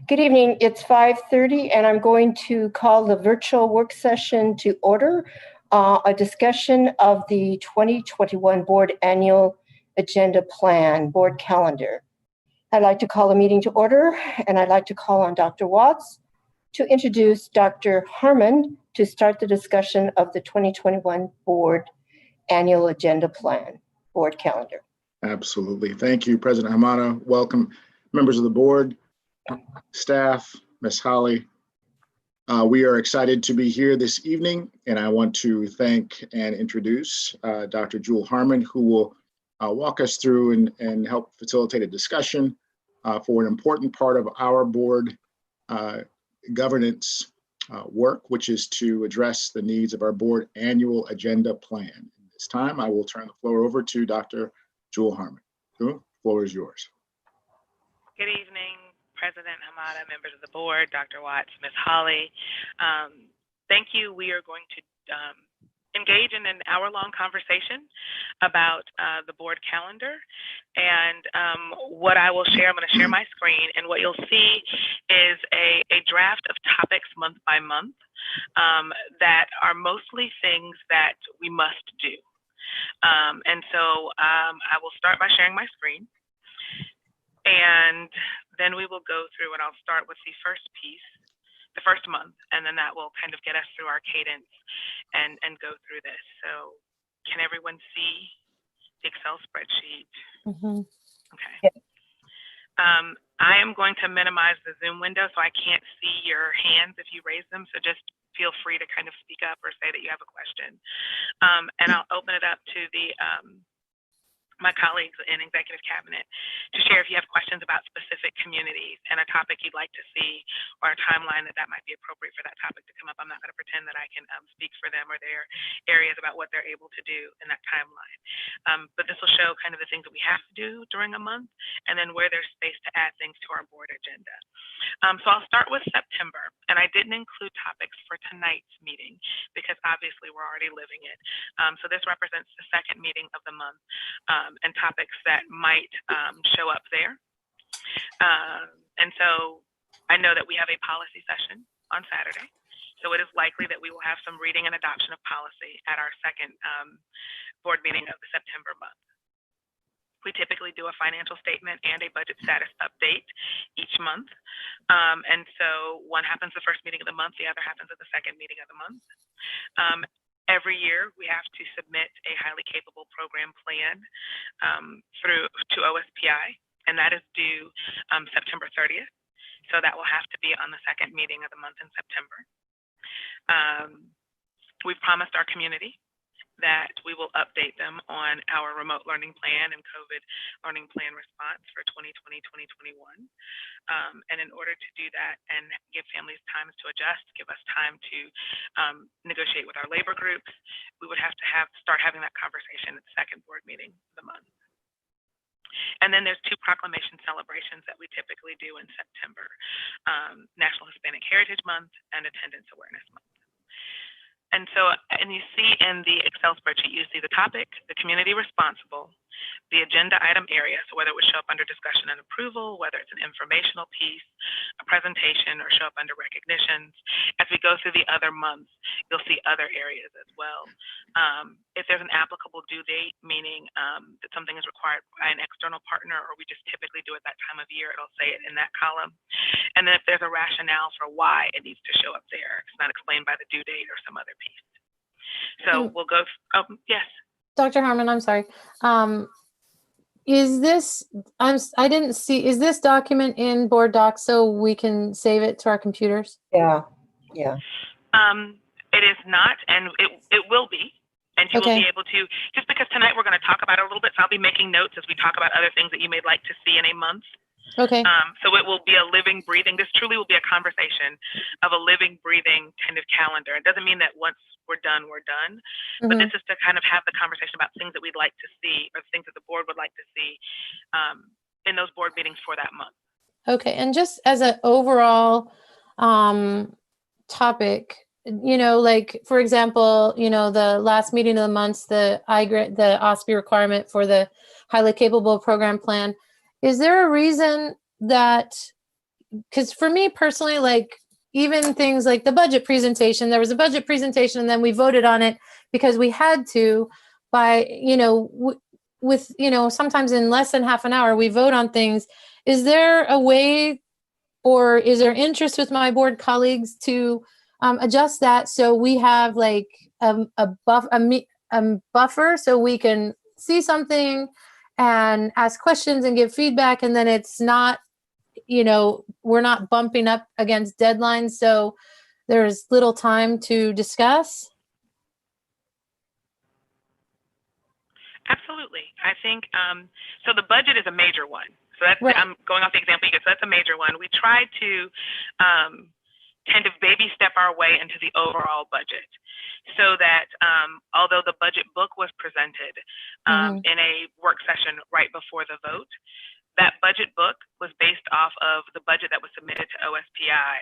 Good evening. It's 5:30 and I'm going to call the virtual work session to order, a discussion of the 2021 Board Annual Agenda Plan, Board Calendar. I'd like to call the meeting to order, and I'd like to call on Dr. Watts to introduce Dr. Harmon to start the discussion of the 2021 Board Annual Agenda Plan, Board Calendar. Absolutely. Thank you, President Hamada. Welcome, members of the board, staff, Ms. Holly. We are excited to be here this evening, and I want to thank and introduce Dr. Jewel Harmon, who will walk us through and help facilitate a discussion for an important part of our board governance work, which is to address the needs of our board annual agenda plan. This time, I will turn the floor over to Dr. Jewel Harmon. The floor is yours. Good evening, President Hamada, members of the board, Dr. Watts, Ms. Holly. Thank you. We are going to engage in an hour-long conversation about the board calendar. And what I will share, I'm going to share my screen, and what you'll see is a draft of topics month by month that are mostly things that we must do. And so I will start by sharing my screen. And then we will go through, and I'll start with the first piece, the first month, and then that will kind of get us through our cadence and go through this. So can everyone see the Excel spreadsheet? Mm-hmm. Okay. Yeah. I am going to minimize the Zoom window so I can't see your hands if you raise them. So just feel free to kind of speak up or say that you have a question. And I'll open it up to the my colleagues in Executive Cabinet to share if you have questions about specific communities and a topic you'd like to see, or a timeline that might be appropriate for that topic to come up. I'm not going to pretend that I can speak for them or their areas about what they're able to do in that timeline. But this will show kind of the things that we have to do during a month, and then where there's space to add things to our board agenda. So I'll start with September, and I didn't include topics for tonight's meeting because obviously we're already living it. So this represents the second meeting of the month. And topics that might show up there. And so I know that we have a policy session on Saturday. So it is likely that we will have some reading and adoption of policy at our second board meeting of the September month. We typically do a financial statement and a budget status update each month. And so one happens the first meeting of the month, the other happens at the second meeting of the month. Every year, we have to submit a highly capable program plan to OSPI, and that is due September 30th. So that will have to be on the second meeting of the month in September. We've promised our community that we will update them on our remote learning plan and COVID learning plan response for 2020-2021. And in order to do that and give families time to adjust, give us time to negotiate with our labor groups, we would have to start having that conversation at the second board meeting of the month. And then there's two proclamation celebrations that we typically do in September, National Hispanic Heritage Month and Attendance Awareness Month. And so, and you see in the Excel spreadsheet, you see the topic, the community responsible, the agenda item area, so whether it would show up under discussion and approval, whether it's an informational piece, a presentation, or show up under recognitions. As we go through the other months, you'll see other areas as well. If there's an applicable due date, meaning that something is required by an external partner, or we just typically do it that time of year, it'll say it in that column. And then if there's a rationale for why it needs to show up there, it's not explained by the due date or some other piece. So we'll go, yes. Dr. Harmon, I'm sorry. Is this, I didn't see, is this document in BoardDocs so we can save it to our computers? Yeah. It is not, and it will be. And you will be able to, just because tonight we're going to talk about it a little bit, so I'll be making notes as we talk about other things that you may like to see in a month. Okay. So it will be a living, breathing, this truly will be a conversation of a living, breathing kind of calendar. It doesn't mean that once we're done, but this is to kind of have the conversation about things that we'd like to see, or things that the board would like to see in those board meetings for that month. Okay. And just as an overall topic, like, for example, the last meeting of the month, the OSPI requirement for the highly capable program plan, is there a reason that because for me personally, like even things like the budget presentation, there was a budget presentation and then we voted on it because we had to by, with, sometimes in less than half an hour, we vote on things. Is there a way or is there interest with my board colleagues to adjust that so we have like a buffer so we can see something and ask questions and give feedback, and then it's not, we're not bumping up against deadlines, so there's little time to discuss? Absolutely. I think, so the budget is a major one. So that's, Right. I'm going off the example you gave, so that's a major one. We try to kind of baby step our way into the overall budget so that although the budget book was presented in a work session right before the vote, that budget book was based off of the budget that was submitted to OSPI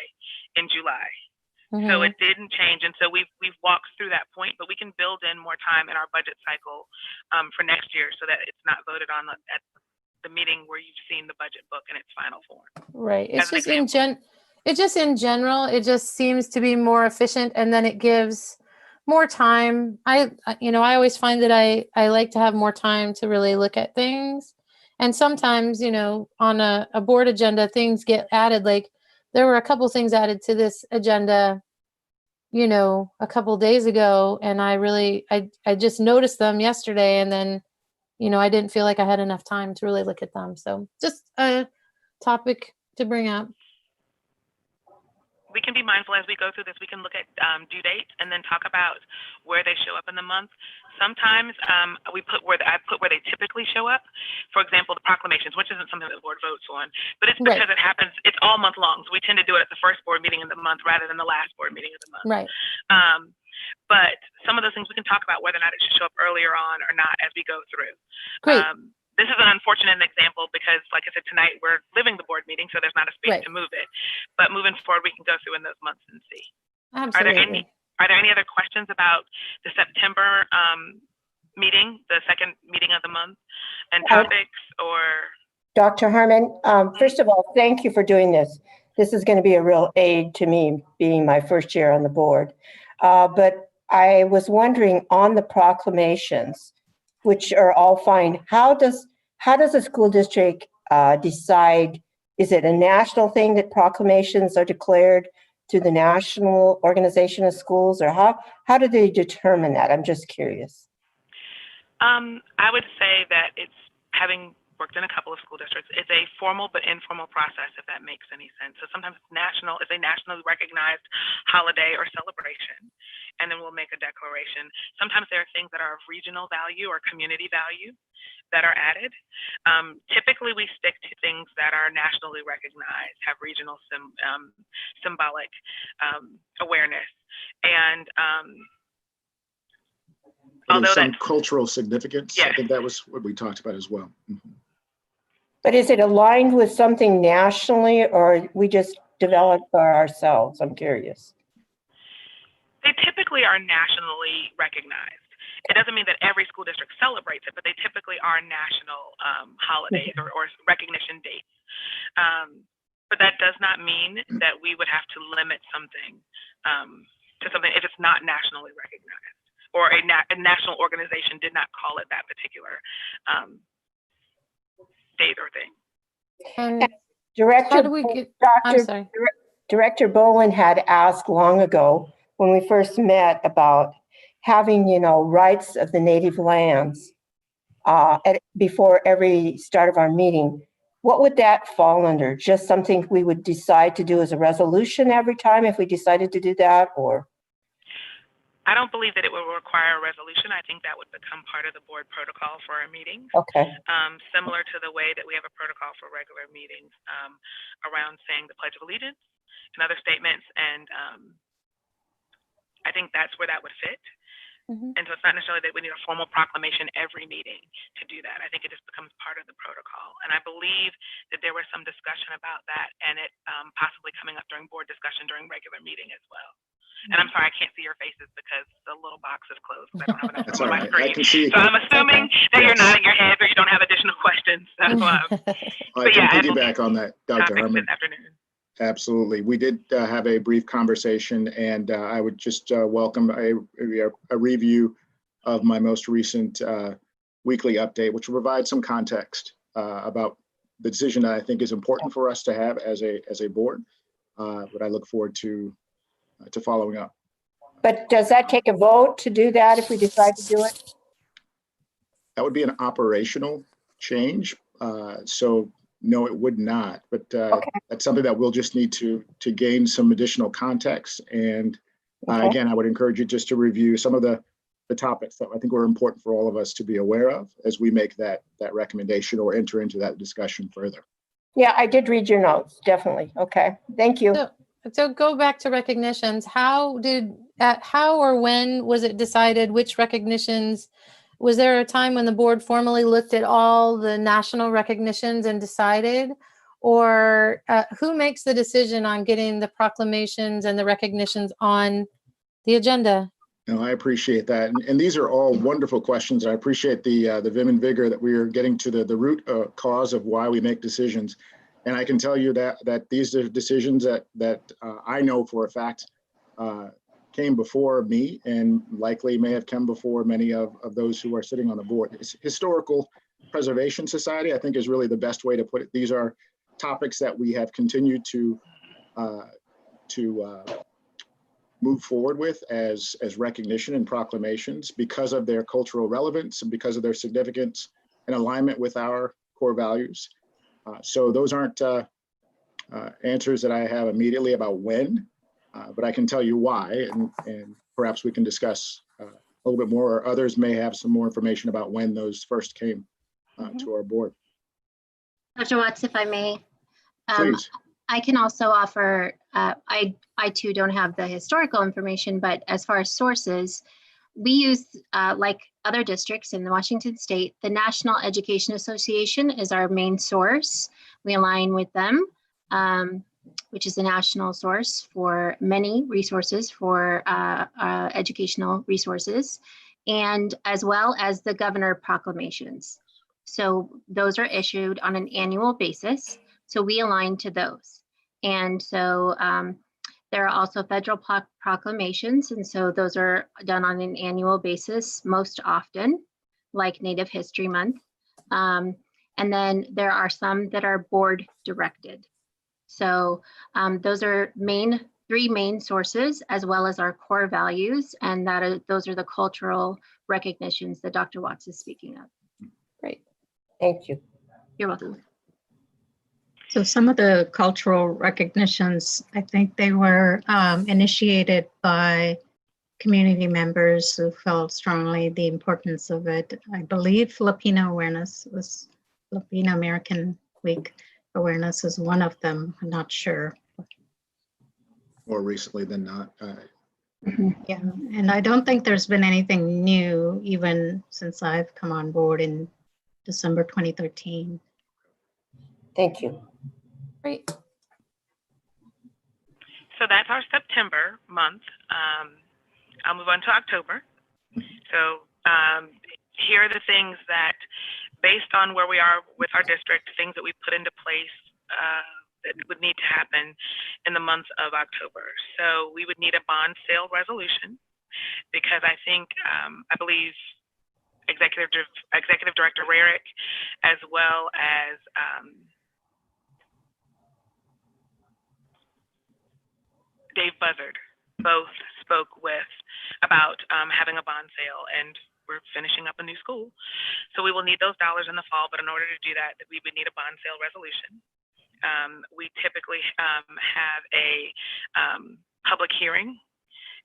in July. So it didn't change. And so we've walked through that point, but we can build in more time in our budget cycle for next year so that it's not voted on at the meeting where you've seen the budget book in its final form. Right. It's just in general, it just seems to be more efficient, and then it gives more time. I always find that I like to have more time to really look at things. And sometimes, on a board agenda, things get added. Like there were a couple things added to this agenda, a couple days ago, and I just noticed them yesterday, and then, I didn't feel like I had enough time to really look at them. So just a topic to bring up. We can be mindful as we go through this. We can look at due dates and then talk about where they show up in the month. Sometimes I put where they typically show up. For example, the proclamations, which isn't something that the board votes on, but it's because it happens. It's all month long, so we tend to do it at the first board meeting of the month rather than the last board meeting of the month. Right. But some of those things we can talk about whether or not it should show up earlier on or not as we go through. Great. This is an unfortunate example because, like I said, tonight we're living the board meeting, so there's not a space to move it. But moving forward, we can go through in those months and see. Absolutely. Are there any other questions about the September meeting, the second meeting of the month, and topics or? Dr. Harmon, first of all, thank you for doing this. This is going to be a real aid to me, being my first year on the board. But I was wondering on the proclamations, which are all fine, how does a school district decide? Is it a national thing that proclamations are declared to the National Organization of Schools, or how do they determine that? I'm just curious. I would say that it's, having worked in a couple of school districts, it's a formal but informal process, if that makes any sense. So sometimes it's a nationally recognized holiday or celebration, and then we'll make a declaration. Sometimes there are things that are of regional value or community value that are added. Typically, we stick to things that are nationally recognized, have regional symbolic awareness, and although some cultural significance. Yes. I think that was what we talked about as well. But is it aligned with something nationally, or we just develop for ourselves? I'm curious. They typically are nationally recognized. It doesn't mean that every school district celebrates it, but they typically are national holidays or recognition dates. But that does not mean that we would have to limit something to something if it's not nationally recognized, or a national organization did not call it that particular date or thing. Director, How do we get? I'm sorry. Director Bowen had asked long ago when we first met about having, rights of the native lands before every start of our meeting. What would that fall under? Just something we would decide to do as a resolution every time if we decided to do that, or? I don't believe that it will require a resolution. I think that would become part of the board protocol for our meetings. Okay. Similar to the way that we have a protocol for regular meetings around saying the Pledge of Allegiance and other statements. And I think that's where that would fit. And so it's not necessarily that we need a formal proclamation every meeting to do that. I think it just becomes part of the protocol. And I believe that there was some discussion about that and it possibly coming up during board discussion during regular meeting as well. And I'm sorry, I can't see your faces because the little box is closed. I don't have enough That's room all on my right. I screen. can see you. So I'm assuming that you're nodding your head or you don't have additional questions. So, I can piggyback on that, Dr. Harmon. This afternoon. Absolutely. We did have a brief conversation, and I would just welcome a review of my most recent weekly update, which will provide some context about the decision that I think is important for us to have as a board. But I look forward to following up. But does that take a vote to do that if we decide to do it? That would be an operational change. So no, it would not. But Okay. that's something that we'll just need to gain some additional context. And Okay. again, I would encourage you just to review some of the topics that I think were important for all of us to be aware of as we make that recommendation or enter into that discussion further. Yeah, I did read your notes, definitely. Okay, thank you. So go back to recognitions. How or when was it decided which recognitions? Was there a time when the board formally looked at all the national recognitions and decided? Or who makes the decision on getting the proclamations and the recognitions on the agenda? No, I appreciate that. And these are all wonderful questions. I appreciate the vim and vigor that we are getting to the root cause of why we make decisions. And I can tell you that these are decisions that I know for a fact came before me and likely may have come before many of those who are sitting on the board. Historical Preservation Society, I think, is really the best way to put it. These are topics that we have continued to move forward with as recognition and proclamations because of their cultural relevance and because of their significance and alignment with our core values. So those aren't answers that I have immediately about when, but I can tell you why, and perhaps we can discuss a little bit more, or others may have some more information about when those first came to our board. Dr. Watts, if I may. Please. I can also offer, I too don't have the historical information, but as far as sources, we use, like other districts in Washington State, the National Education Association is our main source. We align with them, which is a national source for many resources for educational resources, and as well as the governor proclamations. So those are issued on an annual basis. So we align to those. And so there are also federal proclamations. And so those are done on an annual basis most often, like Native History Month. And then there are some that are board directed. So those are three main sources, as well as our core values. And those are the cultural recognitions that Dr. Watts is speaking of. Great. Thank you. You're welcome. So some of the cultural recognitions, I think they were initiated by community members who felt strongly the importance of it. I believe Filipino American Week awareness is one of them. I'm not sure. More recently than not. Yeah, and I don't think there's been anything new even since I've come on board in December 2013. Thank you. Great. So that's our September month. I'll move on to October. So here are the things that, based on where we are with our district, things that we put into place that would need to happen in the month of October. So we would need a bond sale resolution, because I think, I believe Executive Director Rarick, as well as Dave Buzzard, both spoke about having a bond sale, and we're finishing up a new school. So we will need those dollars in the fall, but in order to do that, we would need a bond sale resolution. We typically have a public hearing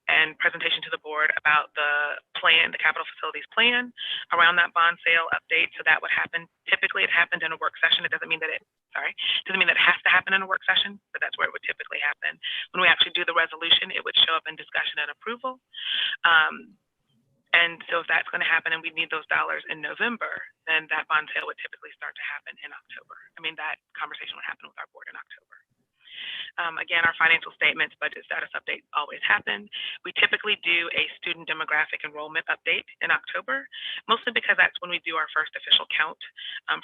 and presentation to the board about the plan, the capital facilities plan around that bond sale update. So that would happen. Typically it happened in a work session. It doesn't mean that it has to happen in a work session, but that's where it would typically happen. When we actually do the resolution, it would show up in discussion and approval. And so if that's going to happen and we need those dollars in November, then that bond sale would typically start to happen in October. I mean, that conversation would happen with our board in October. Again, our financial statements, budget status update always happen. We typically do a student demographic enrollment update in October, mostly because that's when we do our first official count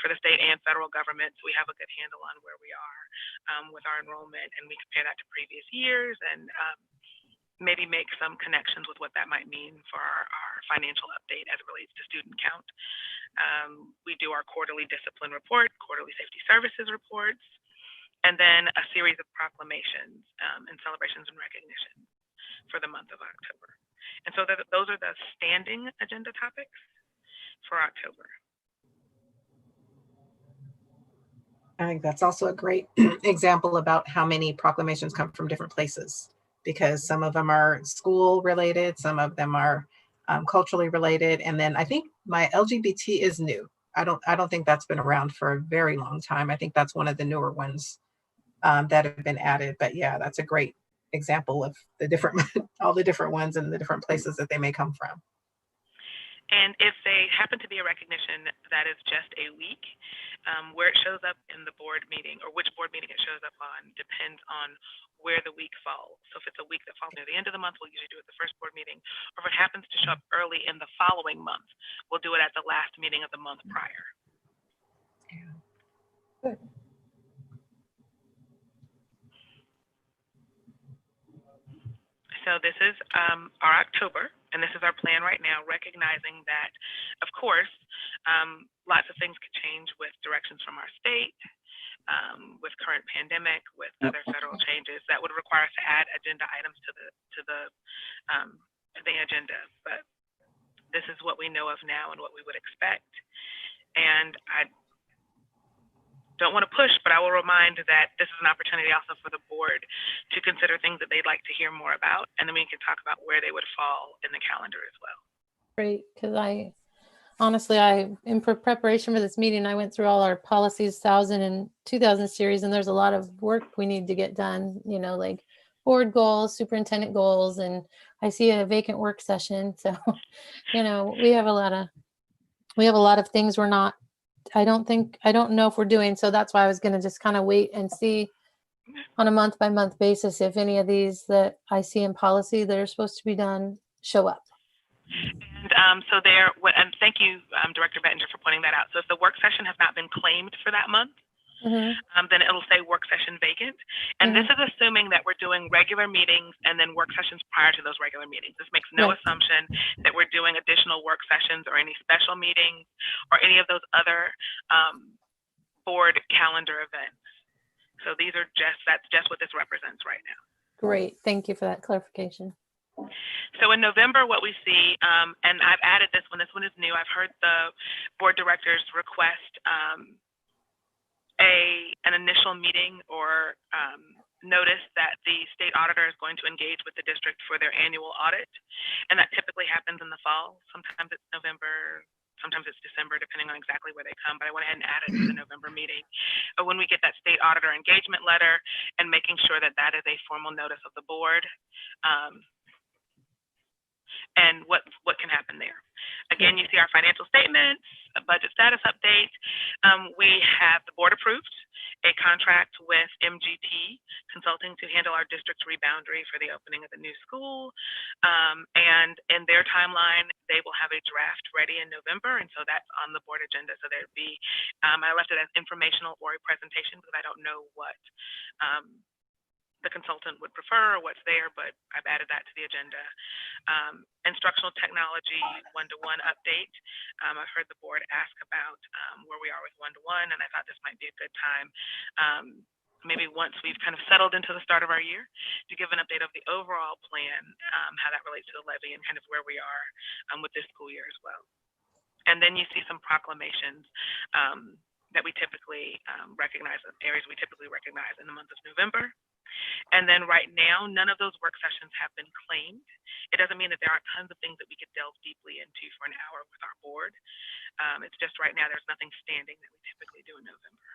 for the state and federal government. So we have a good handle on where we are with our enrollment, and we compare that to previous years and maybe make some connections with what that might mean for our financial update as it relates to student count. We do our quarterly discipline report, quarterly safety services reports, and then a series of proclamations and celebrations and recognition for the month of October. And so those are the standing agenda topics for October. I think that's also a great example about how many proclamations come from different places, because some of them are school related, some of them are culturally related. And then I think my LGBT is new. I don't think that's been around for a very long time. I think that's one of the newer ones that have been added. But yeah, that's a great example of the different, all the different ones and the different places that they may come from. And if they happen to be a recognition that is just a week, where it shows up in the board meeting or which board meeting it shows up on depends on where the week falls. So if it's a week that falls near the end of the month, we'll usually do it at the first board meeting. Or if it happens to show up early in the following month, we'll do it at the last meeting of the month prior. Good. So this is our October, and this is our plan right now, recognizing that, of course, lots of things could change with directions from our state, with current pandemic, with other federal changes that would require us to add agenda items to the agenda. But this is what we know of now and what we would expect. And I don't want to push, but I will remind that this is an opportunity also for the board to consider things that they'd like to hear more about, and then we can talk about where they would fall in the calendar as well. Great, because honestly, in preparation for this meeting, I went through all our policies 1000 and 2000 series, and there's a lot of work we need to get done, like board goals, superintendent goals, and I see a vacant work session. So, we have a lot of things we're not, I don't know if we're doing. So that's why I was going to just kind of wait and see on a month by month basis if any of these that I see in policy that are supposed to be done show up. And and thank you, Director Bettinger, for pointing that out. So if the work session has not been claimed for that month, then it'll say work session vacant. And this is assuming that we're doing regular meetings and then work sessions prior to those regular meetings. This makes no assumption that we're doing additional work sessions or any special meetings or any of those other board calendar events. So that's just what this represents right now. Great. Thank you for that clarification. So in November, what we see, and I've added this one is new. I've heard the board directors request an initial meeting or notice that the state auditor is going to engage with the district for their annual audit. And that typically happens in the fall. Sometimes it's November, sometimes it's December, depending on exactly where they come, but I went ahead and added it to the November meeting. But when we get that state auditor engagement letter and making sure that that is a formal notice of the board, and what can happen there. Again, you see our financial statements, a budget status update. We have the board approved a contract with MGT Consulting to handle our district's reboundary for the opening of the new school. And in their timeline, they will have a draft ready in November. And so that's on the board agenda. So there'd be, I left it as informational or a presentation because I don't know what the consultant would prefer or what's there, but I've added that to the agenda. Instructional technology one-to-one update. I've heard the board ask about where we are with one-to-one, and I thought this might be a good time, maybe once we've kind of settled into the start of our year, to give an update of the overall plan, how that relates to the levy and kind of where we are with this school year as well. And then you see some proclamations that we typically recognize, areas we typically recognize in the month of November. And then right now, none of those work sessions have been claimed. It doesn't mean that there aren't tons of things that we could delve deeply into for an hour with our board. It's just right now, there's nothing standing that we typically do in November.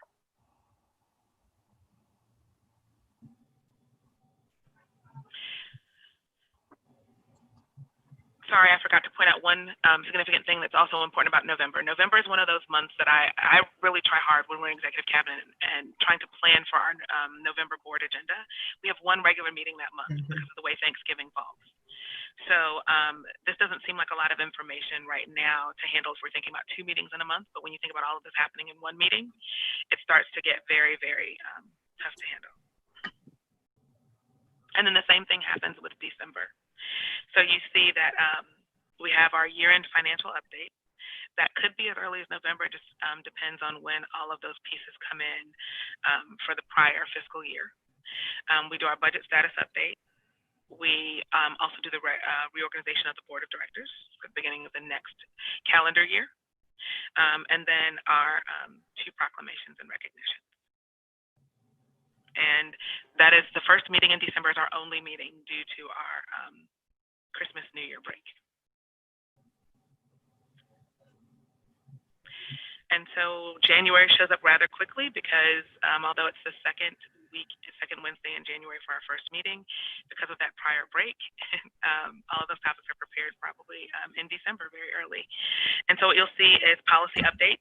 So sorry, I forgot to point out one significant thing that's also important about November. November is one of those months that I really try hard when we're in executive cabinet and trying to plan for our November board agenda. We have one regular meeting that month because of the way Thanksgiving falls. So this doesn't seem like a lot of information right now to handle if we're thinking about 2 meetings in a month, but when you think about all of this happening in one meeting, it starts to get very, very tough to handle. And then the same thing happens with December. So you see that we have our year-end financial update. That could be as early as November. It just depends on when all of those pieces come in for the prior fiscal year. We do our budget status update. We also do the reorganization of the board of directors for the beginning of the next calendar year. And then our 2 proclamations and recognitions. And that is the first meeting in December is our only meeting due to our Christmas New Year break. And so January shows up rather quickly because although it's the second Wednesday in January for our first meeting, because of that prior break, all of those topics are prepared probably in December very early. And so what you'll see is policy updates.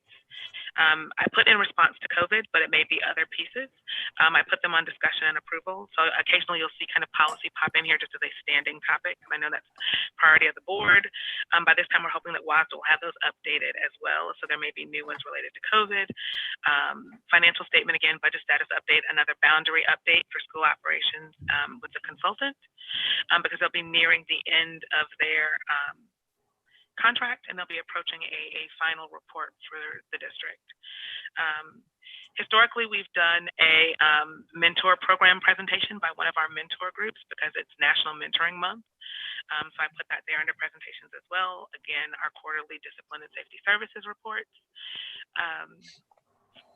I put in response to COVID, but it may be other pieces. I put them on discussion and approval. So occasionally you'll see kind of policy pop in here just as a standing topic. I know that's priority of the board. By this time, we're hoping that WASD will have those updated as well. So there may be new ones related to COVID. Financial statement, again, budget status update, another boundary update for school operations with the consultant, because they'll be nearing the end of their contract and they'll be approaching a final report for the district. Historically, we've done a mentor program presentation by one of our mentor groups because it's National Mentoring Month. So I put that there under presentations as well. Again, our quarterly discipline and safety services reports.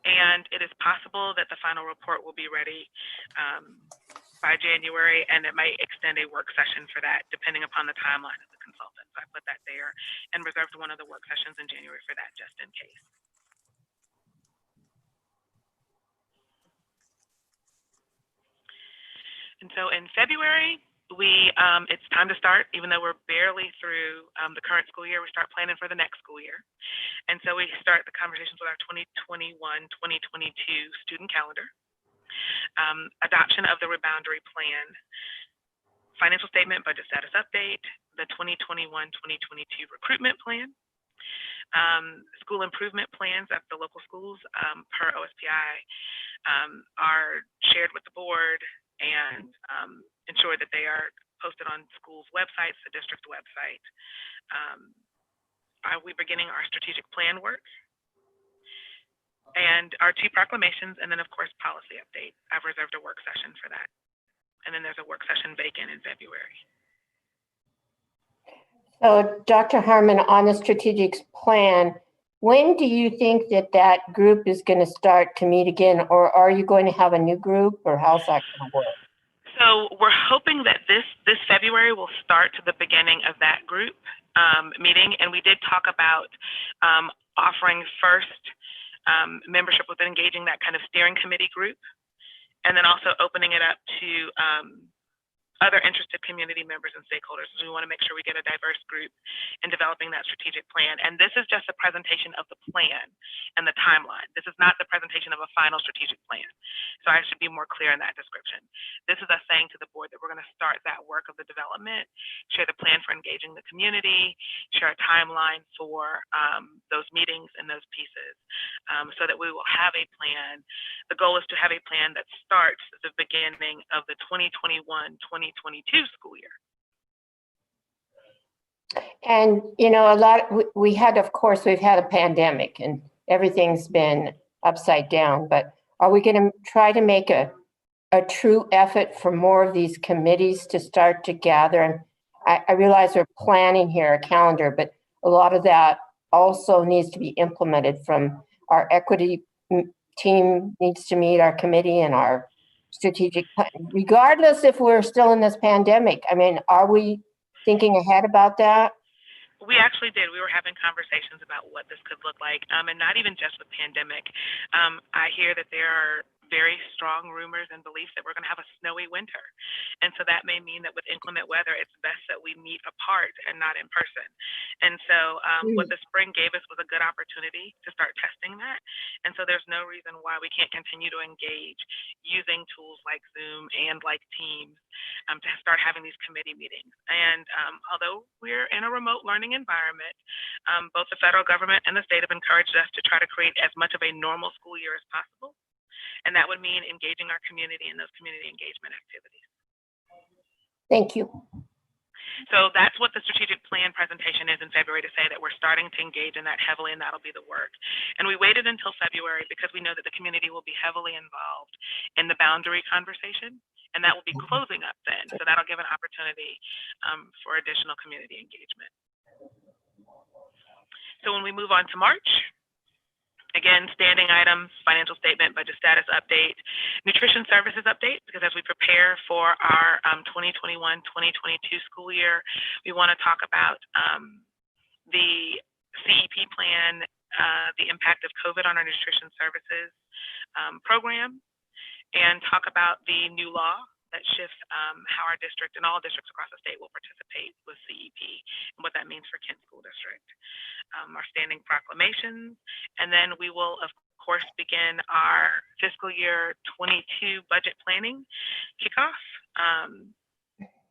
And it is possible that the final report will be ready by January, and it might extend a work session for that, depending upon the timeline of the consultant. So I put that there and reserved one of the work sessions in January for that, just in case. And so in February, it's time to start, even though we're barely through the current school year, we start planning for the next school year. And so we start the conversations with our 2021-2022 student calendar. Adoption of the reboundary plan, financial statement, budget status update, the 2021-2022 recruitment plan, school improvement plans at the local schools per OSPI are shared with the board and ensure that they are posted on schools' websites, the district website. Are we beginning our strategic plan work? And our 2 proclamations, and then of course, policy update. I've reserved a work session for that. And then there's a work session vacant in February. So Dr. Harmon, on the strategic plan, when do you think that group is going to start to meet again, or are you going to have a new group, or how's that going to work? So we're hoping that this February will start to the beginning of that group meeting. And we did talk about offering first membership with engaging that kind of steering committee group, and then also opening it up to other interested community members and stakeholders. So we want to make sure we get a diverse group in developing that strategic plan. And this is just a presentation of the plan and the timeline. This is not the presentation of a final strategic plan. So I should be more clear in that description. This is us saying to the board that we're going to start that work of the development, share the plan for engaging the community, share a timeline for those meetings and those pieces, so that we will have a plan. The goal is to have a plan that starts at the beginning of the 2021-2022 school year. And, we've had a pandemic and everything's been upside down, but are we going to try to make a true effort for more of these committees to start to gather? And I realize we're planning here a calendar, but a lot of that also needs to be implemented from our equity team needs to meet, our committee and our strategic plan, regardless if we're still in this pandemic. I mean, are we thinking ahead about that? We actually did. We were having conversations about what this could look like, and not even just the pandemic. I hear that there are very strong rumors and beliefs that we're going to have a snowy winter. And so that may mean that with inclement weather, it's best that we meet apart and not in person. And so what the spring gave us was a good opportunity to start testing that. And so there's no reason why we can't continue to engage using tools like Zoom and like Teams to start having these committee meetings. And although we're in a remote learning environment, both the federal government and the state have encouraged us to try to create as much of a normal school year as possible. And that would mean engaging our community in those community engagement activities. Thank you. So that's what the strategic plan presentation is in February, to say that we're starting to engage in that heavily, and that'll be the work. And we waited until February because we know that the community will be heavily involved in the boundary conversation, and that will be closing up then. So that'll give an opportunity for additional community engagement. So when we move on to March, again, standing items, financial statement, budget status update, nutrition services update, because as we prepare for our 2021-2022 school year, we want to talk about the CEP plan, the impact of COVID on our nutrition services program, and talk about the new law that shifts how our district and all districts across the state will participate with CEP and what that means for Kent School District. Our standing proclamations, and then we will, of course, begin our fiscal year 22 budget planning kickoff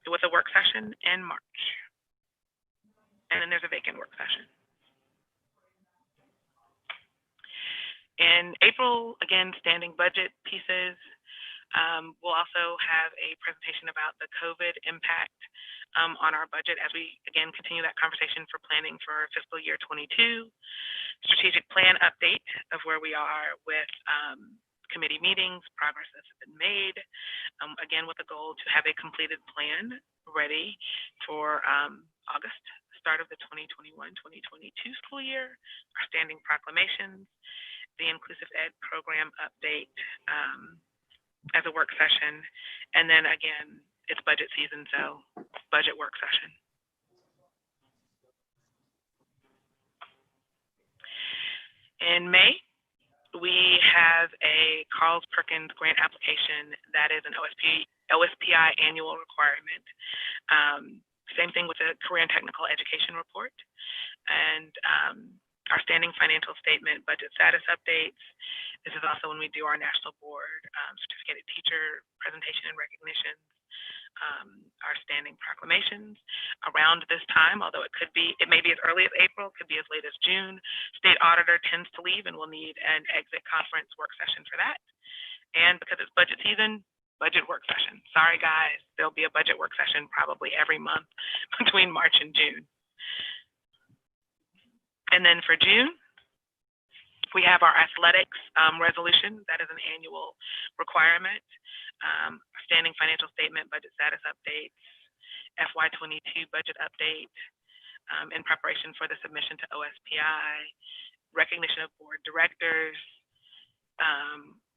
with a work session in March. And then there's a vacant work session. In April, again, standing budget pieces. We'll also have a presentation about the COVID impact on our budget as we, again, continue that conversation for planning for fiscal year 22. Strategic plan update of where we are with committee meetings, progress that's been made, again, with the goal to have a completed plan ready for August, start of the 2021-2022 school year, our standing proclamations, the inclusive ed program update, as a work session, and then again, it's budget season, so budget work session. In May, we have a Carl Perkins grant application that is an OSPI annual requirement. Same thing with the career and technical education report, and our standing financial statement, budget status updates. This is also when we do our national board certificated teacher presentation and recognitions, our standing proclamations. Around this time, although it may be as early as April, could be as late as June, state auditor tends to leave and we'll need an exit conference work session for that. And because it's budget season, budget work session. Sorry guys, there'll be a budget work session probably every month between March and June. And then for June, we have our athletics resolution. That is an annual requirement. Standing financial statement, budget status updates, FY22 budget update, in preparation for the submission to OSPI, recognition of board directors,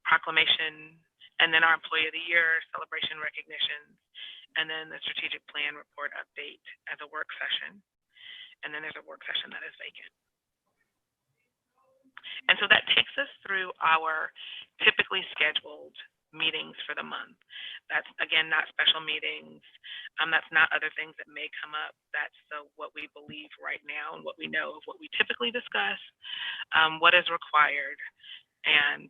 proclamation, and then our Employee of the Year celebration recognitions, and then the strategic plan report update as a work session. And then there's a work session that is vacant. And so that takes us through our typically scheduled meetings for the month. That's, again, not special meetings. That's not other things that may come up. That's what we believe right now and what we know of what we typically discuss, what is required, and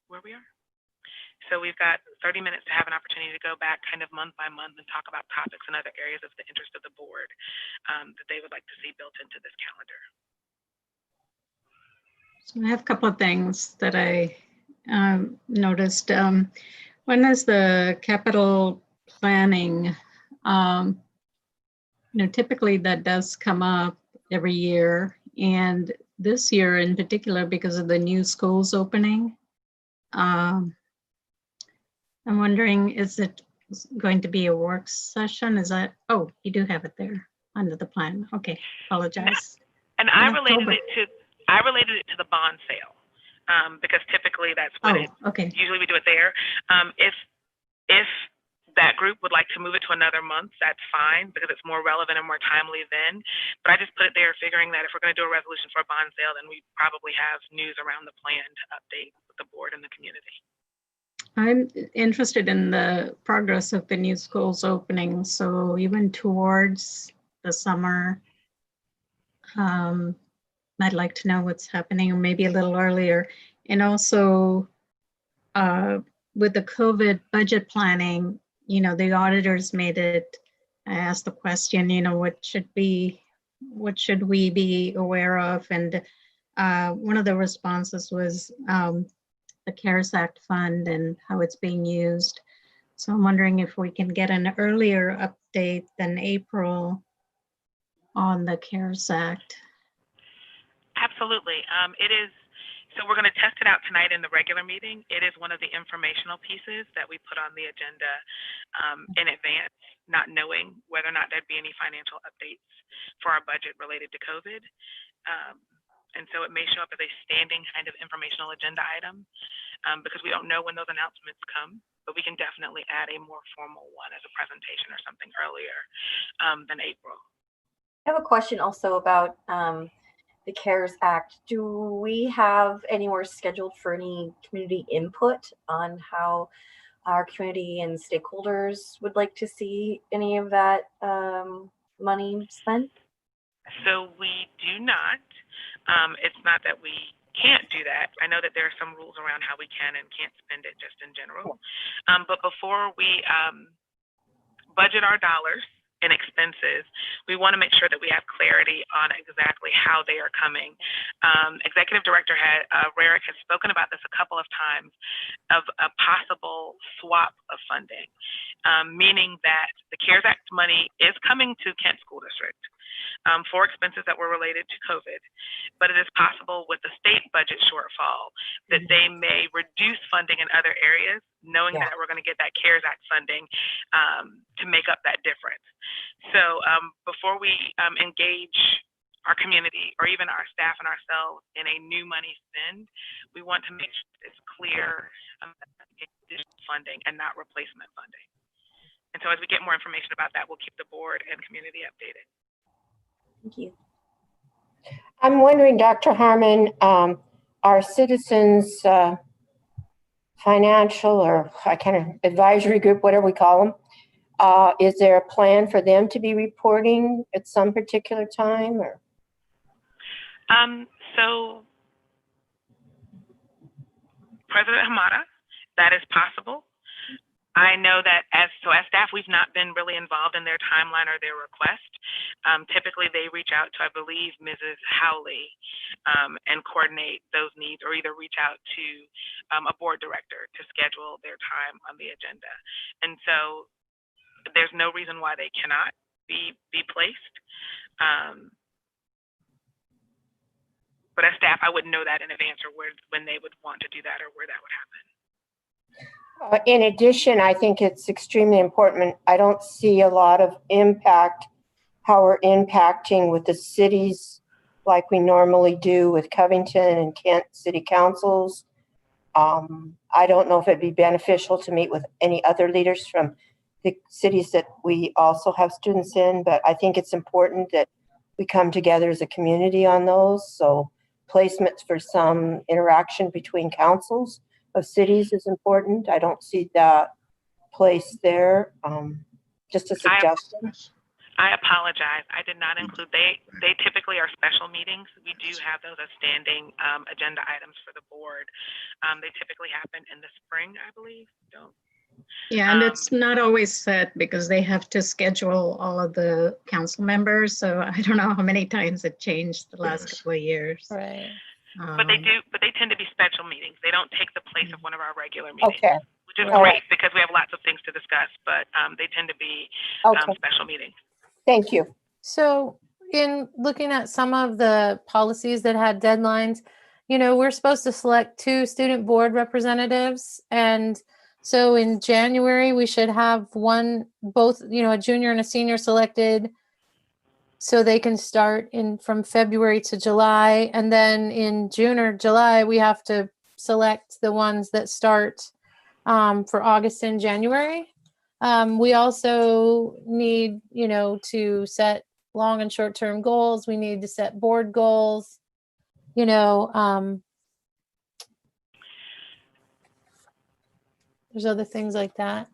where we are. So we've got 30 minutes to have an opportunity to go back kind of month by month and talk about topics and other areas of the interest of the board that they would like to see built into this calendar. So I have a couple of things that I noticed. One is the capital planning. Typically that does come up every year, and this year in particular because of the new schools opening. I'm wondering, is it going to be a work session? Is that, oh, you do have it there under the plan. Okay, apologize. And I related it to the bond sale because typically that's what usually we do it there. If that group would like to move it to another month, that's fine because it's more relevant and more timely then. But I just put it there figuring that if we're going to do a resolution for a bond sale, then we probably have news around the plan to update with the board and the community. I'm interested in the progress of the new schools opening. So even towards the summer, I'd like to know what's happening, or maybe a little earlier. And also with the COVID budget planning, the auditors made it, I asked the question, what should we be aware of? And one of the responses was the CARES Act fund and how it's being used. So I'm wondering if we can get an earlier update than April on the CARES Act. Absolutely. It is. So we're going to test it out tonight in the regular meeting. It is one of the informational pieces that we put on the agenda in advance, not knowing whether or not there'd be any financial updates for our budget related to COVID. And so it may show up as a standing kind of informational agenda item because we don't know when those announcements come, but we can definitely add a more formal one as a presentation or something earlier than April. I have a question also about the CARES Act. Do we have anywhere scheduled for any community input on how our community and stakeholders would like to see any of that money spent? So we do not. It's not that we can't do that. I know that there are some rules around how we can and can't spend it just in general. But before we budget our dollars and expenses, we want to make sure that we have clarity on exactly how they are coming. Executive Director Rarick has spoken about this a couple of times of a possible swap of funding, meaning that the CARES Act money is coming to Kent School District for expenses that were related to COVID, but it is possible with the state budget shortfall that they may reduce funding in other areas, knowing that we're going to get that CARES Act funding to make up that difference. So before we engage our community or even our staff and ourselves in a new money spend, we want to make sure it's clear additional funding and not replacement funding. And so as we get more information about that, we'll keep the board and community updated. Thank you. I'm wondering, Dr. Harmon, our citizens financial or advisory group, whatever we call them, is there a plan for them to be reporting at some particular time? Or so President Hamada, that is possible. I know that as staff, we've not been really involved in their timeline or their request. Typically, they reach out to, I believe, Mrs. Howley and coordinate those needs, or either reach out to a board director to schedule their time on the agenda. And so there's no reason why they cannot be placed. But as staff, I wouldn't know that in advance or when they would want to do that or where that would happen. in addition, I think it's extremely important. I don't see a lot of impact, how we're impacting with the cities like we normally do with Covington and Kent City Councils. I don't know if it'd be beneficial to meet with any other leaders from the cities that we also have students in, but I think it's important that we come together as a community on those. So placements for some interaction between councils of cities is important. I don't see that place there. Just a suggestion. I apologize. I did not include, they typically are special meetings. We do have those as standing agenda items for the board. They typically happen in the spring, I believe. Yeah, and it's not always set because they have to schedule all of the council members. So I don't know how many times it changed the last couple of years. Right. But they tend to be special meetings. They don't take the place of one of our regular meetings. Okay. Which is great because we have lots of things to discuss, but they tend to be special meetings. Thank you. So in looking at some of the policies that had deadlines, we're supposed to select 2 student board representatives. And so in January, we should have both, a junior and a senior selected so they can start from February to July. And then in June or July, we have to select the ones that start for August and January. We also need, to set long and short-term goals. We need to set board goals, there's other things like that.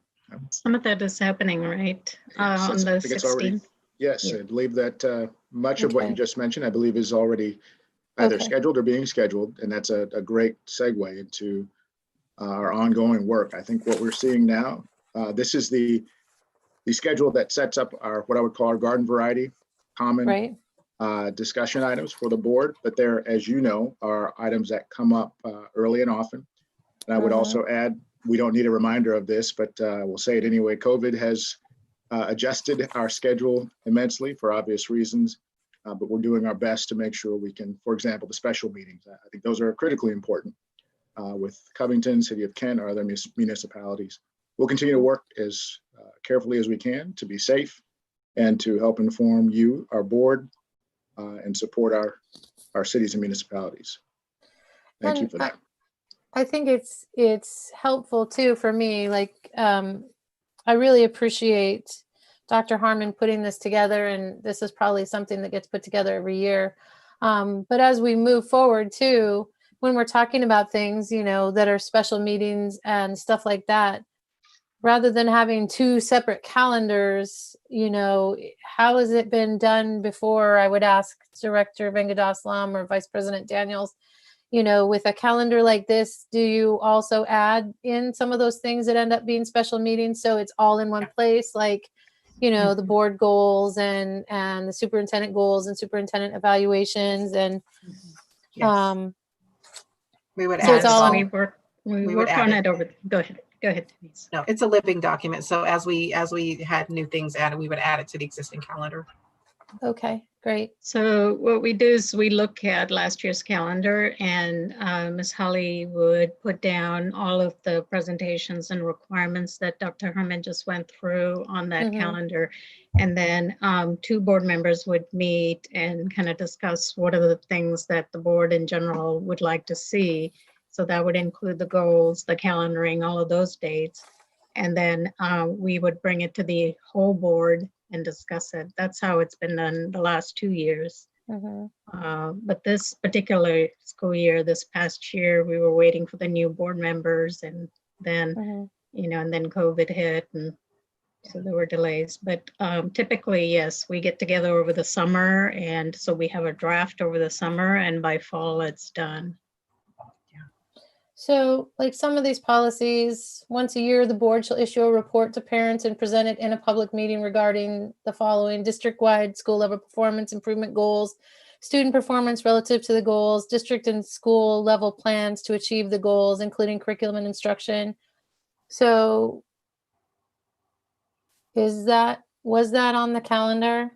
Some of that is happening, right? On the I think it's already, 16th. yes, Yeah. I believe that much of what you Okay. just mentioned, I believe is already either Okay. scheduled or being scheduled. And that's a great segue into our ongoing work. I think what we're seeing now, this is the schedule that sets up our, what I would call our garden variety common Right. discussion items for the board. But there, as you know, are items that come up early and often. And I would also add, we don't need a reminder of this, but we'll say it anyway. COVID has adjusted our schedule immensely for obvious reasons, but we're doing our best to make sure we can, for example, the special meetings. I think those are critically important with Covington, City of Kent, or other municipalities. We'll continue to work as carefully as we can to be safe and to help inform you, our board, and support our cities and municipalities. Thank you for that. I think it's helpful too for me. Like, I really appreciate Dr. Harmon putting this together, and this is probably something that gets put together every year. But as we move forward too, when we're talking about things, that are special meetings and stuff like that, rather than having two separate calendars, how has it been done before? I would ask Director Vengadaslam or Vice President Daniels, with a calendar like this, do you also add in some of those things that end up being special meetings so it's all in one place, like, the board goals and the superintendent goals and superintendent evaluations and Yes. We would So add it's it all all. in- We would work add on it. it over. Go ahead. Go ahead, Denise. No, it's a living document. So as we had new things added, we would add it to the existing calendar. Okay, great. So what we do is we look at last year's calendar, and Ms. Holly would put down all of the presentations and requirements that Dr. Herman just went through on that calendar. And then two board members would meet and kind of discuss what are the things that the board in general would like to see. So that would include the goals, the calendaring, all of those dates. And then we would bring it to the whole board and discuss it. That's how it's been done the last 2 years. But this particular school year, this past year, we were waiting for the new board members, and then, and then COVID hit, and so there were delays. But typically, yes, we get together over the summer, and so we have a draft over the summer, and by fall, it's done. So, like some of these policies, once a year, the board shall issue a report to parents and present it in a public meeting regarding the following: district-wide school level performance improvement goals, student performance relative to the goals, district and school level plans to achieve the goals, including curriculum and instruction. So was that on the calendar?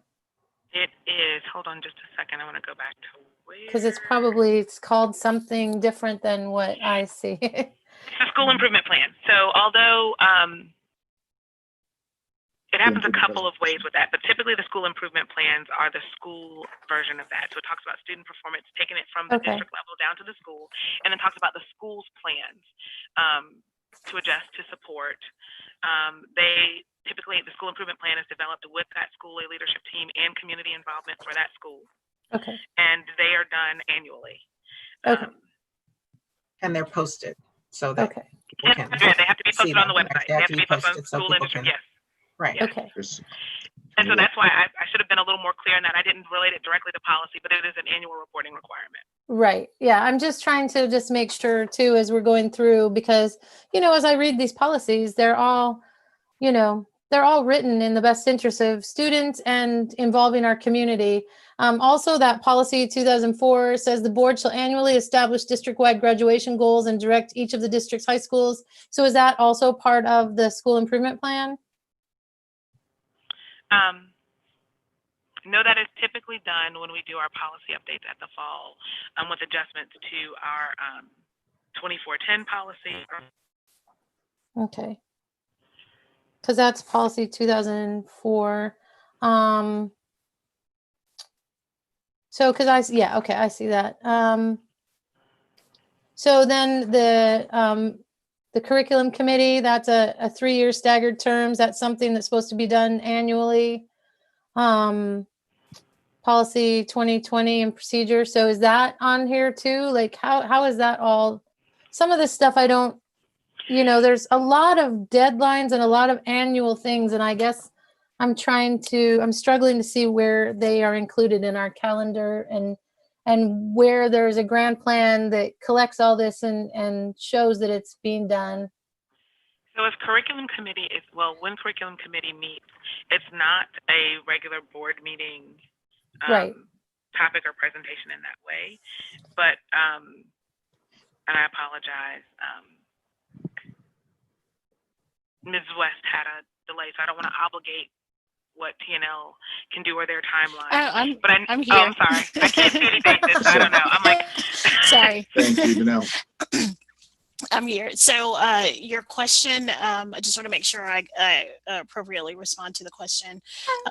It is. Hold on just a second. I want to go back to Because it's called something different than what I see. It's a school improvement plan. So although it happens a couple of ways with that, but typically the school improvement plans are the school version of that. So it talks about student performance, taking it from the district level down to the school, and then talks about the school's plans to adjust to support. They typically, the school improvement plan is developed with that school leadership team and community involvement for that school. Okay. And they are done annually. Okay. And they're posted so that Okay. people can they have to be see posted on the them. website. They have to be posted on so school people industry. can- Yes. Right. Yes. Okay. And so that's why I should have been a little more clear in that. I didn't relate it directly to policy, but it is an annual reporting requirement. Right. Yeah. I'm just trying to just make sure too, as we're going through, because, as I read these policies, they're all written in the best interest of students and involving our community. Also, that policy 2004 says the board shall annually establish district-wide graduation goals and direct each of the district's high schools. So is that also part of the school improvement plan? No, that is typically done when we do our policy updates at the fall with adjustments to our 2410 policy. Okay. Because that's policy 2004. So, because I see that. So then the The curriculum committee, that's a 3-year staggered terms. That's something that's supposed to be done annually. Policy 2020 and procedure. So is that on here too? Like how is that all? Some of this stuff I don't, there's a lot of deadlines and a lot of annual things. And I guess I'm struggling to see where they are included in our calendar and where there's a grand plan that collects all this and shows that it's being done. So as curriculum committee when curriculum committee meets, it's not a regular board meeting Right. topic or presentation in that way. But, and I apologize, Ms. West had a delay, so I don't want to obligate what T&L can do or their timeline. I'm here. Oh, I'm sorry. I can't see anything. I don't know. I'm like, Sorry. Thank you, Danelle. I'm here. So your question, I just want to make sure I appropriately respond to the question,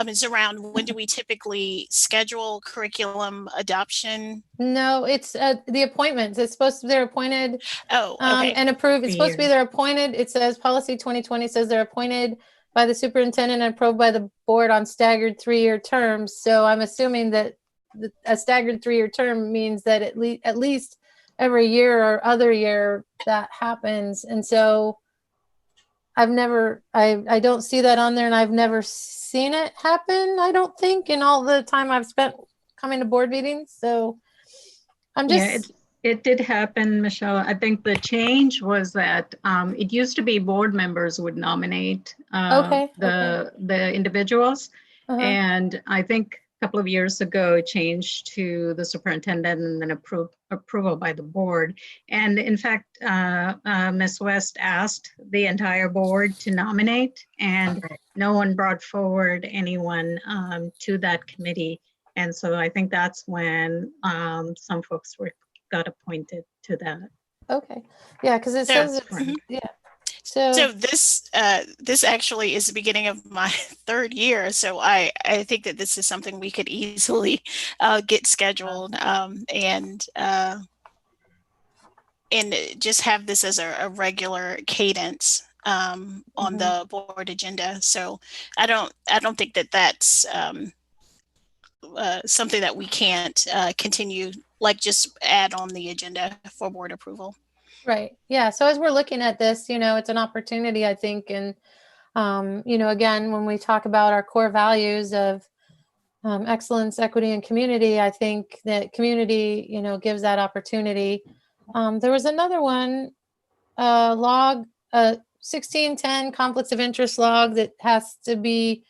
is around when do we typically schedule curriculum adoption? No, it's the appointments. It's supposed to be they're appointed Okay. and approved. It's supposed to be they're appointed. It says policy 2020 says they're appointed by the superintendent and approved by the board on staggered 3-year terms. So I'm assuming that a staggered 3-year term means that at least every year or other year that happens. And so I don't see that on there, and I've never seen it happen, I don't think, in all the time I've spent coming to board meetings. So I'm just... It did happen, Michelle. I think the change was that it used to be board members would nominate the individuals. And I think a couple of years ago, it changed to the superintendent and then approval by the board. And in fact, Ms. West asked the entire board to nominate, and no one brought forward anyone to that committee. And so I think that's when some folks got appointed to that. Okay. Yeah, because it says it's, yeah. So this actually is the beginning of my 3rd year. So I think that this is something we could easily get scheduled and just have this as a regular cadence on the board agenda. So I don't think that that's something that we can't continue, like just add on the agenda for board approval. Right. Yeah. So as we're looking at this, it's an opportunity, I think. And, again, when we talk about our core values of excellence, equity, and community, I think that community, gives that opportunity. There was another one, log 1610 conflicts of interest log that has to be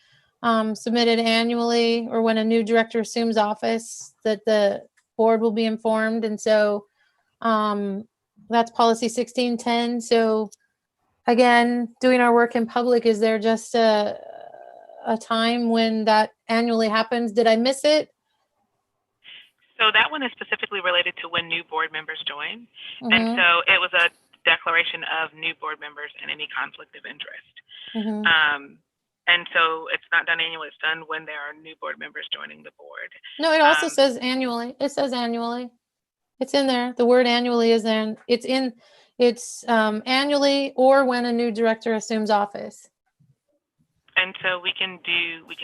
submitted annually, or when a new director assumes office, that the board will be informed. And so that's policy 1610. So again, doing our work in public, is there just a time when that annually happens? Did I miss it? So that one is specifically related to when new board members join. And so it was a declaration of new board members and any conflict of interest. And so it's not done annually, it's done when there are new board members joining the board. No, it also says annually. It says annually. It's in there. The word annually is in. It's annually, or when a new director assumes office. And so we can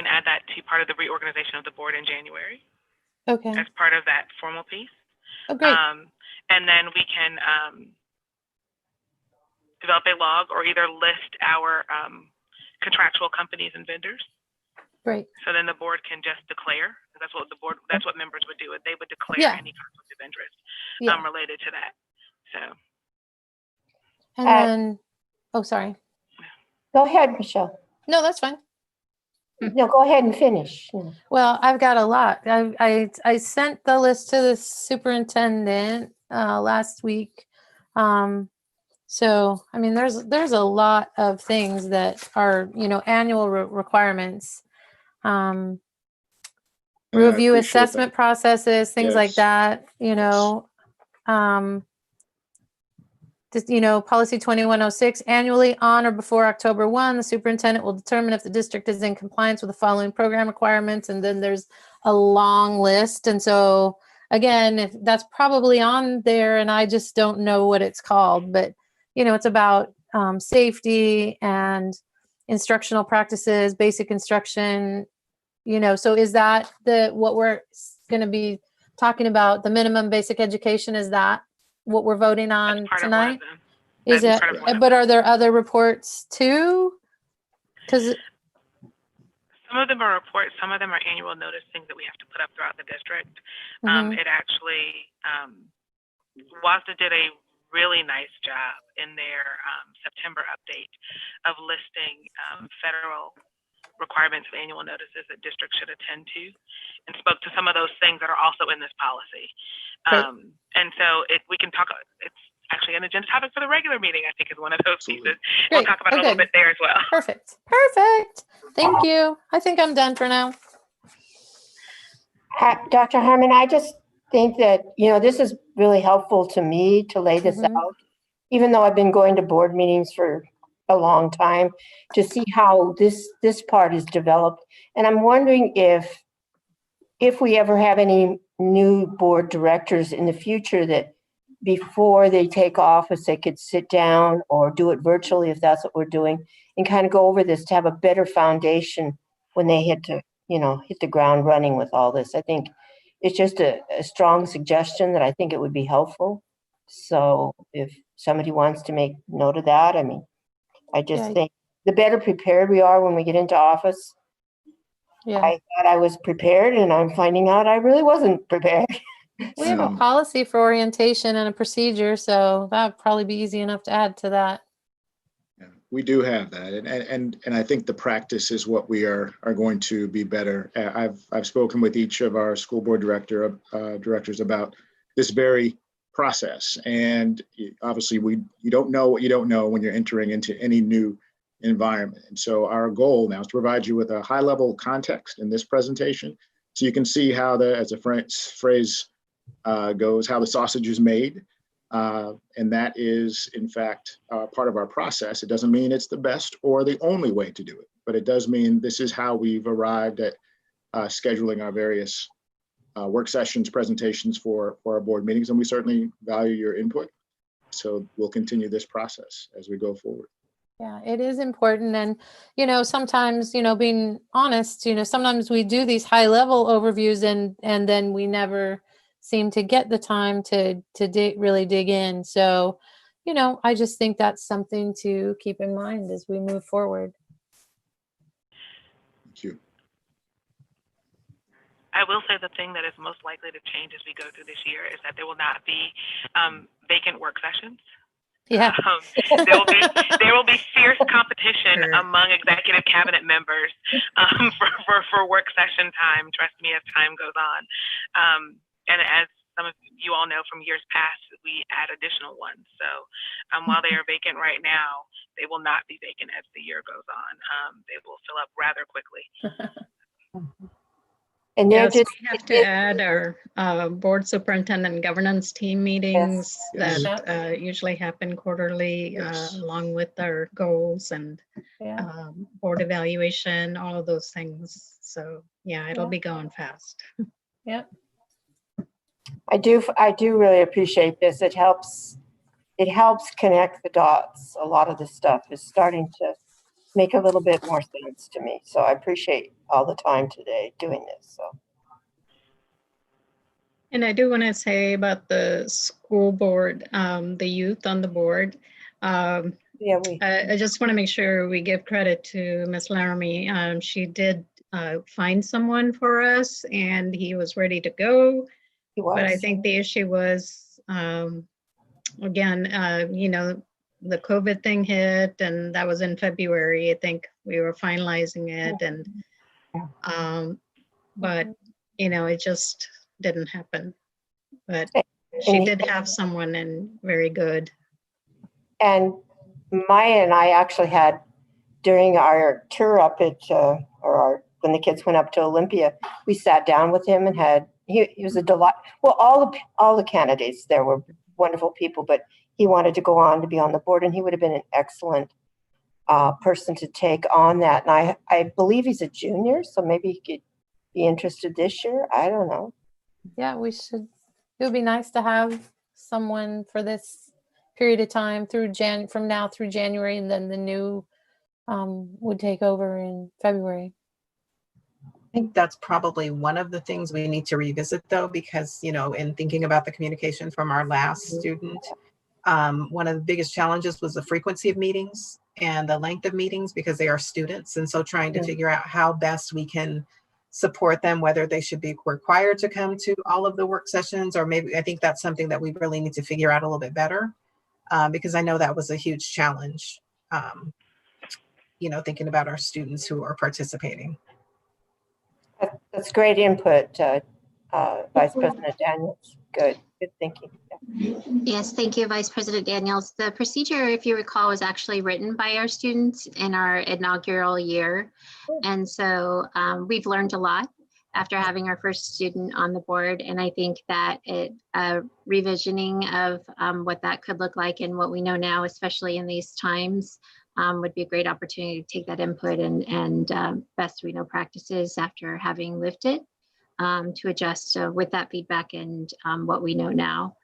add that to part of the reorganization of the board in January. Okay. As part of that formal piece. Oh, great. And then we can develop a log or either list our contractual companies and vendors. Great. So then the board can just declare. That's what members would do. They would declare any conflict of interest related to that. So. And then, sorry. Go ahead, Michelle. No, that's fine. No, go ahead and finish. Well, I've got a lot. I sent the list to the superintendent last week. So, I mean, there's a lot of things that are, annual requirements. Review assessment processes, things like that, just, policy 2106, annually on or before October 1, the superintendent will determine if the district is in compliance with the following program requirements. And then there's a long list. And so again, if that's probably on there and I just don't know what it's called, but it's about safety and instructional practices, basic instruction, so is that what we're going to be talking about, the minimum basic education? Is that what we're voting on That's part of one tonight? of them. Is That's it, part of one of but them. are there other reports too? Because Some of them are reports, some of them are annual notice things that we have to put up throughout the district. Mhm. It actually, WASDA did a really nice job in their September update of listing federal requirements of annual notices that districts should attend to, and spoke to some of those things that are also in this policy. Great. And so we can talk, it's actually an agenda topic for the regular meeting, I think is one of those Absolutely. pieces. We'll Great. talk about it a little Okay. bit there as well. Perfect. Thank you. I think I'm done for now. Dr. Harmon, I just think that, this is really helpful to me to lay this Mhm. out, even though I've been going to board meetings for a long time, to see how this part is developed. And I'm wondering if we ever have any new board directors in the future that before they take office, they could sit down or do it virtually if that's what we're doing, and kind of go over this to have a better foundation when they hit the ground running with all this. I think it's just a strong suggestion that I think it would be helpful. So if somebody wants to make note of that, I mean, I just Yeah. think the better prepared we are when we get into office. Yeah. I thought I was prepared, and I'm finding out I really wasn't prepared. We have a No. policy for orientation and a procedure, so that would probably be easy enough to add to that. Yeah, we do have that, and I think the practice is what we are going to be better. I've spoken with each of our school board directors about this very process, and obviously you don't know what you don't know when you're entering into any new environment. And so our goal now is to provide you with a high level context in this presentation, so you can see how as a phrase goes, how the sausage is made. And that is, in fact, part of our process. It doesn't mean it's the best or the only way to do it, but it does mean this is how we've arrived at scheduling our various work sessions, presentations for our board meetings, and we certainly value your input. So we'll continue this process as we go forward. Yeah, it is important. And, sometimes, being honest, sometimes we do these high level overviews and then we never seem to get the time to really dig in. So, I just think that's something to keep in mind as we move forward. Thank you. I will say the thing that is most likely to change as we go through this year is that there will not be vacant work sessions. Yeah. There will be fierce competition Sure. among executive cabinet members for work session time. Trust me, as time goes on. And as some of you all know from years past, we add additional ones. So while they are vacant right now, they will not be vacant as the year goes on. They will fill up rather quickly. And they're Yes, just, we have to add our board superintendent governance team meetings Yes. that usually happen quarterly, Yes. along with our goals and Yeah. board evaluation, all of those things. So yeah, it'll Yeah. be going fast. Yep. I do really appreciate this. It helps connect the dots. A lot of this stuff is starting to make a little bit more sense to me. So I appreciate all the time today doing this. So And I do want to say about the school board, the youth on the board. yeah, I just want to make sure we give credit to Miss Laramie. She did find someone for us, and he was ready to go. he was. But I think the issue was, again, the COVID thing hit, and that was in February. I think we were finalizing it, and but it just didn't happen. But she And did have someone, and very good. And Maya and I actually had, during our tour up at, when the kids went up to Olympia, we sat down with him and he was a delight. Well, all the candidates there were wonderful people, but he wanted to go on to be on the board, and he would have been an excellent person to take on that. And I believe he's a junior, so maybe he could be interested this year. I don't know. Yeah, we should. It would be nice to have someone for this period of time through from now through January, and then the new would take over in February. I think that's probably one of the things we need to revisit, though, because, you know, in thinking about the communication from our last student, one of the biggest challenges was the frequency of meetings and the length of meetings, because they are students. And so trying to figure out how best we can support them, whether they should be required to come to all of the work sessions, or maybe I think that's something that we really need to figure out a little bit better, because I know that was a huge challenge, you know, thinking about our students who are participating. That's great input, Vice President Daniels. Good thinking. Yes, thank you, Vice President Daniels. The procedure, if you recall, was actually written by our students in our inaugural year. And so we've learned a lot after having our first student on the board. And I think that revisioning of what that could look like and what we know now, especially in these times, would be a great opportunity to take that input and best we know practices after having lived it, to adjust with that feedback and what we know now.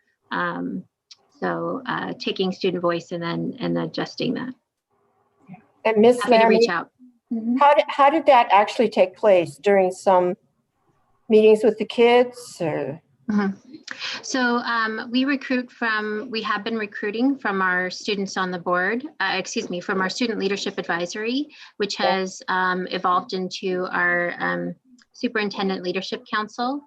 So taking student voice and then adjusting that. And Ms. Happy to reach Laramie, out. how did that actually take place? During some meetings with the kids, or? So we have been recruiting from our students on the board, from our Student Leadership Advisory, which has evolved into our Superintendent Leadership Council.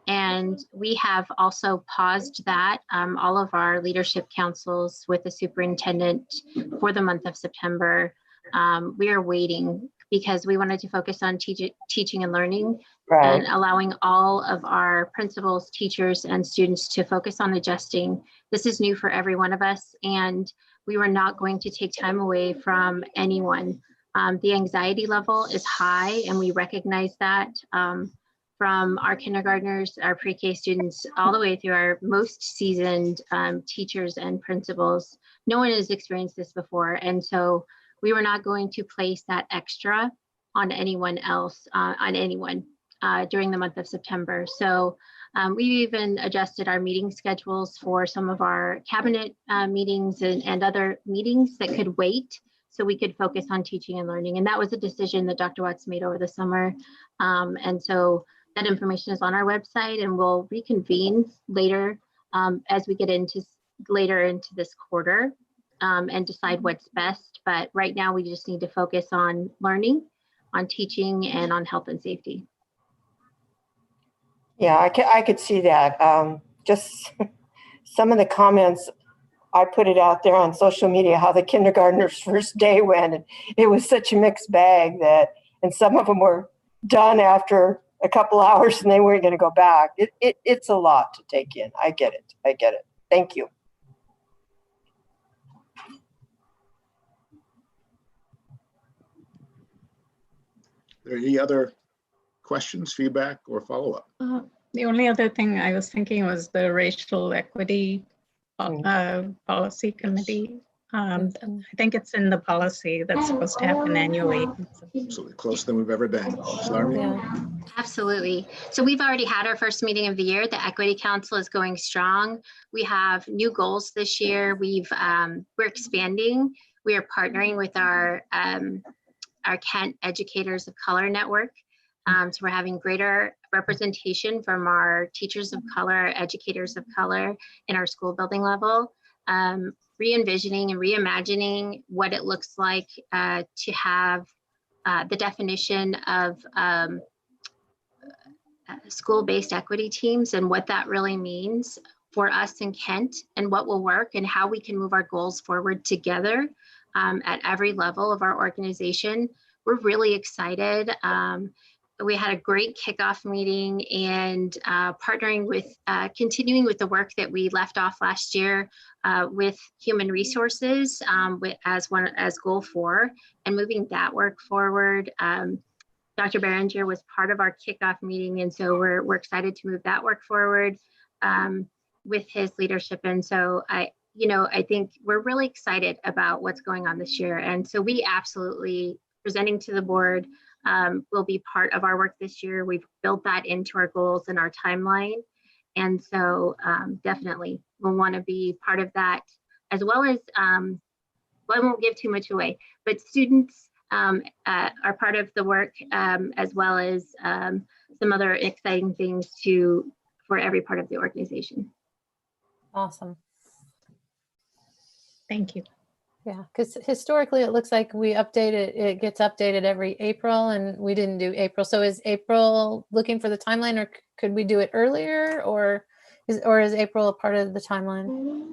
And we have also paused that, all of our leadership councils with the superintendent for the month of September. We are waiting because we wanted to focus on teaching and learning, and allowing all of our principals, teachers, and students to focus on adjusting. This is new for every one of us, and we were not going to take time away from anyone. The anxiety level is high, and we recognize that. From our kindergartners, our pre-K students, all the way through our most seasoned teachers and principals. No one has experienced this before. And so we were not going to place that extra on anyone else, during the month of September. So we even adjusted our meeting schedules for some of our cabinet meetings and other meetings that could wait, so we could focus on teaching and learning. And that was a decision that Dr. Watts made over the summer. And so that information is on our website, and we'll reconvene later as we get later into this quarter and decide what's best. But right now we just need to focus on learning, on teaching, and on health and safety. Yeah, I could see that. Just some of the comments, I put it out there on social media, how the kindergartners' first day went, and it was such a mixed bag and some of them were done after a couple hours and they weren't going to go back. It's a lot to take in. I get it. Thank you. Are there any other questions, feedback, or follow-up? The only other thing I was thinking was the racial equity policy committee. I think it's in the policy that's supposed to happen annually. Absolutely, closer than we've ever been. Absolutely. So we've already had our first meeting of the year. The Equity Council is going strong. We have new goals this year. We're expanding. We are partnering with our Kent Educators of Color Network. So we're having greater representation from our teachers of color, educators of color in our school building level. Re-envisioning and reimagining what it looks like to have the definition of school-based equity teams and what that really means for us in Kent, and what will work and how we can move our goals forward together at every level of our organization. We're really excited. We had a great kickoff meeting, and partnering with, continuing with the work that we left off last year with human resources as goal 4, and moving that work forward. Dr. Berenger was part of our kickoff meeting, and so we're excited to move that work forward with his leadership. And so I think we're really excited about what's going on this year. And so we absolutely, presenting to the board, will be part of our work this year. We've built that into our goals and our timeline. And so definitely we'll want to be part of that as well as, well, I won't give too much away, but students are part of the work, as well as some other exciting things for every part of the organization. Awesome. Thank you. Yeah, because historically it looks like we update it, it gets updated every April, and we didn't do April. So is April looking for the timeline, or could we do it earlier, or is April a part of the timeline?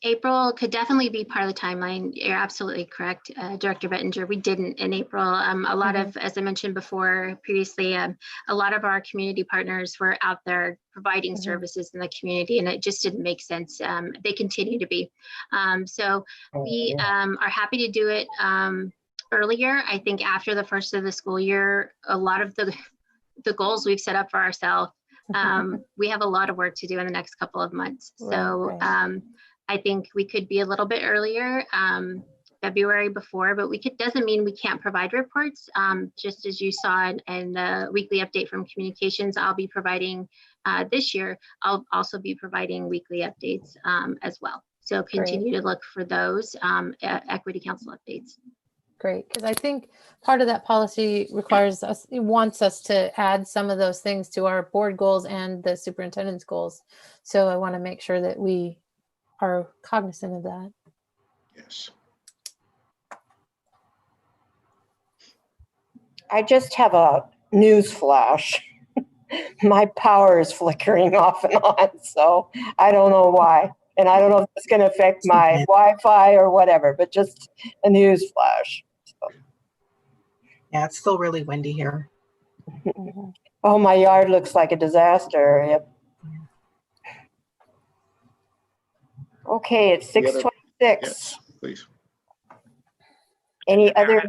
April could definitely be part of the timeline. You're absolutely correct, Director Bettinger. We didn't in April. A lot of, as I mentioned before previously, a lot of our community partners were out there providing services in the community, and it just didn't make sense. They continue to be. So we are happy to do it earlier. I think after the first of the school year, a lot of the goals we've set up for ourselves, we have a lot of work to do in the next couple of months. So I think we could be a little bit earlier, February before, but doesn't mean we can't provide reports. Just as you saw in the weekly update from communications, I'll be providing this year. I'll also be providing weekly updates as well. So continue to look for those Equity Council updates. Great, because I think part of that policy requires us, it wants us to add some of those things to our board goals and the superintendent's goals. So I want to make sure that we are cognizant of that. Yes. I just have a news flash. My power is flickering off and on, so I don't know why. And I don't know if it's going to affect my Wi-Fi or whatever, but just a news flash. So. Yeah, it's still really windy here. Oh, my yard looks like a disaster. Yep. Okay, it's 6:26. Yes, please. Any other?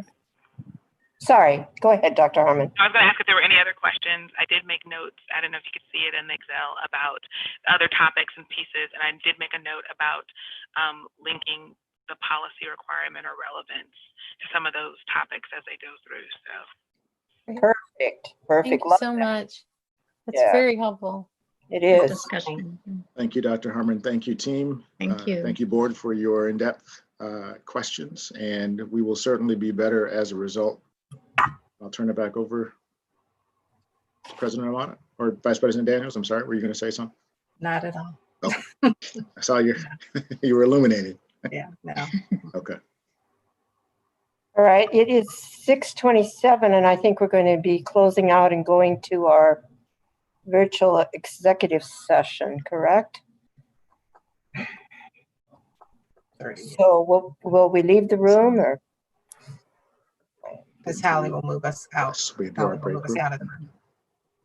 Sorry, go ahead, Dr. Harmon. I was going to ask if there were any other questions. I did make notes. I don't know if you could see it in Excel about other topics and pieces, and I did make a note about linking the policy requirement or relevance to some of those topics as they go through. So Perfect. Thank you so much. That's very helpful. It is. Discussion. Thank you, Dr. Harmon. Thank you, team. Thank you. Thank you, board, for your in-depth questions, and we will certainly be better as a result. I'll turn it back over to President Armada, or Vice President Daniels. I'm sorry, were you going to say something? Not at all. Okay. I saw you were illuminated. Yeah, no. Okay. All right, it is 6:27, and I think we're going to be closing out and going to our virtual executive session, correct? So will we leave the room, or? Ms. Hallie will move us out. Yes, we do Hallie our will break move us group. out of the room.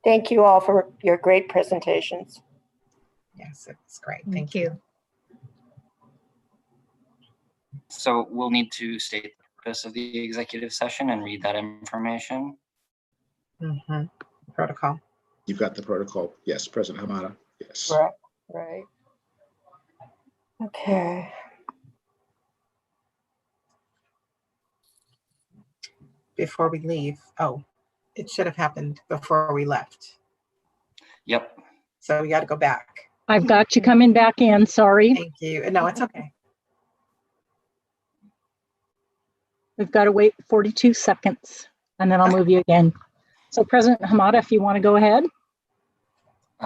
Thank you all for your great presentations. Yes, it's great. Thank you. So we'll need to state the purpose of the executive session and read that information. Protocol. You've got the protocol. Yes, President Hamada. Yes. Right. Okay. Before we leave, it should have happened before we left. Yep. So we got to go back. I've got you coming back in, sorry. Thank you. No, it's okay. We've got to wait 42 seconds and then I'll move you again. So President Hamada, if you want to go ahead.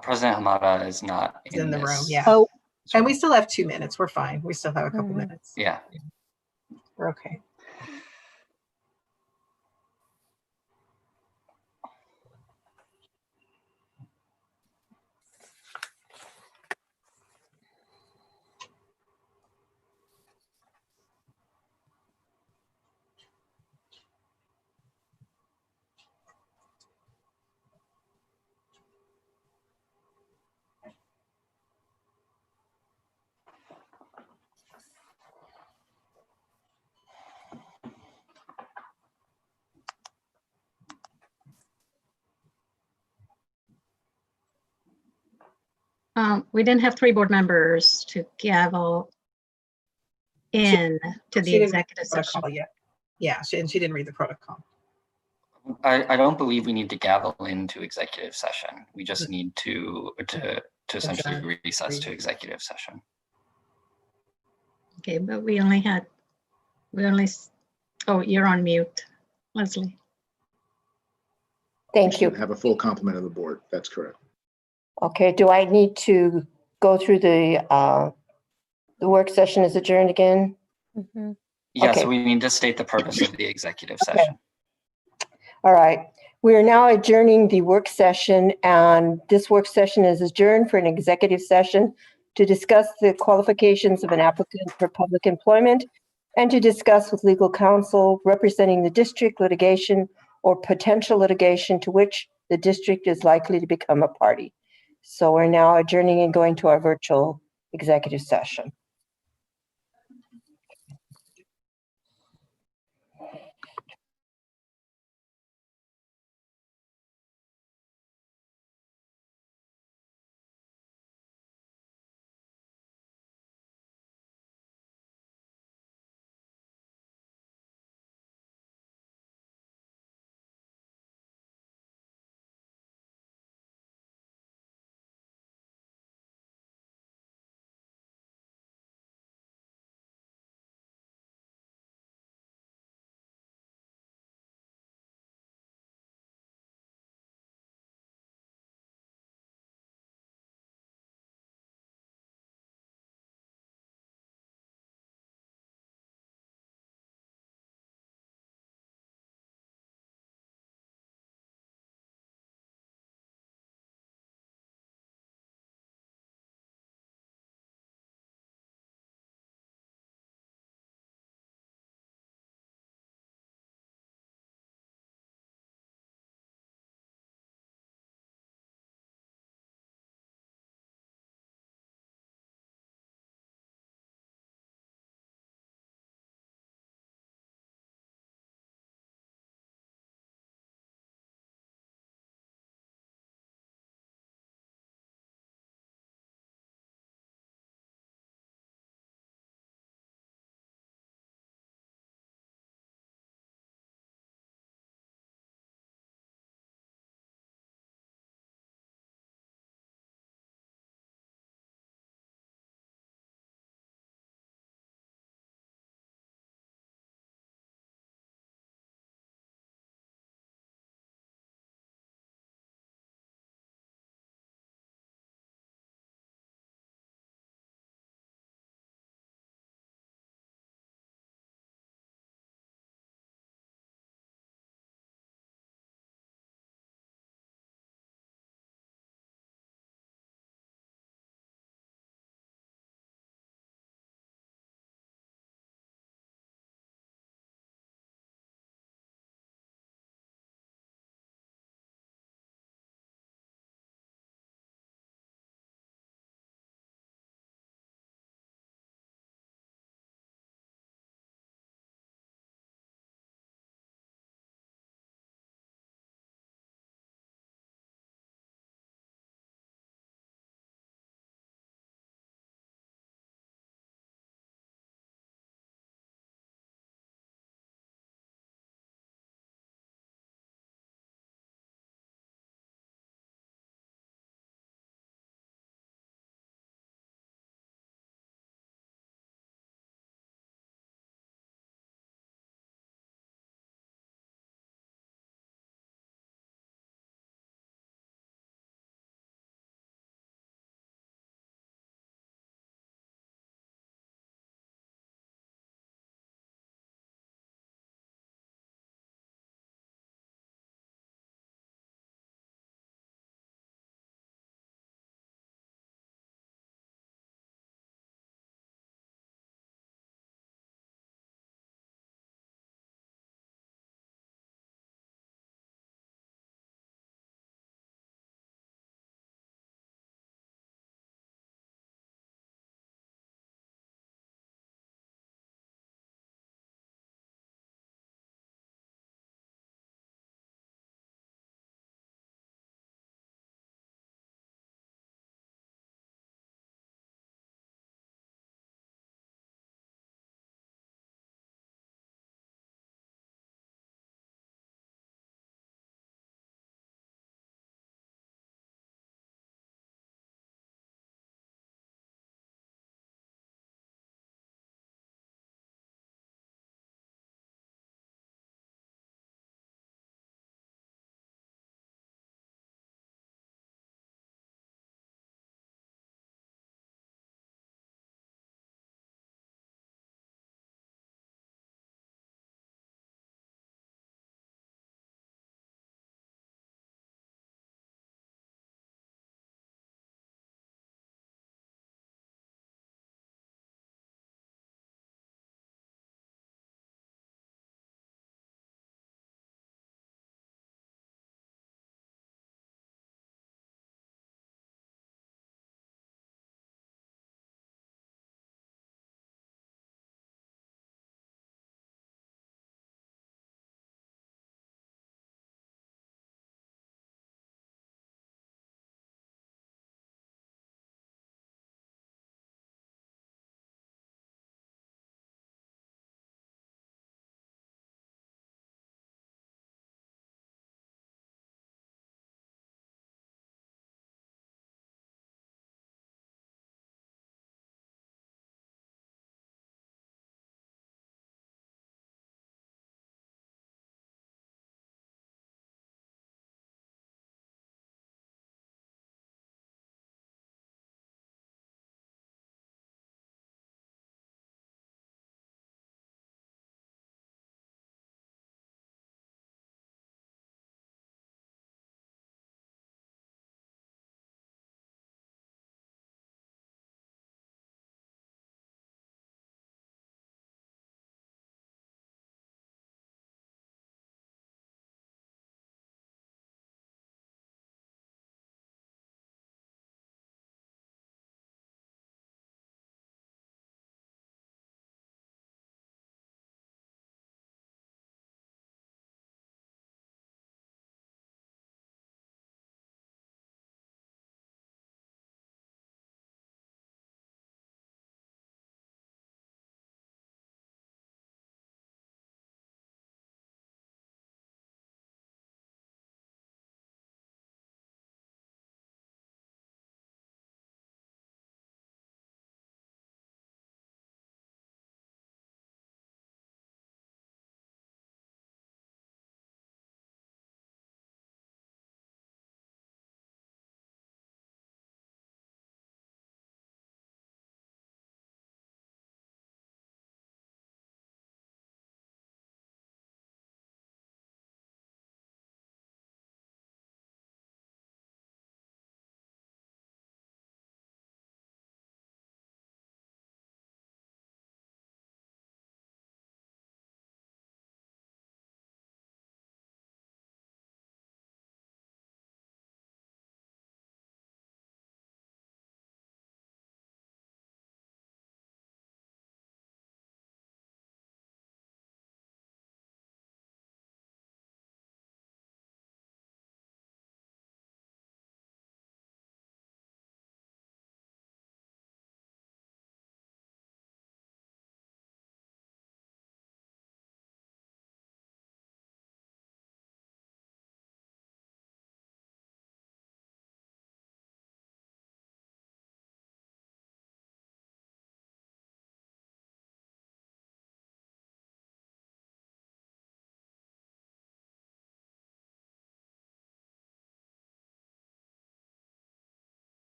President Hamada is not in the room. Yeah. Oh, and we still have 2 minutes. We're fine. We still have a couple minutes. Yeah. We're okay. We didn't have 3 board members to gavel in to the She didn't read executive the session. protocol yet. Yeah, she didn't read the protocol. I don't believe we need to gavel into executive session. We just need to essentially recess to executive session. Okay, but we only, oh, you're on mute, Leslie. Thank you. Have a full complement of the board. That's correct. Okay, do I need to go through the work session is adjourned again? Mhm. Yeah, Okay. so we need to state the purpose of the executive Okay. session. All right. We are now adjourning the work session, and this work session is adjourned for an executive session to discuss the qualifications of an applicant for public employment and to discuss with legal counsel representing the district litigation or potential litigation to which the district is likely to become a party. So we're now adjourning and going to our virtual executive session.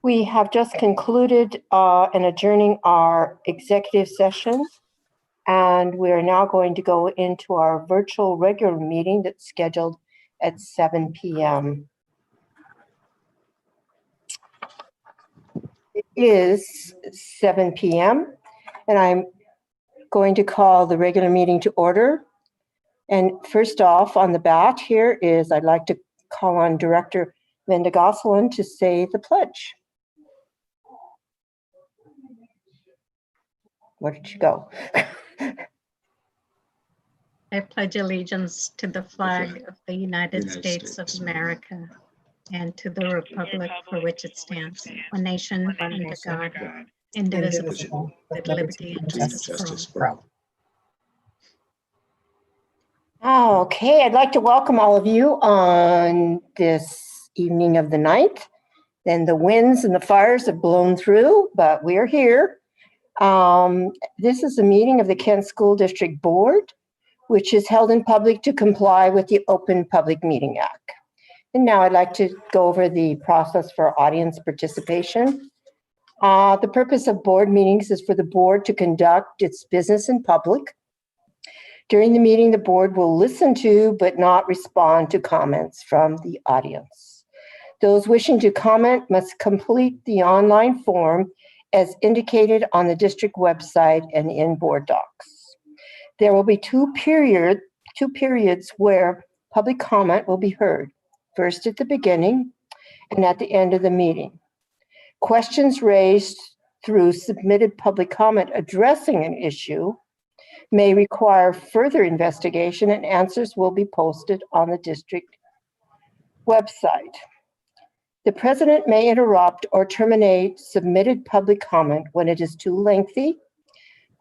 We have just concluded and adjourning our executive session, and we are now going to go into our virtual regular meeting that's scheduled at 7 p.m. It is 7 p.m. and I'm going to call the regular meeting to order. And first off, on the bat here is I'd like to call on Director Linda Gosselin to say the pledge. Where did she go? I pledge allegiance to the flag of the United States of America and to the republic for which it stands, one nation under God, indivisible, with liberty and justice for all. Okay, I'd like to welcome all of you on this evening of the 9th. Then the winds and the fires have blown through, but we're here. This is a meeting of the Kent School District Board, which is held in public to comply with the Open Public Meeting Act. And now I'd like to go over the process for audience participation. The purpose of board meetings is for the board to conduct its business in public. During the meeting, the board will listen to but not respond to comments from the audience. Those wishing to comment must complete the online form as indicated on the district website and in BoardDocs. There will be two periods where public comment will be heard, first at the beginning and at the end of the meeting. Questions raised through submitted public comment addressing an issue may require further investigation, and answers will be posted on the district website. The president may interrupt or terminate submitted public comment when it is too lengthy,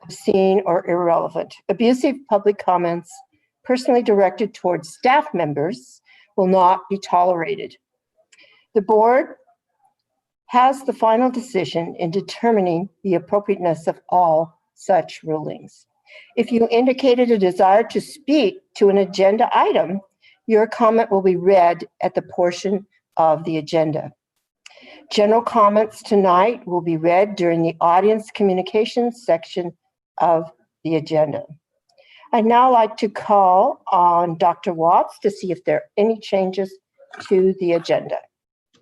obscene, or irrelevant. Abusive public comments personally directed towards staff members will not be tolerated. The board has the final decision in determining the appropriateness of all such rulings. If you indicated a desire to speak to an agenda item, your comment will be read at the portion of the agenda. General comments tonight will be read during the audience communications section of the agenda. I'd now like to call on Dr. Watts to see if there are any changes to the agenda.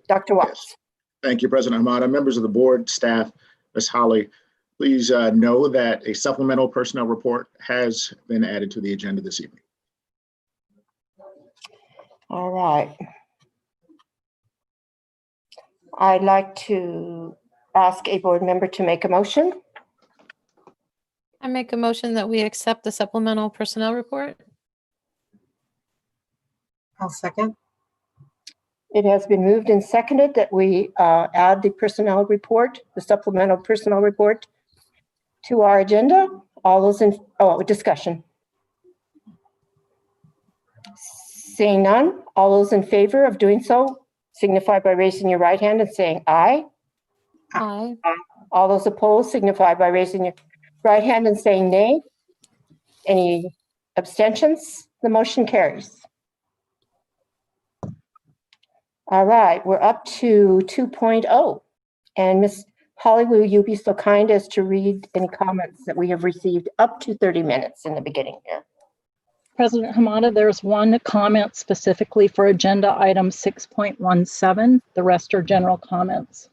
Dr. Watts. Yes. Thank you, President Hamada. Members of the board, staff, Ms. Holly, please know that a supplemental personnel report has been added to the agenda this evening. All right. I'd like to ask a board member to make a motion. I make a motion that we accept the supplemental personnel report. I'll second. It has been moved and seconded that we add the personnel report, the supplemental personnel report, to our agenda. All those in, discussion. Seeing none, all those in favor of doing so signify by raising your right hand and saying aye. Aye. All those opposed signify by raising your right hand and saying nay. Any abstentions? The motion carries. All right, we're up to 2.0. And Ms. Holly, will you be so kind as to read any comments that we have received up to 30 minutes in the beginning here? President Hamada, there's one comment specifically for agenda item 6.17. The rest are general comments.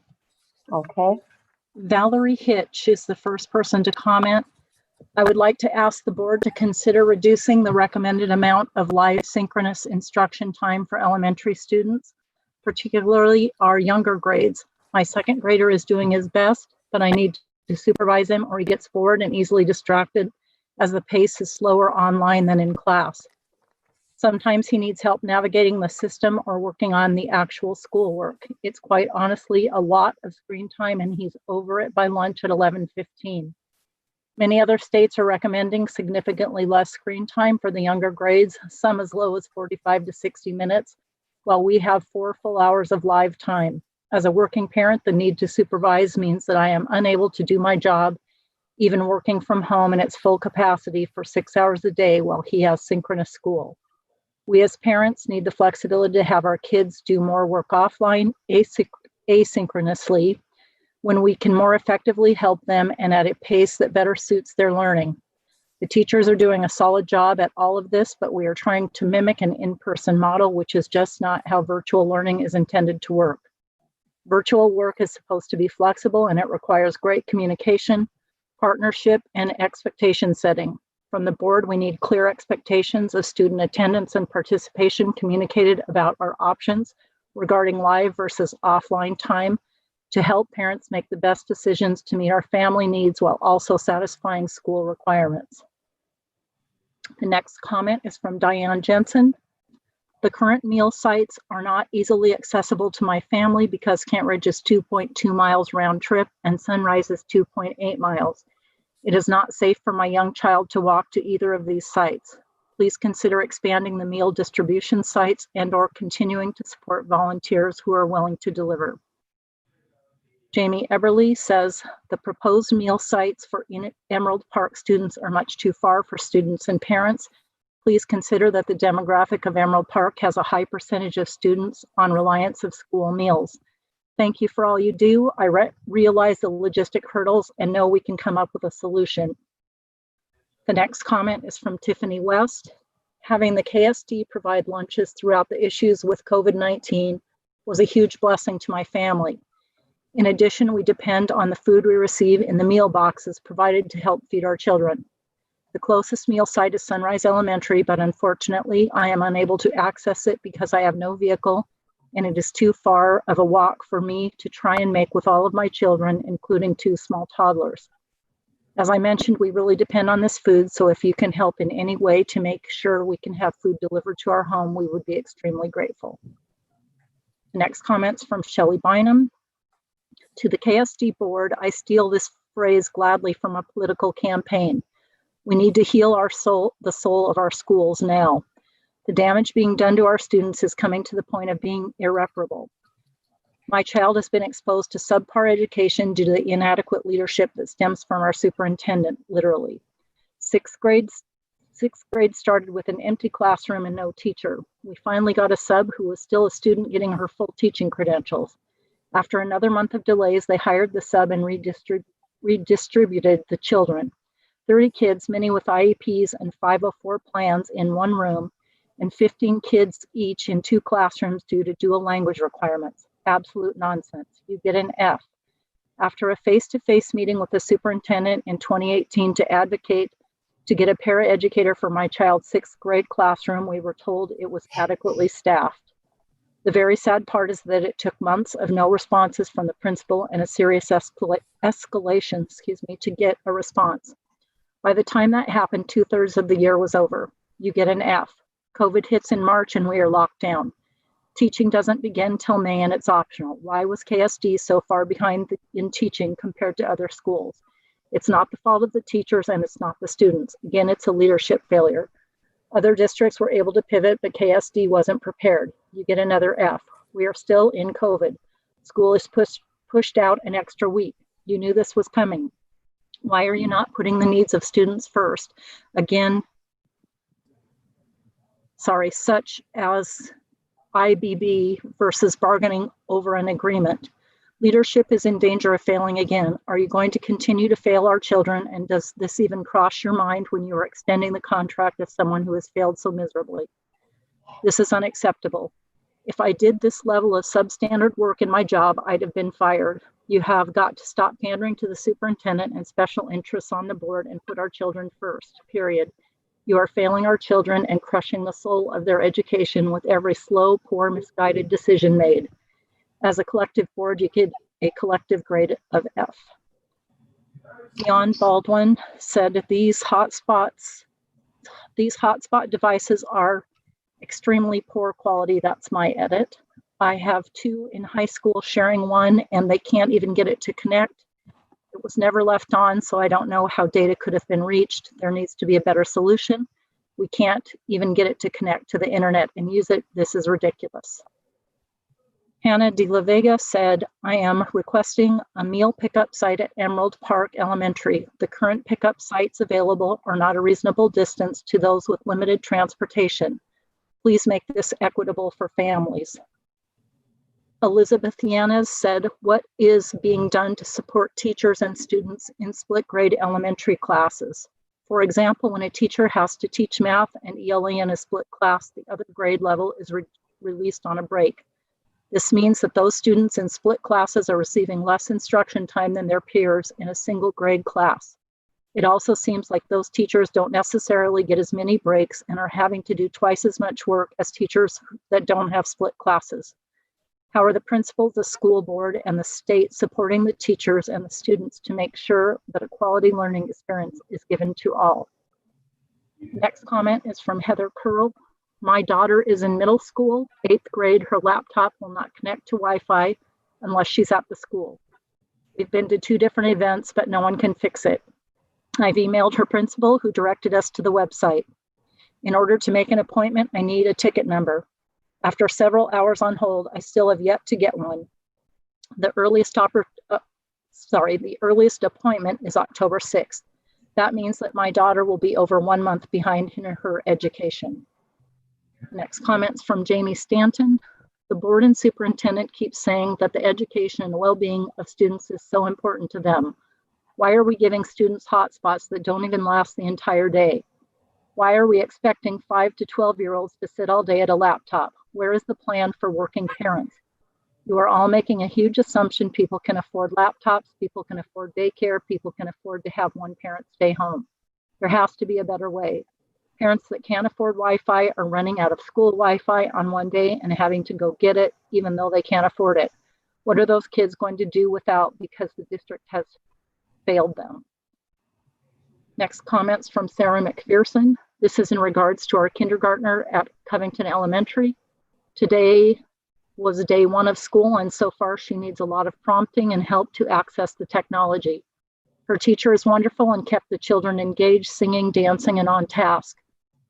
Okay. Valerie Hitch is the first person to comment. I would like to ask the board to consider reducing the recommended amount of live synchronous instruction time for elementary students, particularly our younger grades. My second grader is doing his best, but I need to supervise him or he gets bored and easily distracted as the pace is slower online than in class. Sometimes he needs help navigating the system or working on the actual schoolwork. It's quite honestly a lot of screen time and he's over it by lunch at 11:15. Many other states are recommending significantly less screen time for the younger grades, some as low as 45 to 60 minutes, while we have 4 full hours of live time. As a working parent, the need to supervise means that I am unable to do my job, even working from home in its full capacity for 6 hours a day while he has synchronous school. We as parents need the flexibility to have our kids do more work offline asynchronously when we can more effectively help them and at a pace that better suits their learning. The teachers are doing a solid job at all of this, but we are trying to mimic an in-person model, which is just not how virtual learning is intended to work. Virtual work is supposed to be flexible, and it requires great communication, partnership, and expectation setting. From the board, we need clear expectations of student attendance and participation communicated about our options regarding live versus offline time to help parents make the best decisions to meet our family needs while also satisfying school requirements. The next comment is from Diane Jensen. The current meal sites are not easily accessible to my family because Kent Ridge is 2.2 miles round trip and Sunrise is 2.8 miles. It is not safe for my young child to walk to either of these sites. Please consider expanding the meal distribution sites and/or continuing to support volunteers who are willing to deliver. Jamie Eberly says the proposed meal sites for Emerald Park students are much too far for students and parents. Please consider that the demographic of Emerald Park has a high percentage of students on reliance of school meals. Thank you for all you do. I realize the logistic hurdles and know we can come up with a solution. The next comment is from Tiffany West. Having the KSD provide lunches throughout the issues with COVID-19 was a huge blessing to my family. In addition, we depend on the food we receive in the meal boxes provided to help feed our children. The closest meal site is Sunrise Elementary, but unfortunately, I am unable to access it because I have no vehicle and it is too far of a walk for me to try and make with all of my children, including 2 small toddlers. As I mentioned, we really depend on this food, so if you can help in any way to make sure we can have food delivered to our home, we would be extremely grateful. The next comment's from Shelley Bynum. To the KSD board, I steal this phrase gladly from a political campaign. We need to heal the soul of our schools now. The damage being done to our students is coming to the point of being irreparable. My child has been exposed to subpar education due to the inadequate leadership that stems from our superintendent, literally. Sixth grade started with an empty classroom and no teacher. We finally got a sub who was still a student getting her full teaching credentials. After another month of delays, they hired the sub and redistributed the children. 30 kids, many with IEPs and 504 plans in one room, and 15 kids each in 2 classrooms due to dual language requirements. Absolute nonsense. You get an F. After a face-to-face meeting with the superintendent in 2018 to advocate to get a paraeducator for my child's 6th grade classroom, we were told it was adequately staffed. The very sad part is that it took months of no responses from the principal and a serious escalation, to get a response. By the time that happened, 2/3 of the year was over. You get an F. COVID hits in March and we are locked down. Teaching doesn't begin till May and it's optional. Why was KSD so far behind in teaching compared to other schools? It's not the fault of the teachers and it's not the students. Again, it's a leadership failure. Other districts were able to pivot, but KSD wasn't prepared. You get another F. We are still in COVID. School is pushed out an extra week. You knew this was coming. Why are you not putting the needs of students first? Again, such as IBB versus bargaining over an agreement. Leadership is in danger of failing again. Are you going to continue to fail our children? And does this even cross your mind when you are extending the contract of someone who has failed so miserably? This is unacceptable. If I did this level of substandard work in my job, I'd have been fired. You have got to stop pandering to the superintendent and special interests on the board and put our children first, period. You are failing our children and crushing the soul of their education with every slow, poor, misguided decision made. As a collective board, you get a collective grade of F. Jan Baldwin said these hotspot devices are extremely poor quality. That's my edit. I have 2 in high school sharing one and they can't even get it to connect. It was never left on, so I don't know how data could have been reached. There needs to be a better solution. We can't even get it to connect to the internet and use it. This is ridiculous. Hannah De La Vega said, I am requesting a meal pickup site at Emerald Park Elementary. The current pickup sites available are not a reasonable distance to those with limited transportation. Please make this equitable for families. Elizabeth Yanez said, what is being done to support teachers and students in split grade elementary classes? For example, when a teacher has to teach math and ELA in a split class, the other grade level is released on a break. This means that those students in split classes are receiving less instruction time than their peers in a single grade class. It also seems like those teachers don't necessarily get as many breaks and are having to do twice as much work as teachers that don't have split classes. How are the principals, the school board, and the state supporting the teachers and the students to make sure that a quality learning experience is given to all? Next comment is from Heather Curl. My daughter is in middle school, 8th grade. Her laptop will not connect to Wi-Fi unless she's at the school. We've been to 2 different events, but no one can fix it. I've emailed her principal, who directed us to the website. In order to make an appointment, I need a ticket number. After several hours on hold, I still have yet to get one. The earliest appointment is October 6th. That means that my daughter will be over 1 month behind in her education. Next comments from Jamie Stanton. The board and superintendent keep saying that the education and well-being of students is so important to them. Why are we giving students hotspots that don't even last the entire day? Why are we expecting 5 to 12-year-olds to sit all day at a laptop? Where is the plan for working parents? You are all making a huge assumption people can afford laptops, people can afford daycare, people can afford to have one parent stay home. There has to be a better way. Parents that can't afford Wi-Fi are running out of school Wi-Fi on one day and having to go get it even though they can't afford it. What are those kids going to do without because the district has failed them? Next comments from Sarah McPherson. This is in regards to our kindergartner at Covington Elementary. Today was day 1 of school, and so far she needs a lot of prompting and help to access the technology. Her teacher is wonderful and kept the children engaged, singing, dancing, and on task.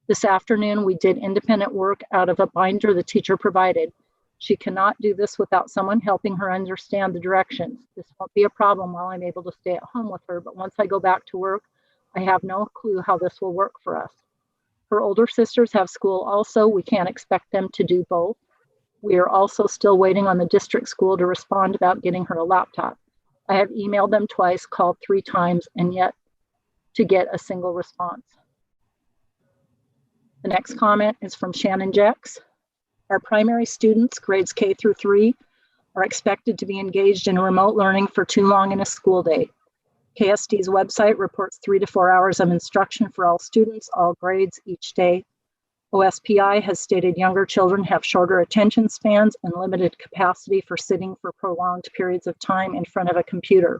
This afternoon, we did independent work out of a binder the teacher provided. She cannot do this without someone helping her understand the directions. This won't be a problem while I'm able to stay at home with her, but once I go back to work, I have no clue how this will work for us. Her older sisters have school also. We can't expect them to do both. We are also still waiting on the district school to respond about getting her a laptop. I have emailed them twice, called 3 times, and yet to get a single response. The next comment is from Shannon Jex. Our primary students, grades K through 3, are expected to be engaged in remote learning for too long in a school day. KSD's website reports 3 to 4 hours of instruction for all students, all grades each day. OSPI has stated younger children have shorter attention spans and limited capacity for sitting for prolonged periods of time in front of a computer.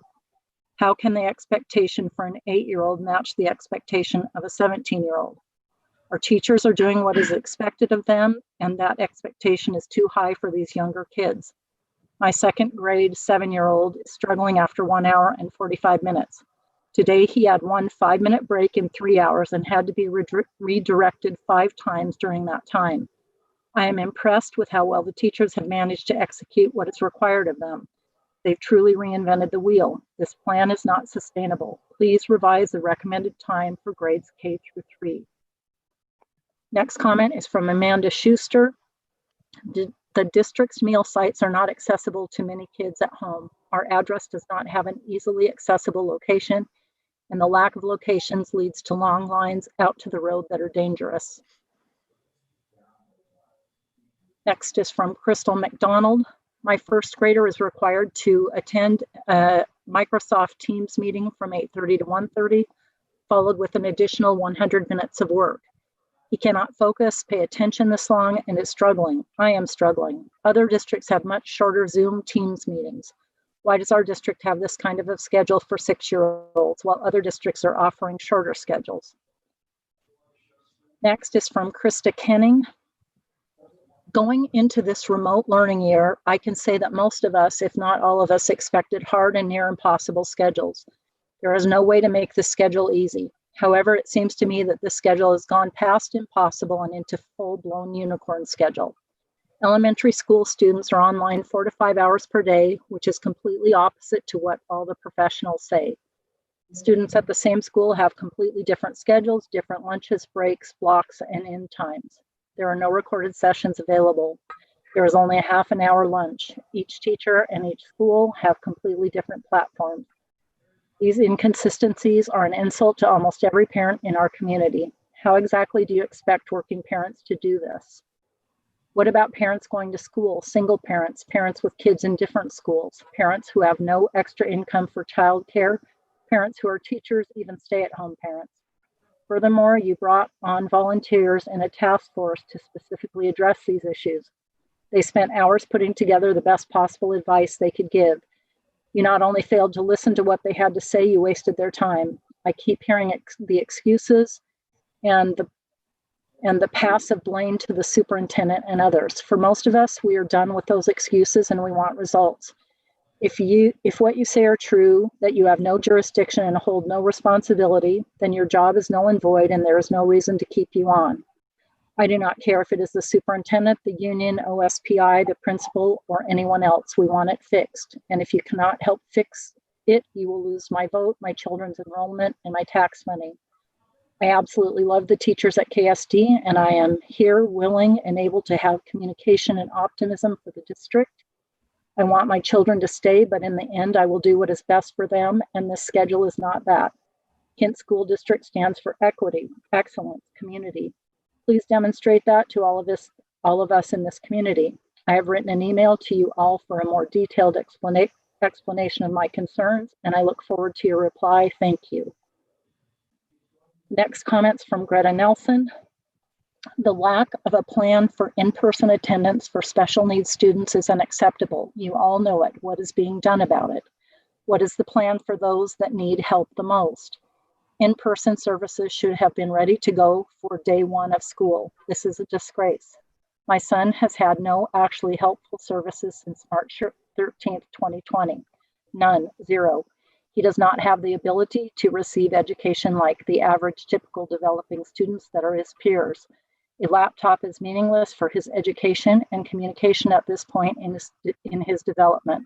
How can the expectation for an 8-year-old match the expectation of a 17-year-old? Our teachers are doing what is expected of them, and that expectation is too high for these younger kids. My 2nd grade 7-year-old is struggling after 1 hour and 45 minutes. Today, he had 1 5-minute break in 3 hours and had to be redirected 5 times during that time. I am impressed with how well the teachers have managed to execute what is required of them. They've truly reinvented the wheel. This plan is not sustainable. Please revise the recommended time for grades K through 3. Next comment is from Amanda Schuster. The district's meal sites are not accessible to many kids at home. Our address does not have an easily accessible location, and the lack of locations leads to long lines out to the road that are dangerous. Next is from Crystal McDonald. My 1st grader is required to attend a Microsoft Teams meeting from 8:30 to 1:30, followed with an additional 100 minutes of work. He cannot focus, pay attention this long, and is struggling. I am struggling. Other districts have much shorter Zoom Teams meetings. Why does our district have this kind of a schedule for 6-year-olds while other districts are offering shorter schedules? Next is from Krista Kenning. Going into this remote learning year, I can say that most of us, if not all of us, expected hard and near impossible schedules. There is no way to make this schedule easy. However, it seems to me that this schedule has gone past impossible and into full-blown unicorn schedule. Elementary school students are online 4 to 5 hours per day, which is completely opposite to what all the professionals say. Students at the same school have completely different schedules, different lunches, breaks, blocks, and end times. There are no recorded sessions available. There is only a half an hour lunch. Each teacher and each school have completely different platforms. These inconsistencies are an insult to almost every parent in our community. How exactly do you expect working parents to do this? What about parents going to school, single parents, parents with kids in different schools, parents who have no extra income for childcare, parents who are teachers, even stay-at-home parents? Furthermore, you brought on volunteers in a task force to specifically address these issues. They spent hours putting together the best possible advice they could give. You not only failed to listen to what they had to say, you wasted their time. I keep hearing the excuses and the passive blame to the superintendent and others. For most of us, we are done with those excuses and we want results. If what you say are true, that you have no jurisdiction and hold no responsibility, then your job is null and void and there is no reason to keep you on. I do not care if it is the superintendent, the union, OSPI, the principal, or anyone else. We want it fixed. And if you cannot help fix it, you will lose my vote, my children's enrollment, and my tax money. I absolutely love the teachers at KSD, and I am here willing and able to have communication and optimism for the district. I want my children to stay, but in the end, I will do what is best for them, and this schedule is not that. Kent School District stands for equity, excellence, community. Please demonstrate that to all of us in this community. I have written an email to you all for a more detailed explanation of my concerns, and I look forward to your reply. Thank you. Next comments from Greta Nelson. The lack of a plan for in-person attendance for special needs students is unacceptable. You all know it. What is being done about it? What is the plan for those that need help the most? In-person services should have been ready to go for day one of school. This is a disgrace. My son has had no actually helpful services since March 13th, 2020. None, zero. He does not have the ability to receive education like the average typical developing students that are his peers. A laptop is meaningless for his education and communication at this point in his development.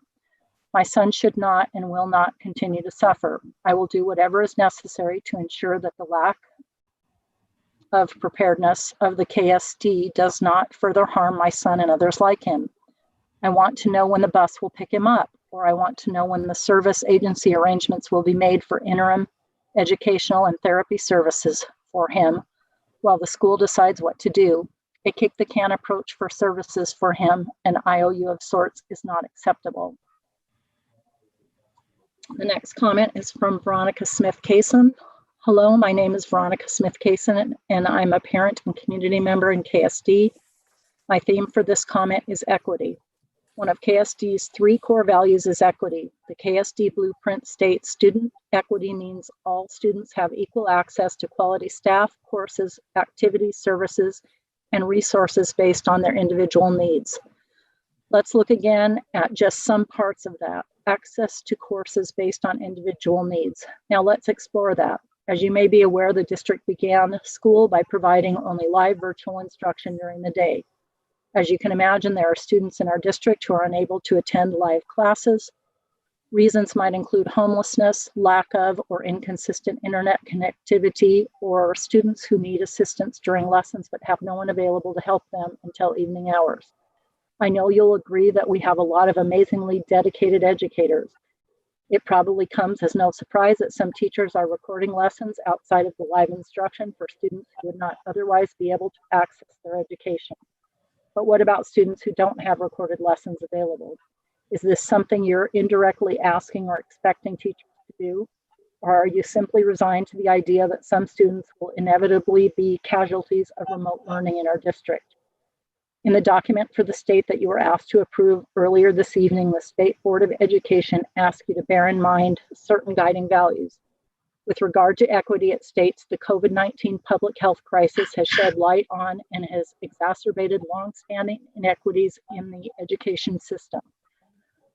My son should not and will not continue to suffer. I will do whatever is necessary to ensure that the lack of preparedness of the KSD does not further harm my son and others like him. I want to know when the bus will pick him up, or I want to know when the service agency arrangements will be made for interim educational and therapy services for him while the school decides what to do. A kick the can approach for services for him, an IOU of sorts, is not acceptable. The next comment is from Veronica Smith-Cason. Hello, my name is Veronica Smith-Cason, and I'm a parent and community member in KSD. My theme for this comment is equity. One of KSD's 3 core values is equity. The KSD blueprint states student equity means all students have equal access to quality staff, courses, activities, services, and resources based on their individual needs. Let's look again at just some parts of that. Access to courses based on individual needs. Now let's explore that. As you may be aware, the district began school by providing only live virtual instruction during the day. As you can imagine, there are students in our district who are unable to attend live classes. Reasons might include homelessness, lack of or inconsistent internet connectivity, or students who need assistance during lessons but have no one available to help them until evening hours. I know you'll agree that we have a lot of amazingly dedicated educators. It probably comes as no surprise that some teachers are recording lessons outside of the live instruction for students who would not otherwise be able to access their education. But what about students who don't have recorded lessons available? Is this something you're indirectly asking or expecting teachers to do? Or are you simply resigned to the idea that some students will inevitably be casualties of remote learning in our district? In the document for the state that you were asked to approve earlier this evening, the State Board of Education asked you to bear in mind certain guiding values. With regard to equity, it states the COVID-19 public health crisis has shed light on and has exacerbated longstanding inequities in the education system.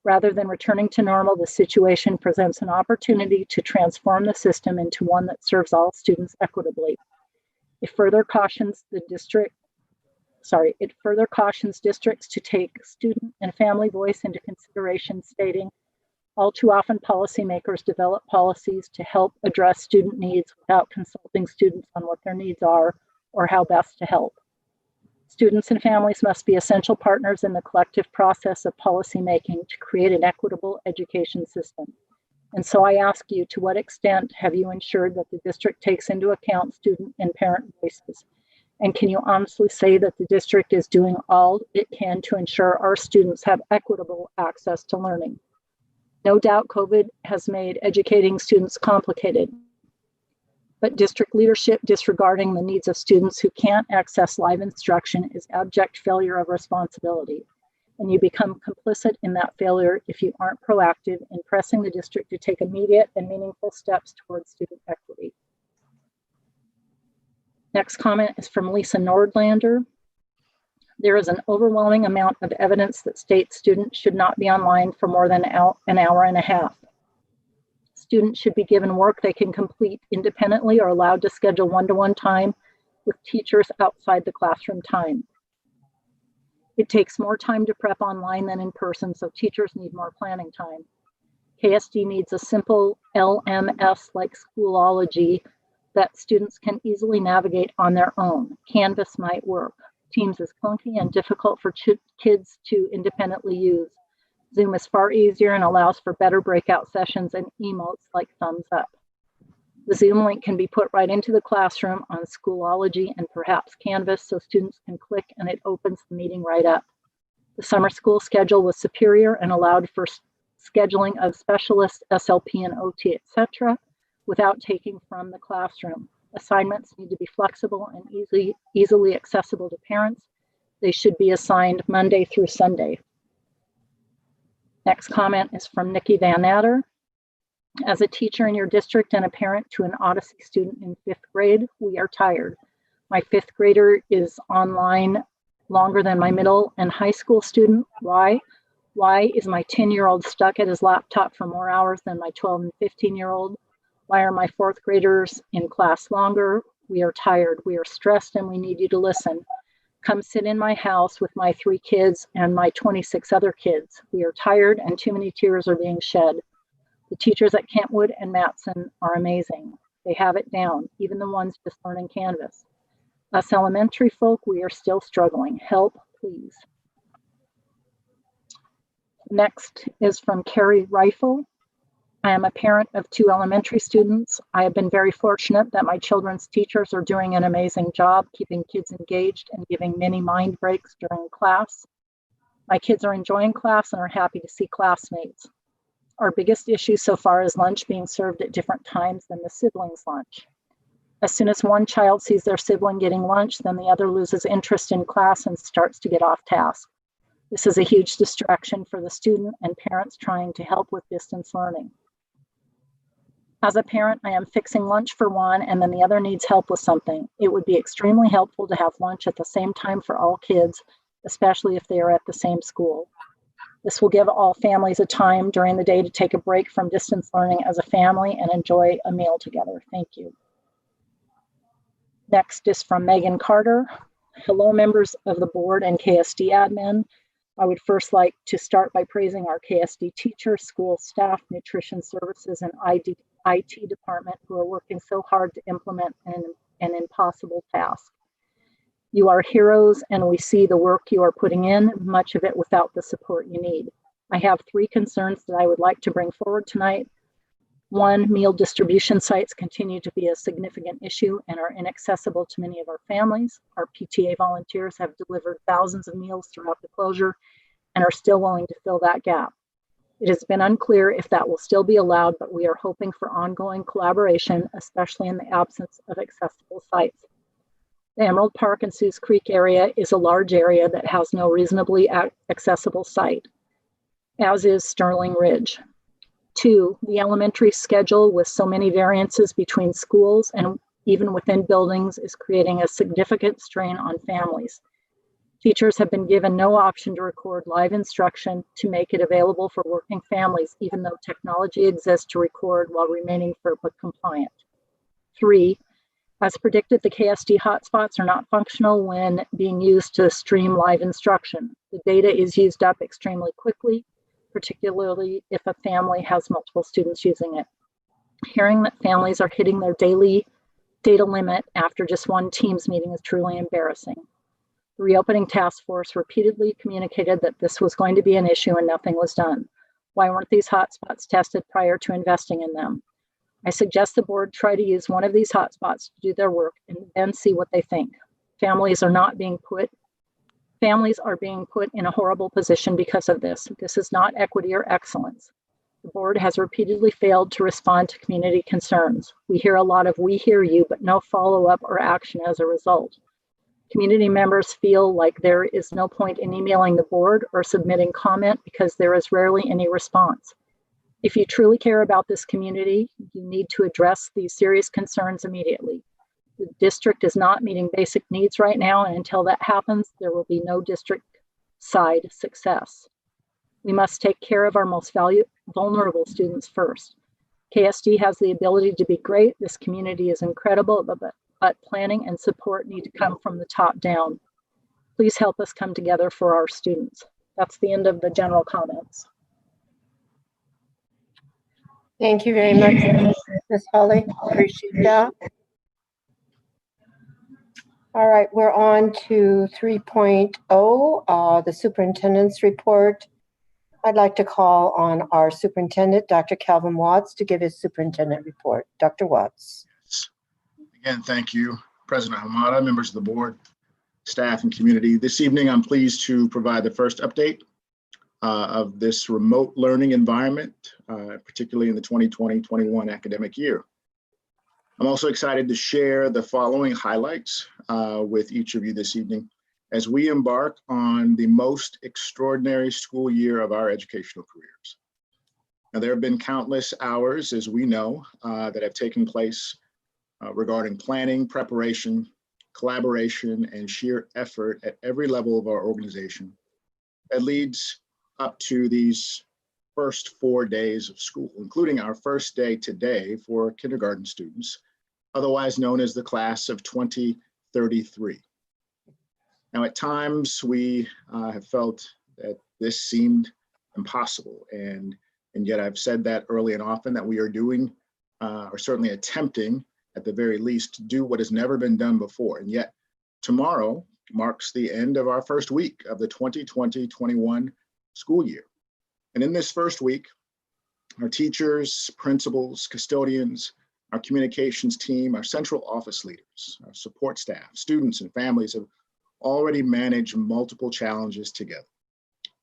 Rather than returning to normal, the situation presents an opportunity to transform the system into one that serves all students equitably. It further cautions districts to take student and family voice into consideration, stating, all too often policymakers develop policies to help address student needs without consulting students on what their needs are or how best to help. Students and families must be essential partners in the collective process of policymaking to create an equitable education system. And so I ask you, to what extent have you ensured that the district takes into account student and parent voices? And can you honestly say that the district is doing all it can to ensure our students have equitable access to learning? No doubt COVID has made educating students complicated, but district leadership disregarding the needs of students who can't access live instruction is abject failure of responsibility. And you become complicit in that failure if you aren't proactive in pressing the district to take immediate and meaningful steps towards student equity. Next comment is from Lisa Nordlander. There is an overwhelming amount of evidence that states students should not be online for more than an hour and a half. Students should be given work they can complete independently or allowed to schedule one-to-one time with teachers outside the classroom time. It takes more time to prep online than in person, so teachers need more planning time. KSD needs a simple LMS like Schoolology that students can easily navigate on their own. Canvas might work. Teams is clunky and difficult for kids to independently use. Zoom is far easier and allows for better breakout sessions and emotes like thumbs up. The Zoom link can be put right into the classroom on Schoolology and perhaps Canvas, so students can click and it opens the meeting right up. The summer school schedule was superior and allowed for scheduling of specialists, SLP and OT, etc., without taking from the classroom. Assignments need to be flexible and easily accessible to parents. They should be assigned Monday through Sunday. Next comment is from Nikki Van Natter. As a teacher in your district and a parent to an Odyssey student in 5th grade, we are tired. My 5th grader is online longer than my middle and high school student. Why? Why is my 10-year-old stuck at his laptop for more hours than my 12 and 15-year-old? Why are my 4th graders in class longer? We are tired, we are stressed, and we need you to listen. Come sit in my house with my 3 kids and my 26 other kids. We are tired and too many tears are being shed. The teachers at Kentwood and Matson are amazing. They have it down, even the ones just learning Canvas. Us elementary folk, we are still struggling. Help, please. Next is from Carrie Rifle. I am a parent of 2 elementary students. I have been very fortunate that my children's teachers are doing an amazing job keeping kids engaged and giving many mind breaks during class. My kids are enjoying class and are happy to see classmates. Our biggest issue so far is lunch being served at different times than the siblings' lunch. As soon as one child sees their sibling getting lunch, then the other loses interest in class and starts to get off task. This is a huge distraction for the student and parents trying to help with distance learning. As a parent, I am fixing lunch for one and then the other needs help with something. It would be extremely helpful to have lunch at the same time for all kids, especially if they are at the same school. This will give all families a time during the day to take a break from distance learning as a family and enjoy a meal together. Thank you. Next is from Megan Carter. Hello, members of the board and KSD admin. I would first like to start by praising our KSD teachers, school staff, nutrition services, and IT department who are working so hard to implement an impossible task. You are heroes and we see the work you are putting in, much of it without the support you need. I have 3 concerns that I would like to bring forward tonight. 1, meal distribution sites continue to be a significant issue and are inaccessible to many of our families. Our PTA volunteers have delivered thousands of meals throughout the closure and are still willing to fill that gap. It has been unclear if that will still be allowed, but we are hoping for ongoing collaboration, especially in the absence of accessible sites. The Emerald Park and Sue's Creek area is a large area that has no reasonably accessible site, as is Sterling Ridge. 2, the elementary schedule with so many variances between schools and even within buildings is creating a significant strain on families. Teachers have been given no option to record live instruction to make it available for working families, even though technology exists to record while remaining FERPA compliant. 3, as predicted, the KSD hotspots are not functional when being used to stream live instruction. The data is used up extremely quickly, particularly if a family has multiple students using it. Hearing that families are hitting their daily data limit after just one Teams meeting is truly embarrassing. The reopening task force repeatedly communicated that this was going to be an issue and nothing was done. Why weren't these hotspots tested prior to investing in them? I suggest the board try to use one of these hotspots to do their work and then see what they think. Families are being put in a horrible position because of this. This is not equity or excellence. The board has repeatedly failed to respond to community concerns. We hear a lot of "we hear you," but no follow-up or action as a result. Community members feel like there is no point in emailing the board or submitting comment because there is rarely any response. If you truly care about this community, you need to address these serious concerns immediately. The district is not meeting basic needs right now, and until that happens, there will be no district-side success. We must take care of our most vulnerable students first. KSD has the ability to be great. This community is incredible, but planning and support need to come from the top down. Please help us come together for our students. That's the end of the general comments. Thank you very much, Ms. Holly. Appreciate that. All right, we're on to 3.0, the superintendent's report. I'd like to call on our superintendent, Dr. Calvin Watts, to give his superintendent report. Dr. Watts. Again, thank you, President Hamada, members of the board, staff, and community. This evening, I'm pleased to provide the first update of this remote learning environment, particularly in the 2020-21 academic year. I'm also excited to share the following highlights with each of you this evening as we embark on the most extraordinary school year of our educational careers. Now, there have been countless hours, as we know, that have taken place regarding planning, preparation, collaboration, and sheer effort at every level of our organization that leads up to these first 4 days of school, including our first day today for kindergarten students, otherwise known as the class of 2033. Now, at times we have felt that this seemed impossible, and yet I've said that early and often that we are doing, or certainly attempting at the very least, to do what has never been done before. And yet tomorrow marks the end of our first week of the 2020-21 school year. And in this first week, our teachers, principals, custodians, our communications team, our central office leaders, our support staff, students, and families have already managed multiple challenges together,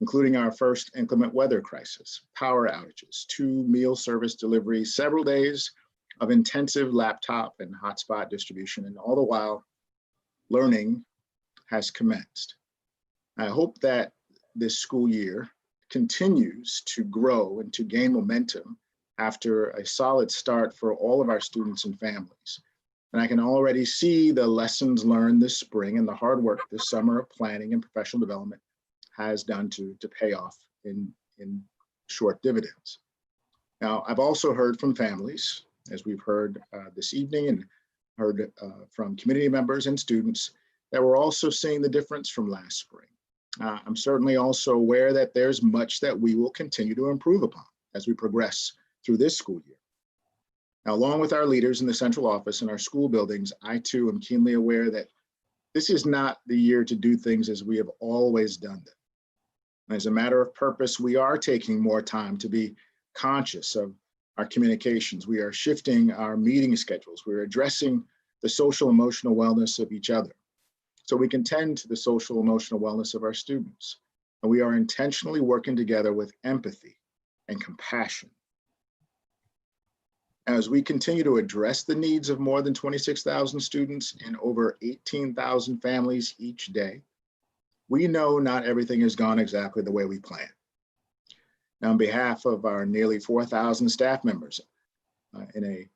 including our first inclement weather crisis, power outages, 2 meal service deliveries, several days of intensive laptop and hotspot distribution, and all the while, learning has commenced. I hope that this school year continues to grow and to gain momentum after a solid start for all of our students and families. And I can already see the lessons learned this spring and the hard work this summer of planning and professional development has done to pay off in short dividends. Now, I've also heard from families, as we've heard this evening, and heard from community members and students, that we're also seeing the difference from last spring. I'm certainly also aware that there's much that we will continue to improve upon as we progress through this school year. Now, along with our leaders in the central office and our school buildings, I too am keenly aware that this is not the year to do things as we have always done them. As a matter of purpose, we are taking more time to be conscious of our communications. We are shifting our meeting schedules. We're addressing the social emotional wellness of each other, so we can tend to the social emotional wellness of our students. And we are intentionally working together with empathy and compassion. As we continue to address the needs of more than 26,000 students and over 18,000 families each day, we know not everything has gone exactly the way we planned. Now, on behalf of our nearly 4,000 staff members, in an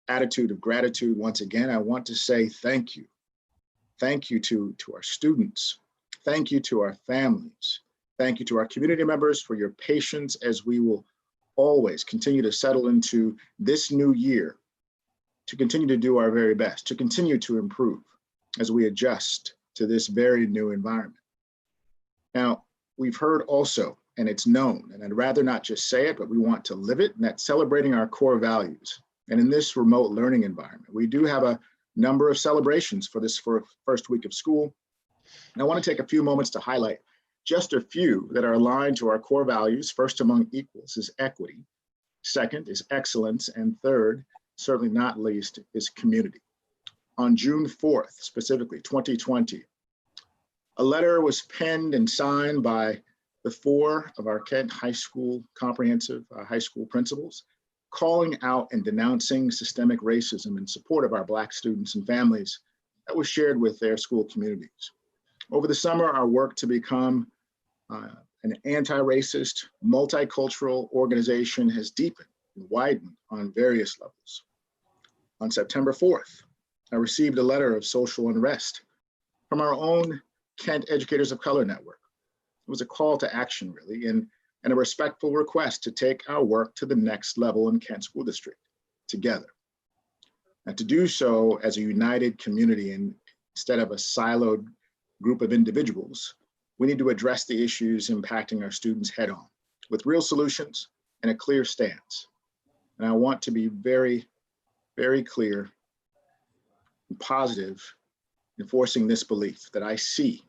attitude of gratitude, once again, I want to say thank you. Thank you to our students. Thank you to our families. Thank you to our community members for your patience as we will always continue to settle into this new year, to continue to do our very best, to continue to improve as we adjust to this very new environment. Now, we've heard also, and it's known, and I'd rather not just say it, but we want to live it, and that's celebrating our core values. And in this remote learning environment, we do have a number of celebrations for this first week of school. And I want to take a few moments to highlight just a few that are aligned to our core values. First among equals is equity. Second is excellence. And third, certainly not least, is community. On June 4th, specifically 2020, a letter was penned and signed by the 4 of our Kent High School comprehensive high school principals, calling out and denouncing systemic racism in support of our Black students and families that was shared with their school communities. Over the summer, our work to become an anti-racist, multicultural organization has deepened and widened on various levels. On September 4th, I received a letter of social unrest from our own Kent Educators of Color Network. It was a call to action, really, and a respectful request to take our work to the next level in Kent School District together. And to do so as a united community and instead of a siloed group of individuals, we need to address the issues impacting our students head on with real solutions and a clear stance. And I want to be very, very clear and positive in enforcing this belief that I see,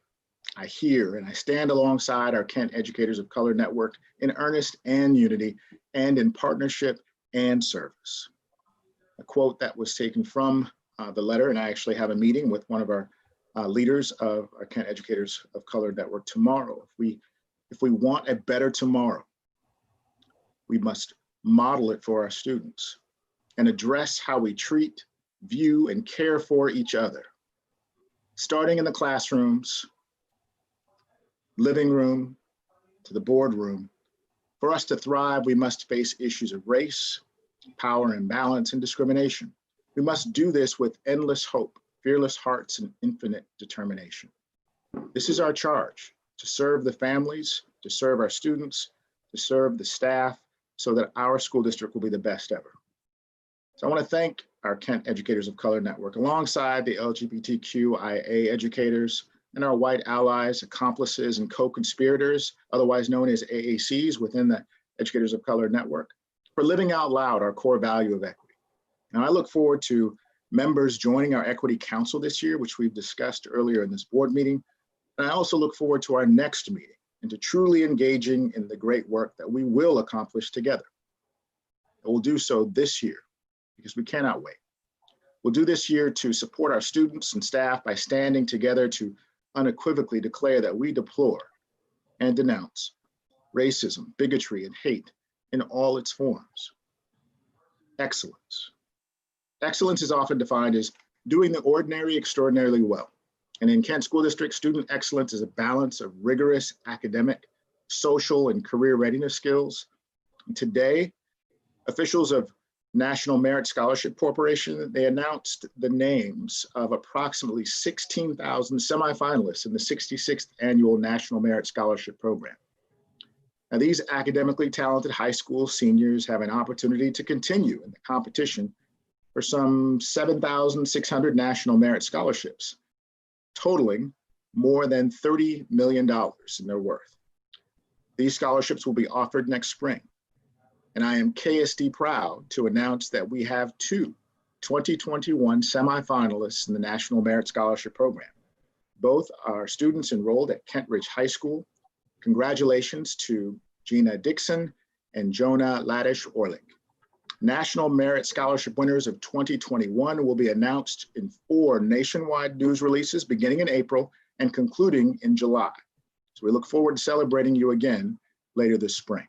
I hear, and I stand alongside our Kent Educators of Color Network in earnest and unity and in partnership and service. A quote that was taken from the letter, and I actually have a meeting with one of our leaders of our Kent Educators of Color Network tomorrow. If we want a better tomorrow, we must model it for our students and address how we treat, view, and care for each other, starting in the classrooms, living room, to the boardroom. For us to thrive, we must face issues of race, power imbalance, and discrimination. We must do this with endless hope, fearless hearts, and infinite determination. This is our charge, to serve the families, to serve our students, to serve the staff, so that our school district will be the best ever. So I want to thank our Kent Educators of Color Network, alongside the LGBTQIA educators and our white allies, accomplices, and co-conspirators, otherwise known as AACs within the Educators of Color Network, for living out loud our core value of equity. Now, I look forward to members joining our Equity Council this year, which we've discussed earlier in this board meeting. And I also look forward to our next meeting and to truly engaging in the great work that we will accomplish together. And we'll do so this year because we cannot wait. We'll do this year to support our students and staff by standing together to unequivocally declare that we deplore and denounce racism, bigotry, and hate in all its forms. Excellence. Excellence is often defined as doing the ordinary extraordinarily well. And in Kent School District, student excellence is a balance of rigorous academic, social, and career readiness skills. And today, officials of National Merit Scholarship Corporation, they announced the names of approximately 16,000 semifinalists in the 66th Annual National Merit Scholarship Program. Now, these academically talented high school seniors have an opportunity to continue in the competition for some 7,600 National Merit Scholarships, totaling more than $30 million in their worth. These scholarships will be offered next spring. And I am KSD proud to announce that we have 2 2021 semifinalists in the National Merit Scholarship Program. Both are students enrolled at Kent Ridge High School. Congratulations to Gina Dixon and Jonah Ladish-Orling. National Merit Scholarship winners of 2021 will be announced in 4 nationwide news releases beginning in April and concluding in July. So we look forward to celebrating you again later this spring.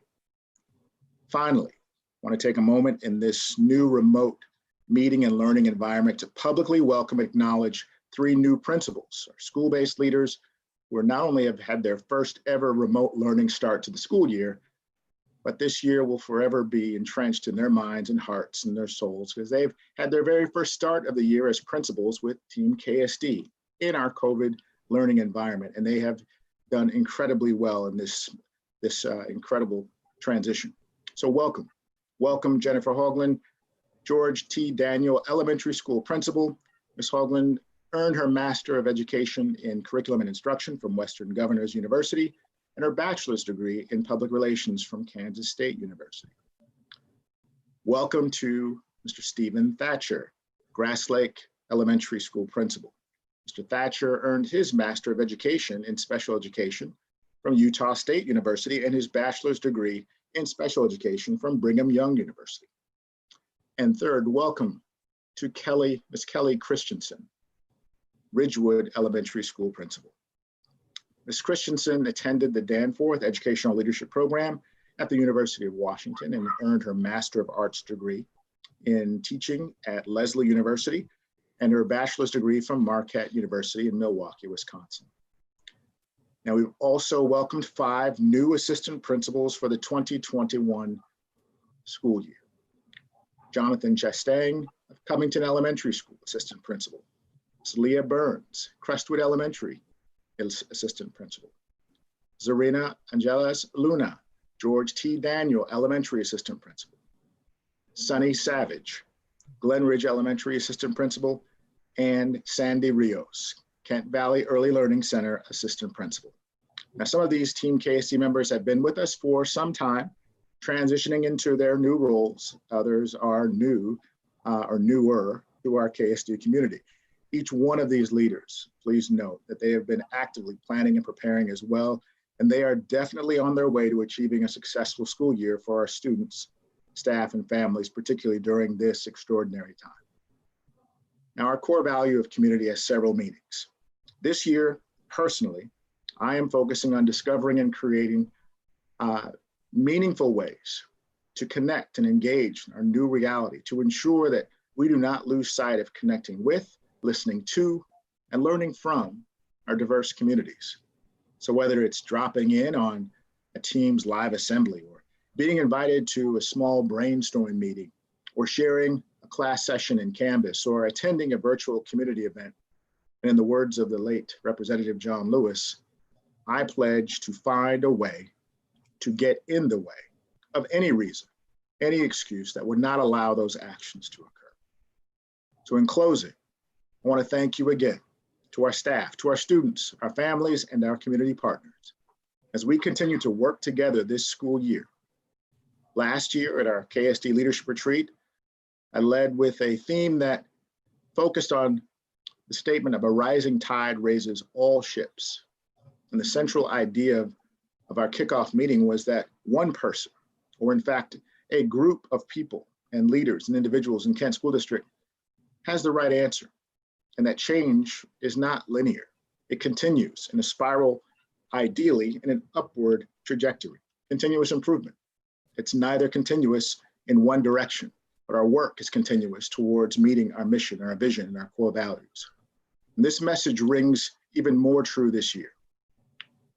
Finally, I want to take a moment in this new remote meeting and learning environment to publicly welcome and acknowledge 3 new principals, our school-based leaders, who not only have had their first ever remote learning start to the school year, but this year will forever be entrenched in their minds and hearts and their souls, because they've had their very first start of the year as principals with Team KSD in our COVID learning environment. And they have done incredibly well in this incredible transition. So welcome. Welcome, Jennifer Hoagland, George T. Daniel Elementary School Principal. Ms. Hoagland earned her Master of Education in Curriculum and Instruction from Western Governors University and her bachelor's degree in Public Relations from Kansas State University. Welcome to Mr. Stephen Thatcher, Grass Lake Elementary School Principal. Mr. Thatcher earned his Master of Education in Special Education from Utah State University and his bachelor's degree in Special Education from Brigham Young University. And third, welcome to Miss Kelly Christensen, Ridgewood Elementary School Principal. Ms. Christensen attended the Danforth Educational Leadership Program at the University of Washington and earned her Master of Arts degree in teaching at Lesley University and her bachelor's degree from Marquette University in Milwaukee, Wisconsin. Now, we've also welcomed 5 new assistant principals for the 2021 school year. Jonathan Chastain of Covington Elementary School, assistant principal. Ms. Leah Burns, Crestwood Elementary, assistant principal. Zarina Angeles Luna, George T. Daniel Elementary assistant principal. Sunny Savage, Glenridge Elementary assistant principal, and Sandy Rios, Kent Valley Early Learning Center assistant principal. Now, some of these Team KSD members have been with us for some time, transitioning into their new roles. Others are new or newer to our KSD community. Each one of these leaders, please note that they have been actively planning and preparing as well, and they are definitely on their way to achieving a successful school year for our students, staff, and families, particularly during this extraordinary time. Now, our core value of community has several meanings. This year, personally, I am focusing on discovering and creating meaningful ways to connect and engage in our new reality to ensure that we do not lose sight of connecting with, listening to, and learning from our diverse communities. So whether it's dropping in on a team's live assembly or being invited to a small brainstorming meeting or sharing a class session in Canvas or attending a virtual community event, and in the words of the late Representative John Lewis, I pledge to find a way to get in the way of any reason, any excuse that would not allow those actions to occur. So in closing, I want to thank you again to our staff, to our students, our families, and our community partners as we continue to work together this school year. Last year at our KSD Leadership Retreat, I led with a theme that focused on the statement of a rising tide raises all ships. And the central idea of our kickoff meeting was that one person, or in fact, a group of people and leaders and individuals in Kent School District has the right answer. And that change is not linear. It continues in a spiral, ideally in an upward trajectory, continuous improvement. It's neither continuous in one direction, but our work is continuous towards meeting our mission, our vision, and our core values. And this message rings even more true this year.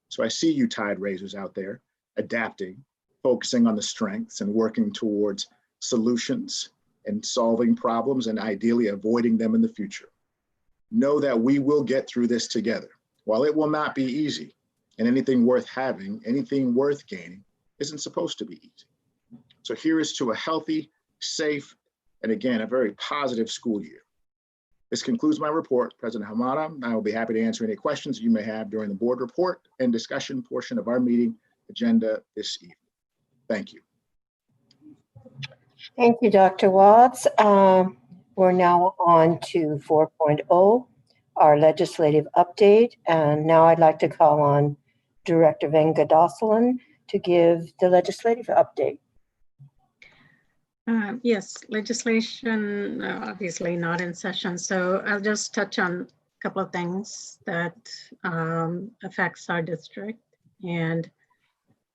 So I see you tide raisers out there, adapting, focusing on the strengths and working towards solutions and solving problems and ideally avoiding them in the future. Know that we will get through this together. While it will not be easy, and anything worth having, anything worth gaining, isn't supposed to be easy. So here is to a healthy, safe, and again, a very positive school year. This concludes my report, President Hamada. I will be happy to answer any questions you may have during the board report and discussion portion of our meeting agenda this evening. Thank you. Thank you, Dr. Watts. We're now on to 4.0, our legislative update. And now I'd like to call on Director Vengadasulan to give the legislative update. Yes, legislation obviously not in session, so I'll just touch on a couple of things that affects our district. And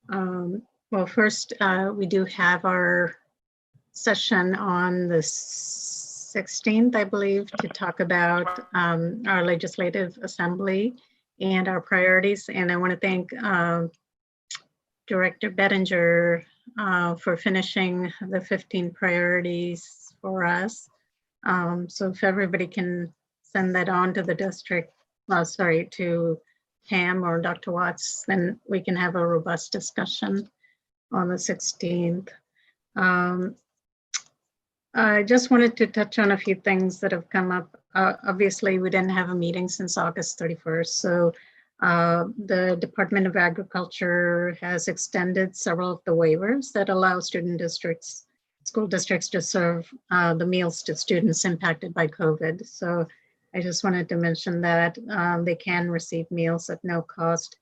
well, first, we do have our session on the 16th, I believe, to talk about our legislative assembly and our priorities. And I want to thank Director Bettinger for finishing the 15 priorities for us. So if everybody can send that on to the district, to Pam or Dr. Watts, then we can have a robust discussion on the 16th. I just wanted to touch on a few things that have come up. Obviously, we didn't have a meeting since August 31st. So the Department of Agriculture has extended several of the waivers that allow school districts to serve the meals to students impacted by COVID. So I just wanted to mention that they can receive meals at no cost.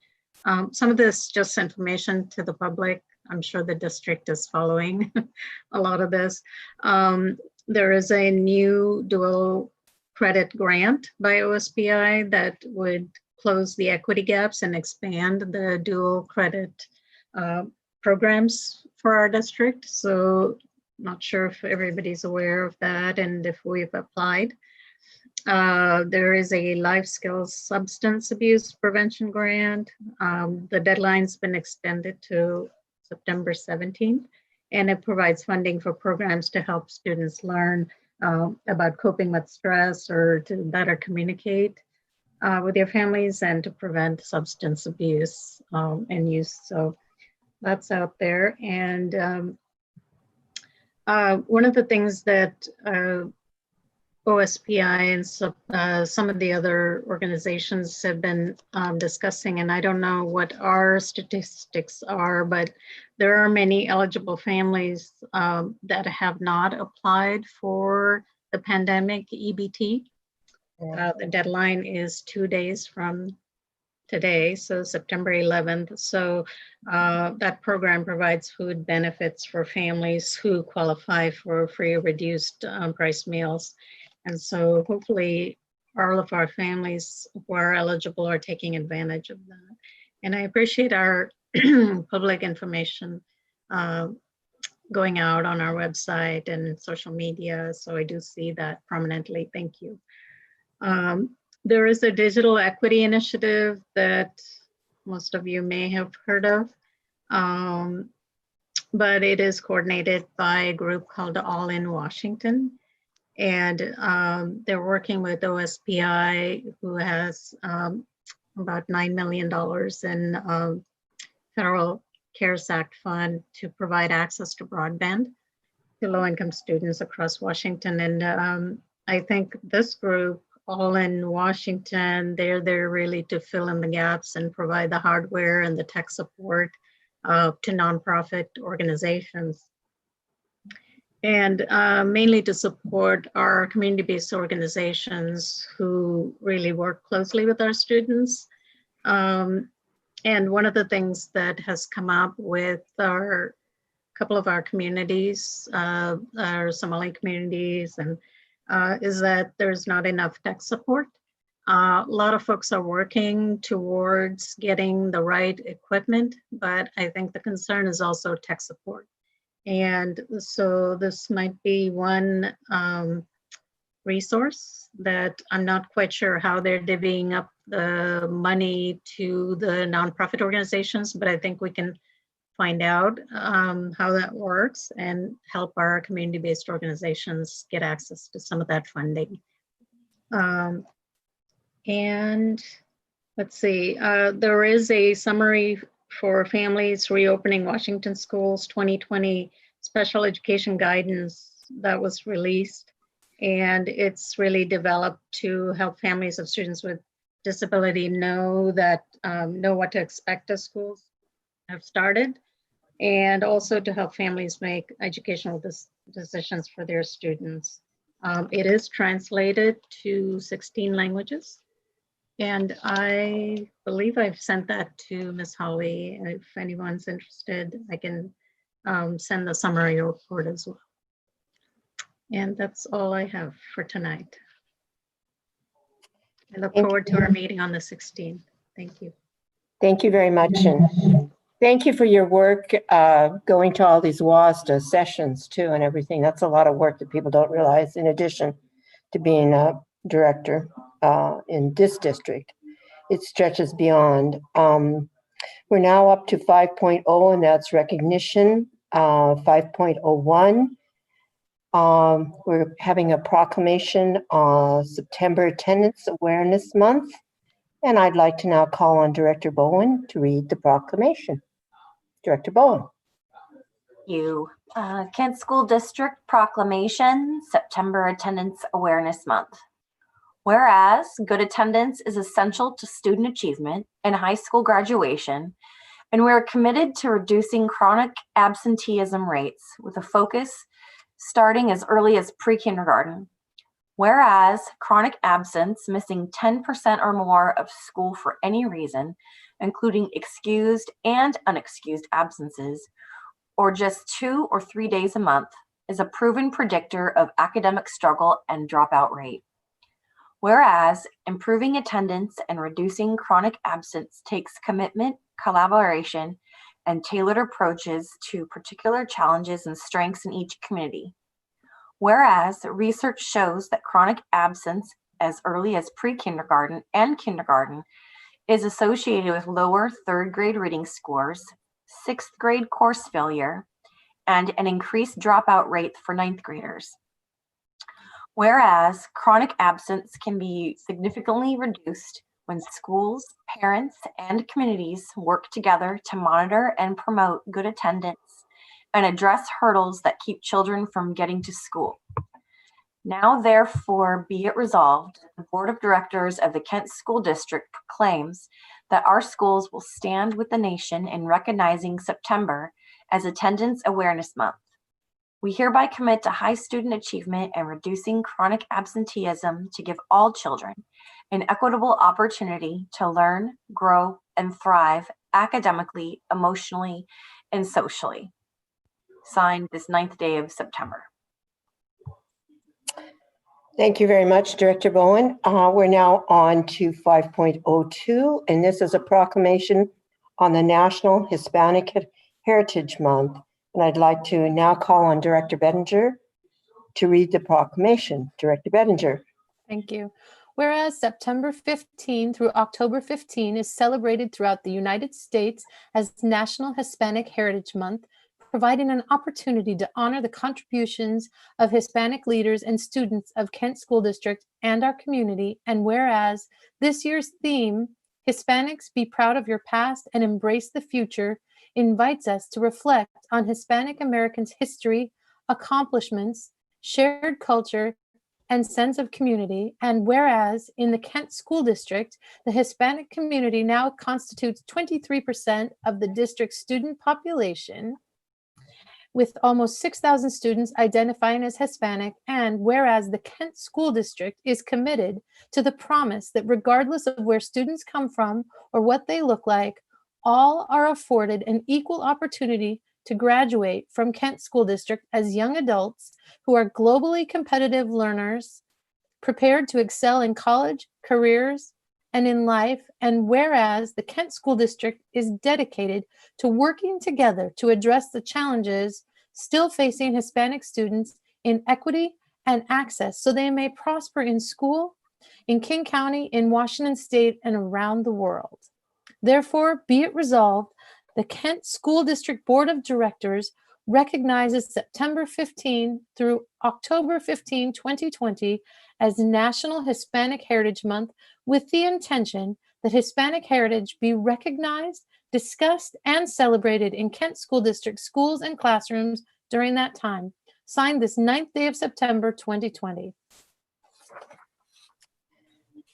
Some of this just information to the public. I'm sure the district is following a lot of this. There is a new dual credit grant by OSPI that would close the equity gaps and expand the dual credit programs for our district. So not sure if everybody's aware of that and if we've applied. There is a life skills substance abuse prevention grant. The deadline's been extended to September 17th, and it provides funding for programs to help students learn about coping with stress or to better communicate with their families and to prevent substance abuse and use. So that's out there. And one of the things that OSPI and some of the other organizations have been discussing, and I don't know what our statistics are, but there are many eligible families that have not applied for the pandemic EBT. The deadline is 2 days from today, so September 11th. So that program provides food benefits for families who qualify for free or reduced price meals. And so hopefully all of our families who are eligible are taking advantage of that. And I appreciate our public information going out on our website and social media. So I do see that prominently. Thank you. There is a digital equity initiative that most of you may have heard of, but it is coordinated by a group called All in Washington. And they're working with OSPI, who has about $9 million in federal CARES Act fund to provide access to broadband to low-income students across Washington. And I think this group, All in Washington, they're there really to fill in the gaps and provide the hardware and the tech support to nonprofit organizations. And mainly to support our community-based organizations who really work closely with our students. And one of the things that has come up with our couple of our communities, our Somali communities, and is that there's not enough tech support. A lot of folks are working towards getting the right equipment, but I think the concern is also tech support. And so this might be one resource that I'm not quite sure how they're divvying up the money to the nonprofit organizations, but I think we can find out how that works and help our community-based organizations get access to some of that funding. And let's see, there is a summary for families reopening Washington schools 2020 special education guidance that was released. And it's really developed to help families of students with disability know what to expect as schools have started, and also to help families make educational decisions for their students. It is translated to 16 languages. And I believe I've sent that to Ms. Holly. If anyone's interested, I can send the summary report as well. And that's all I have for tonight. I look forward to our meeting on the 16th. Thank you. Thank you very much. And thank you for your work going to all these WASDA sessions too and everything. That's a lot of work that people don't realize, in addition to being a director in this district. It stretches beyond. We're now up to 5.0, and that's recognition. 5.01. We're having a proclamation on September Attendance Awareness Month. And I'd like to now call on Director Bowen to read the proclamation. Director Bowen. You. Kent School District Proclamation, September Attendance Awareness Month. Whereas good attendance is essential to student achievement and high school graduation, and we are committed to reducing chronic absenteeism rates with a focus starting as early as pre-kindergarten. Whereas chronic absence, missing 10% or more of school for any reason, including excused and unexcused absences, or just 2 or 3 days a month, is a proven predictor of academic struggle and dropout rate. Whereas improving attendance and reducing chronic absence takes commitment, collaboration, and tailored approaches to particular challenges and strengths in each community. Whereas research shows that chronic absence as early as pre-kindergarten and kindergarten is associated with lower 3rd grade reading scores, 6th grade course failure, and an increased dropout rate for 9th graders. Whereas chronic absence can be significantly reduced when schools, parents, and communities work together to monitor and promote good attendance and address hurdles that keep children from getting to school. Now, therefore, be it resolved, the Board of Directors of the Kent School District proclaims that our schools will stand with the nation in recognizing September as Attendance Awareness Month. We hereby commit to high student achievement and reducing chronic absenteeism to give all children an equitable opportunity to learn, grow, and thrive academically, emotionally, and socially. Signed this 9th day of September. Thank you very much, Director Bowen. We're now on to 5.02, and this is a proclamation on the National Hispanic Heritage Month. And I'd like to now call on Director Bettinger to read the proclamation. Director Bettinger. Thank you. Whereas September 15 through October 15 is celebrated throughout the United States as National Hispanic Heritage Month, providing an opportunity to honor the contributions of Hispanic leaders and students of Kent School District and our community. And whereas this year's theme, Hispanics Be Proud of Your Past and Embrace the Future, invites us to reflect on Hispanic Americans' history, accomplishments, shared culture, and sense of community. And whereas in the Kent School District, the Hispanic community now constitutes 23% of the district's student population, with almost 6,000 students identifying as Hispanic, and whereas the Kent School District is committed to the promise that regardless of where students come from or what they look like, all are afforded an equal opportunity to graduate from Kent School District as young adults who are globally competitive learners, prepared to excel in college, careers, and in life. And whereas the Kent School District is dedicated to working together to address the challenges still facing Hispanic students in equity and access so they may prosper in school, in King County, in Washington State, and around the world. Therefore, be it resolved, the Kent School District Board of Directors recognizes September 15 through October 15, 2020 as National Hispanic Heritage Month, with the intention that Hispanic heritage be recognized, discussed, and celebrated in Kent School District schools and classrooms during that time. Signed this 9th day of September, 2020.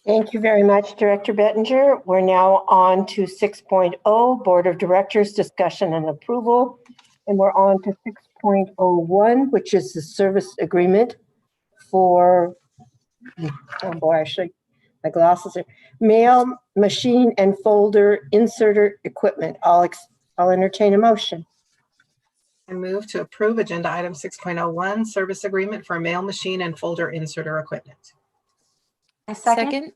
Thank you very much, Director Bettinger. We're now on to 6.0, Board of Directors Discussion and Approval. And we're on to 6.01, which is the service agreement for, oh boy, my glasses are, mail, machine, and folder inserter equipment. I'll entertain a motion. I move to approve agenda item 6.01, service agreement for mail machine and folder inserter equipment. A second.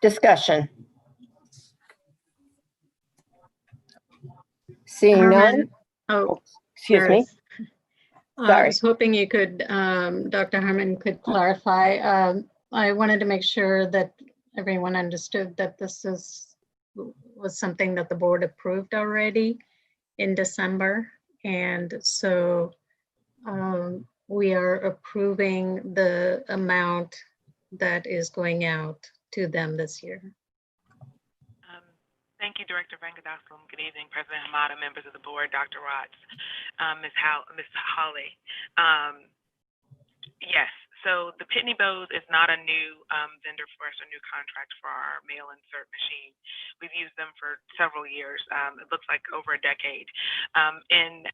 Discussion. Seeing none. Harmon, oh, Excuse there me. is- I Sorry. was hoping you could, Dr. Harmon could clarify. I wanted to make sure that everyone understood that this was something that the board approved already in December. And so we are approving the amount that is going out to them this year. Thank you, Director Vengadaslam. Good evening, President Hamada, members of the board, Dr. Watts, Ms. Holly. Yes, so the Pitney Bowes is not a new vendor for us, a new contract for our mail insert machine. We've used them for several years. It looks like over a decade. In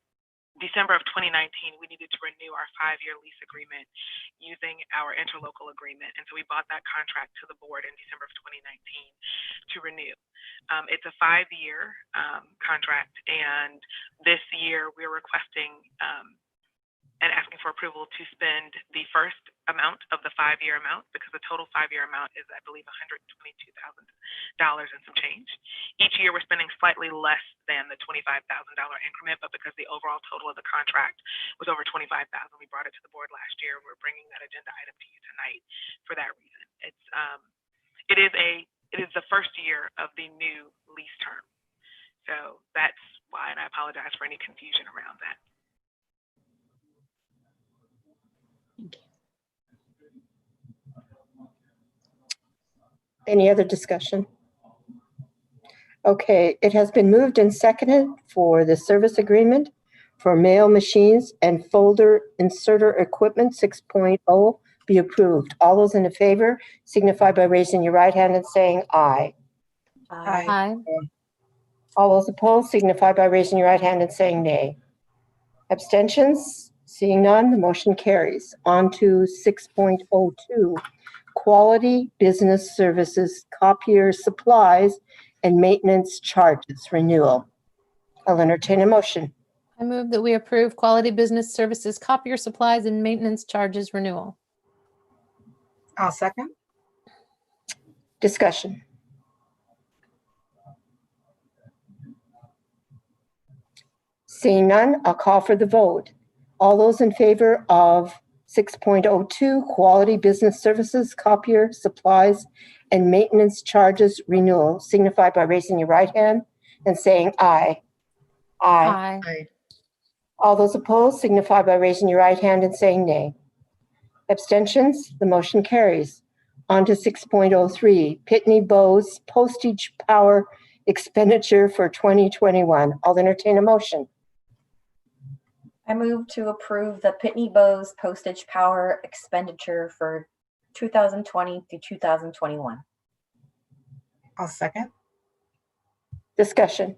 December of 2019, we needed to renew our 5-year lease agreement using our interlocal agreement. And so we bought that contract to the board in December of 2019 to renew. It's a 5-year contract, and this year we're requesting and asking for approval to spend the first amount of the 5-year amount, because the total 5-year amount is, I believe, $122,000 and some change. Each year we're spending slightly less than the $25,000 increment, but because the overall total of the contract was over $25,000, we brought it to the board last year, and we're bringing that agenda item to you tonight for that reason. It is the first year of the new lease term. So that's why, and I apologize for any confusion around that. Any other discussion? Okay, it has been moved and seconded for the service agreement for mail machines and folder inserter equipment 6.0 be approved. All those in favor signify by raising your right hand and saying aye. Aye. Aye. All those opposed signify by raising your right hand and saying nay. Abstentions? Seeing none, the motion carries. On to 6.02, quality business services, copier supplies, and maintenance charges renewal. I'll entertain a motion. I move that we approve quality business services, copier supplies, and maintenance charges renewal. I'll second. Discussion. Seeing none, I'll call for the vote. All those in favor of 6.02, quality business services, copier supplies, and maintenance charges renewal, signify by raising your right hand and saying aye. Aye. Aye. All those opposed signify by raising your right hand and saying nay. Abstentions? The motion carries. On to 6.03, Pitney Bowes postage power expenditure for 2021. I'll entertain a motion. I move to approve the Pitney Bowes postage power expenditure for 2020 through 2021. I'll second. Discussion.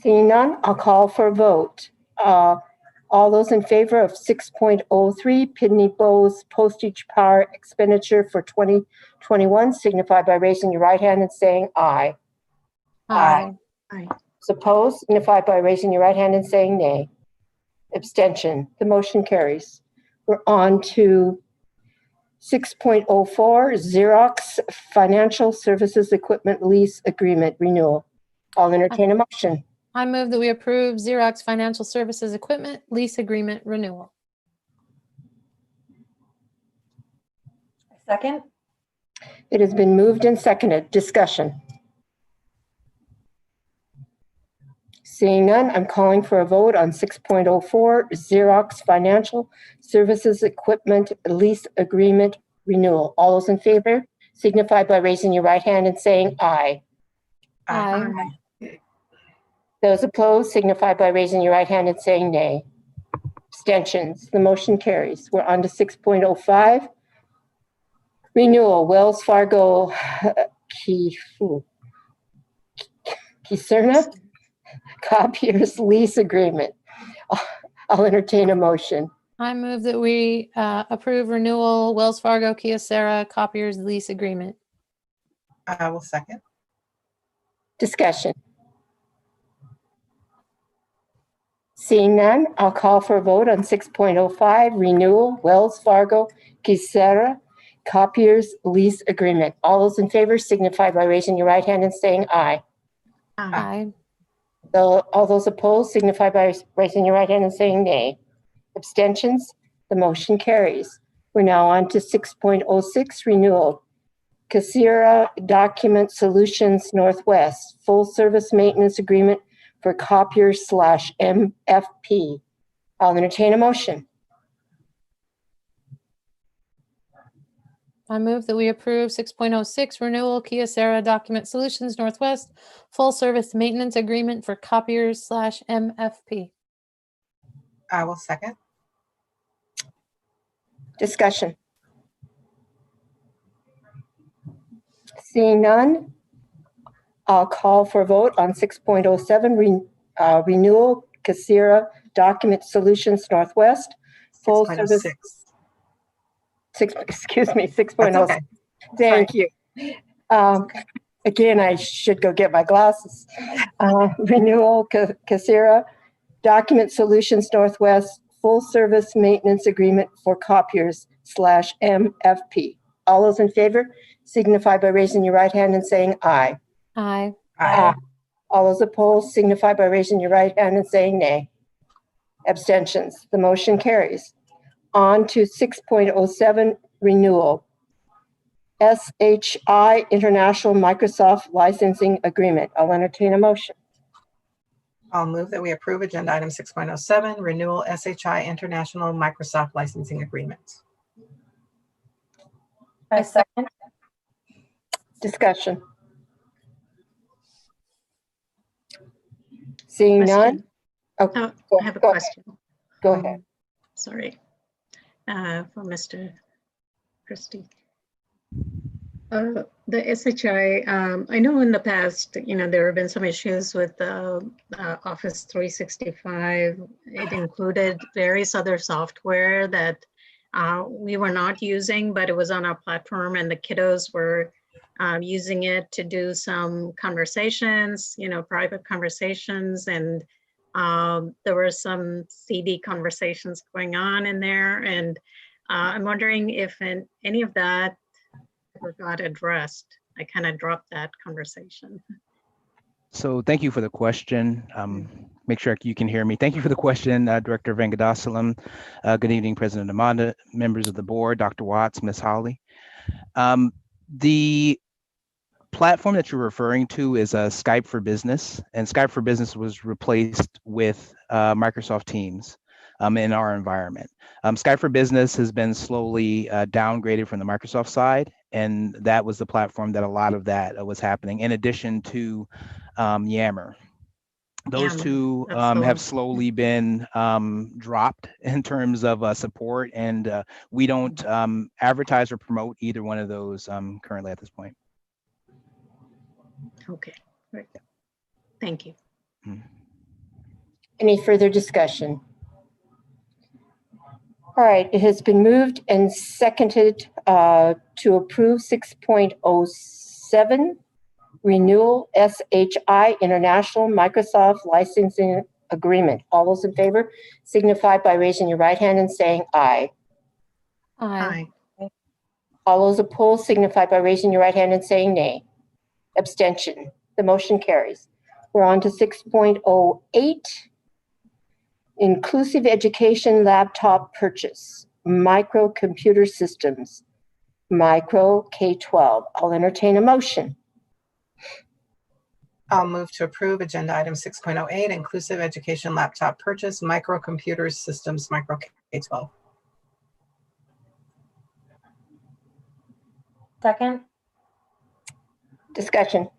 Seeing none, I'll call for a vote. All those in favor of 6.03, Pitney Bowes postage power expenditure for 2021, signify by raising your right hand and saying aye. Aye. Opposed, signify by raising your right hand and saying nay. Abstention, the motion carries. We're on to 6.04, Xerox Financial Services Equipment Lease Agreement Renewal. I'll entertain a motion. I move that we approve Xerox Financial Services Equipment Lease Agreement Renewal. Second. It has been moved and seconded. Discussion. Seeing none, I'm calling for a vote on 6.04, Xerox Financial Services Equipment Lease Agreement Renewal. All those in favor signify by raising your right hand and saying aye. Aye. Those opposed signify by raising your right hand and saying nay. Abstentions, the motion carries. We're on to 6.05, renewal, Wells Fargo Kiserna copiers lease agreement. I'll entertain a motion. I move that we approve renewal Wells Fargo Kyocera copiers lease agreement. I will second. Discussion. Seeing none, I'll call for a vote on 6.05, renewal Wells Fargo Kyocera copiers lease agreement. All those in favor signify by raising your right hand and saying aye. Aye. All those opposed signify by raising your right hand and saying nay. Abstentions? The motion carries. We're now on to 6.06, renewal. Kyocera Document Solutions Northwest, full service maintenance agreement for copiers/MFP. I'll entertain a motion. I move that we approve 6.06 renewal Kyocera Document Solutions Northwest full service maintenance agreement for copiers/MFP. I will second. Discussion. Seeing none, I'll call for a vote on 6.07 renewal Casera Document Solutions Northwest full service. 6.06. Excuse me, That's 6.06. okay. Thank you. Again, I should go get my glasses. Renewal Casera Document Solutions Northwest full service maintenance agreement for copiers /MFP. All those in favor signify by raising your right hand and saying aye. Aye. Aye. All those opposed signify by raising your right hand and saying nay. Abstentions. The motion carries. On to 6.07 renewal. SHI International Microsoft Licensing Agreement. I'll entertain a motion. I'll move that we approve agenda item 6.07, renewal SHI International Microsoft Licensing Agreement. I second. Discussion. Seeing none? Question. Oh, I have a go question. Go ahead. Sorry, for Mr. Christie. The SHI, I know in the past, there have been some issues with Office 365. It included various other software that we were not using, but it was on our platform, and the kiddos were using it to do some conversations, private conversations, and there were some CD conversations going on in there. And I'm wondering if any of that ever got addressed. I kind of dropped that conversation. So thank you for the question. Make sure you can hear me. Thank you for the question, Director Venkatasalam. Good evening, President Amanda, members of the board, Dr. Watts, Ms. Holly. The platform that you're referring to is Skype for Business, and Skype for Business was replaced with Microsoft Teams in our environment. Skype for Business has been slowly downgraded from the Microsoft side, and that was the platform that a lot of that was happening, in addition to Yammer. Those two have slowly been dropped in terms of support, and we don't advertise or promote either one of those currently at this point. Okay, very good. Thank you. Any further discussion? All right, it has been moved and seconded to approve 6.07 renewal SHI International Microsoft Licensing Agreement. All those in favor signify by raising your right hand and saying aye. Aye. All those opposed signify by raising your right hand and saying nay. Abstention. The motion carries. We're on to 6.08. Inclusive Education Laptop Purchase. Microcomputer Systems. Micro K-12. I'll entertain a motion. I'll move to approve agenda item 6.08, inclusive education laptop purchase, microcomputer systems, micro K-12. Second. Discussion.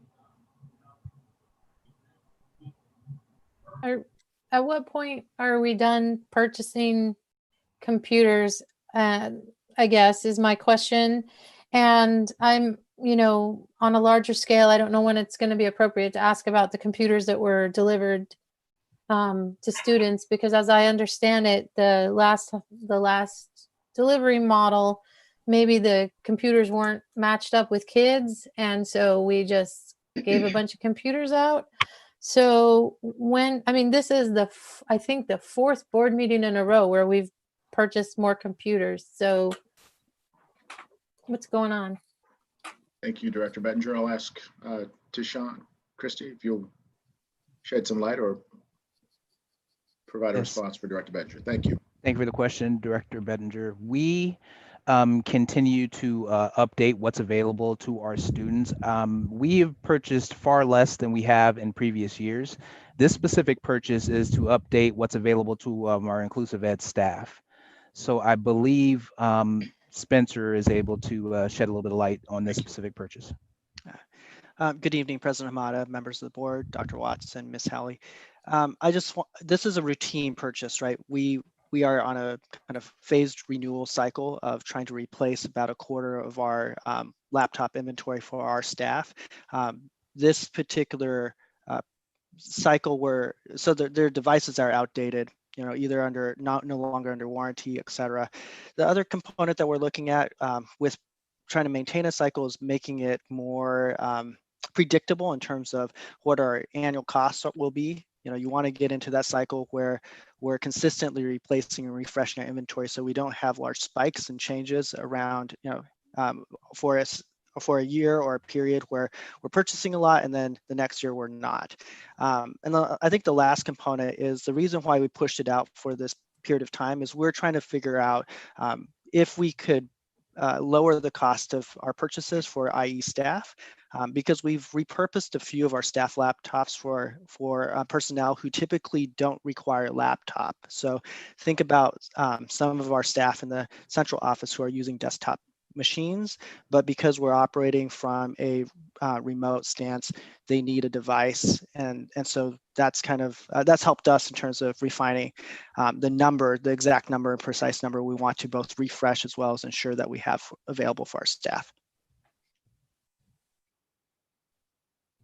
At what point are we done purchasing computers? I guess is my question. And I'm, on a larger scale, I don't know when it's going to be appropriate to ask about the computers that were delivered to students, because as I understand it, the last delivery model, maybe the computers weren't matched up with kids, and so we just gave a bunch of computers out. So this is I think the fourth board meeting in a row where we've purchased more computers. So what's going on? Thank you, Director Bettinger. I'll ask Tishawn, Christie, if you'll shed some light or provide a response for Director Bettinger. Thank you. Thank you for the question, Director Bettinger. We continue to update what's available to our students. We have purchased far less than we have in previous years. This specific purchase is to update what's available to our inclusive ed staff. So I believe Spencer is able to shed a little bit of light on this specific purchase. Good evening, President Hamada, members of the board, Dr. Watts and Ms. Halley. This is a routine purchase, right? We are on a kind of phased renewal cycle of trying to replace about a quarter of our laptop inventory for our staff. this particular cycle where, so their devices are outdated, either under no longer under warranty, et cetera. The other component that we're looking at with trying to maintain a cycle is making it more predictable in terms of what our annual costs will be. You want to get into that cycle where we're consistently replacing and refreshing our inventory, so we don't have large spikes and changes around, for a year or a period where we're purchasing a lot and then the next year we're not. I think the last component is the reason why we pushed it out for this period of time is we're trying to figure out if we could lower the cost of our purchases for IE staff, because we've repurposed a few of our staff laptops for personnel who typically don't require a laptop. So think about some of our staff in the central office who are using desktop machines, but because we're operating from a remote stance, they need a device, and so that's kind of that's helped us in terms of refining the exact number and precise number we want to both refresh as well as ensure that we have available for our staff.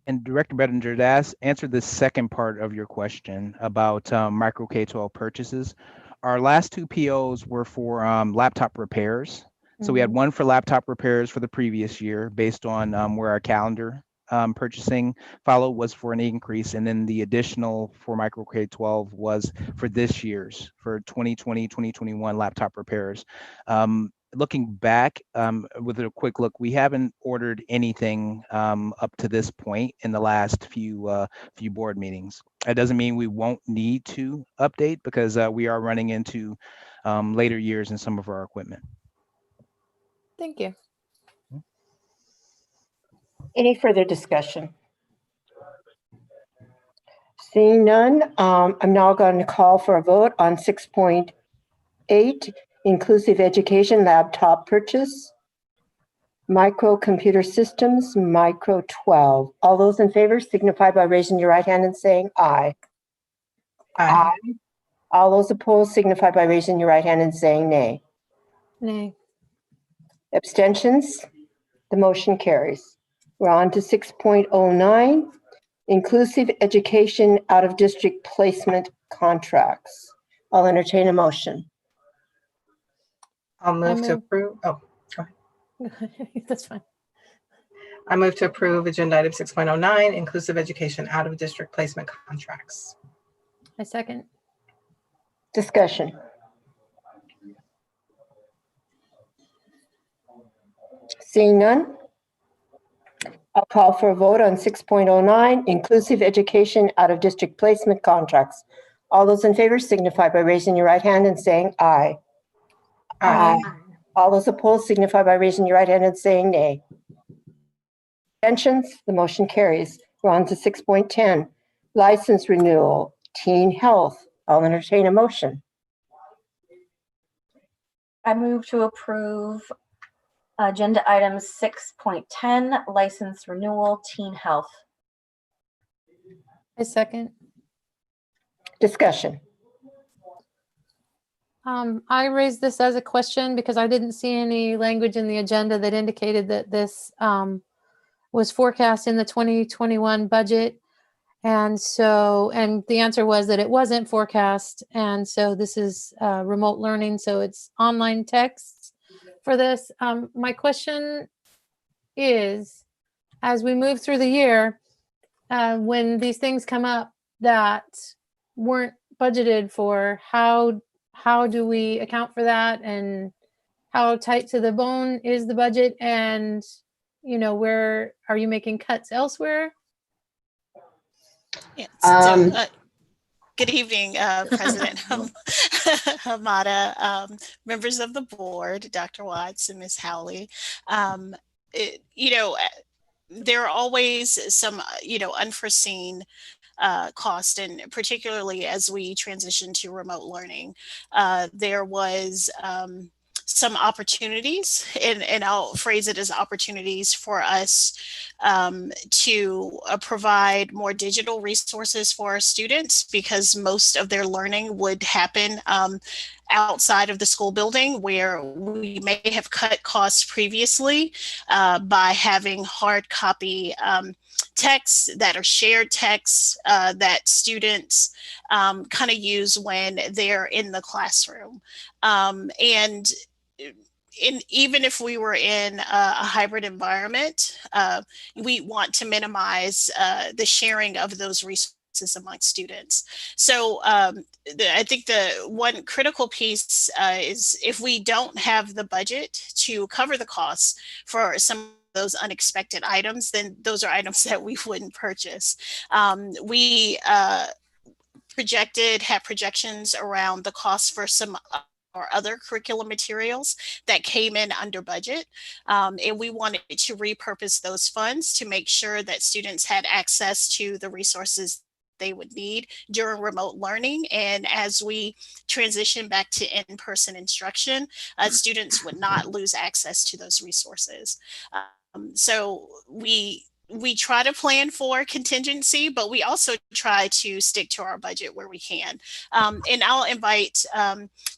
And Director Bettinger, to answer the second part of your question about micro K-12 purchases, our last two POs were for laptop repairs. So we had one for laptop repairs for the previous year based on where our calendar purchasing follow was for an increase. And then the additional for micro K-12 was for this year's, for 2020, 2021 laptop repairs. Looking back with a quick look, we haven't ordered anything up to this point in the last few board meetings. That doesn't mean we won't need to update, because we are running into later years in some of our equipment. Thank you. Any further discussion? Seeing none, I'm now going to call for a vote on 6.8, inclusive education laptop purchase, micro computer systems, micro 12. All those in favor signify by raising your right hand and saying aye. Aye. All those opposed signify by raising your right hand and saying nay. Nay. Abstentions? The motion carries. We're on to 6.09, inclusive education out-of-district placement contracts. I'll entertain a motion. I'll move to approve. Oh, go ahead. That's fine. I move to approve agenda item 6.09, inclusive education out-of-district placement contracts. I second. Discussion. Seeing none, I'll call for a vote on 6.09, inclusive education out-of-district placement contracts. All those in favor signify by raising your right hand and saying aye. Aye. All those opposed signify by raising your right hand and saying nay. Abstentions? The motion carries. We're on to 6.10, license renewal, teen health. I'll entertain a motion. I move to approve agenda item 6.10, license renewal, teen health. I second. Discussion. I raised this as a question because I didn't see any language in the agenda that indicated that this was forecast in the 2021 budget. And the answer was that it wasn't forecast. And so this is remote learning. So it's online texts for this. My question is, as we move through the year, when these things come up that weren't budgeted for, how do we account for that, and how tight to the bone is the budget, and where are you making cuts elsewhere? Yeah, good evening, President Hamada, members of the board, Dr. Watts and Ms. Howley. There are always some, unforeseen cost, and particularly as we transition to remote learning, there was some opportunities, and I'll phrase it as opportunities for us to provide more digital resources for our students, because most of their learning would happen outside of the school building, where we may have cut costs previously by having hard copy texts that are shared texts that students kind of use when they're in the classroom. And even if we were in a hybrid environment, we want to minimize the sharing of those resources among students. So I think the one critical piece is if we don't have the budget to cover the costs for some of those unexpected items, then those are items that we wouldn't purchase. We have projections around the cost for some or other curriculum materials that came in under budget. And we wanted to repurpose those funds to make sure that students had access to the resources they would need during remote learning. And as we transition back to in-person instruction, students would not lose access to those resources. So we try to plan for contingency, but we also try to stick to our budget where we can. And I'll invite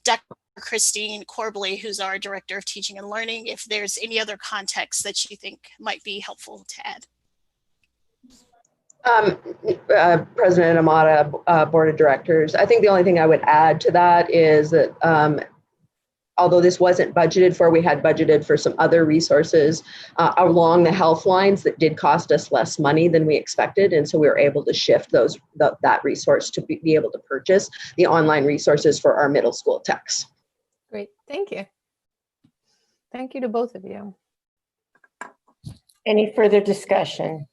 Dr. Christine Corbley, who's our Director of Teaching and Learning, if there's any other context that you think might be helpful to add. President Amata, Board of Directors, I think the only thing I would add to that is that although this wasn't budgeted for, we had budgeted for some other resources along the health lines that did cost us less money than we expected. And so we were able to shift that resource to be able to purchase the online resources for our middle school techs. Great, thank you. Thank you to both of you. Any further discussion?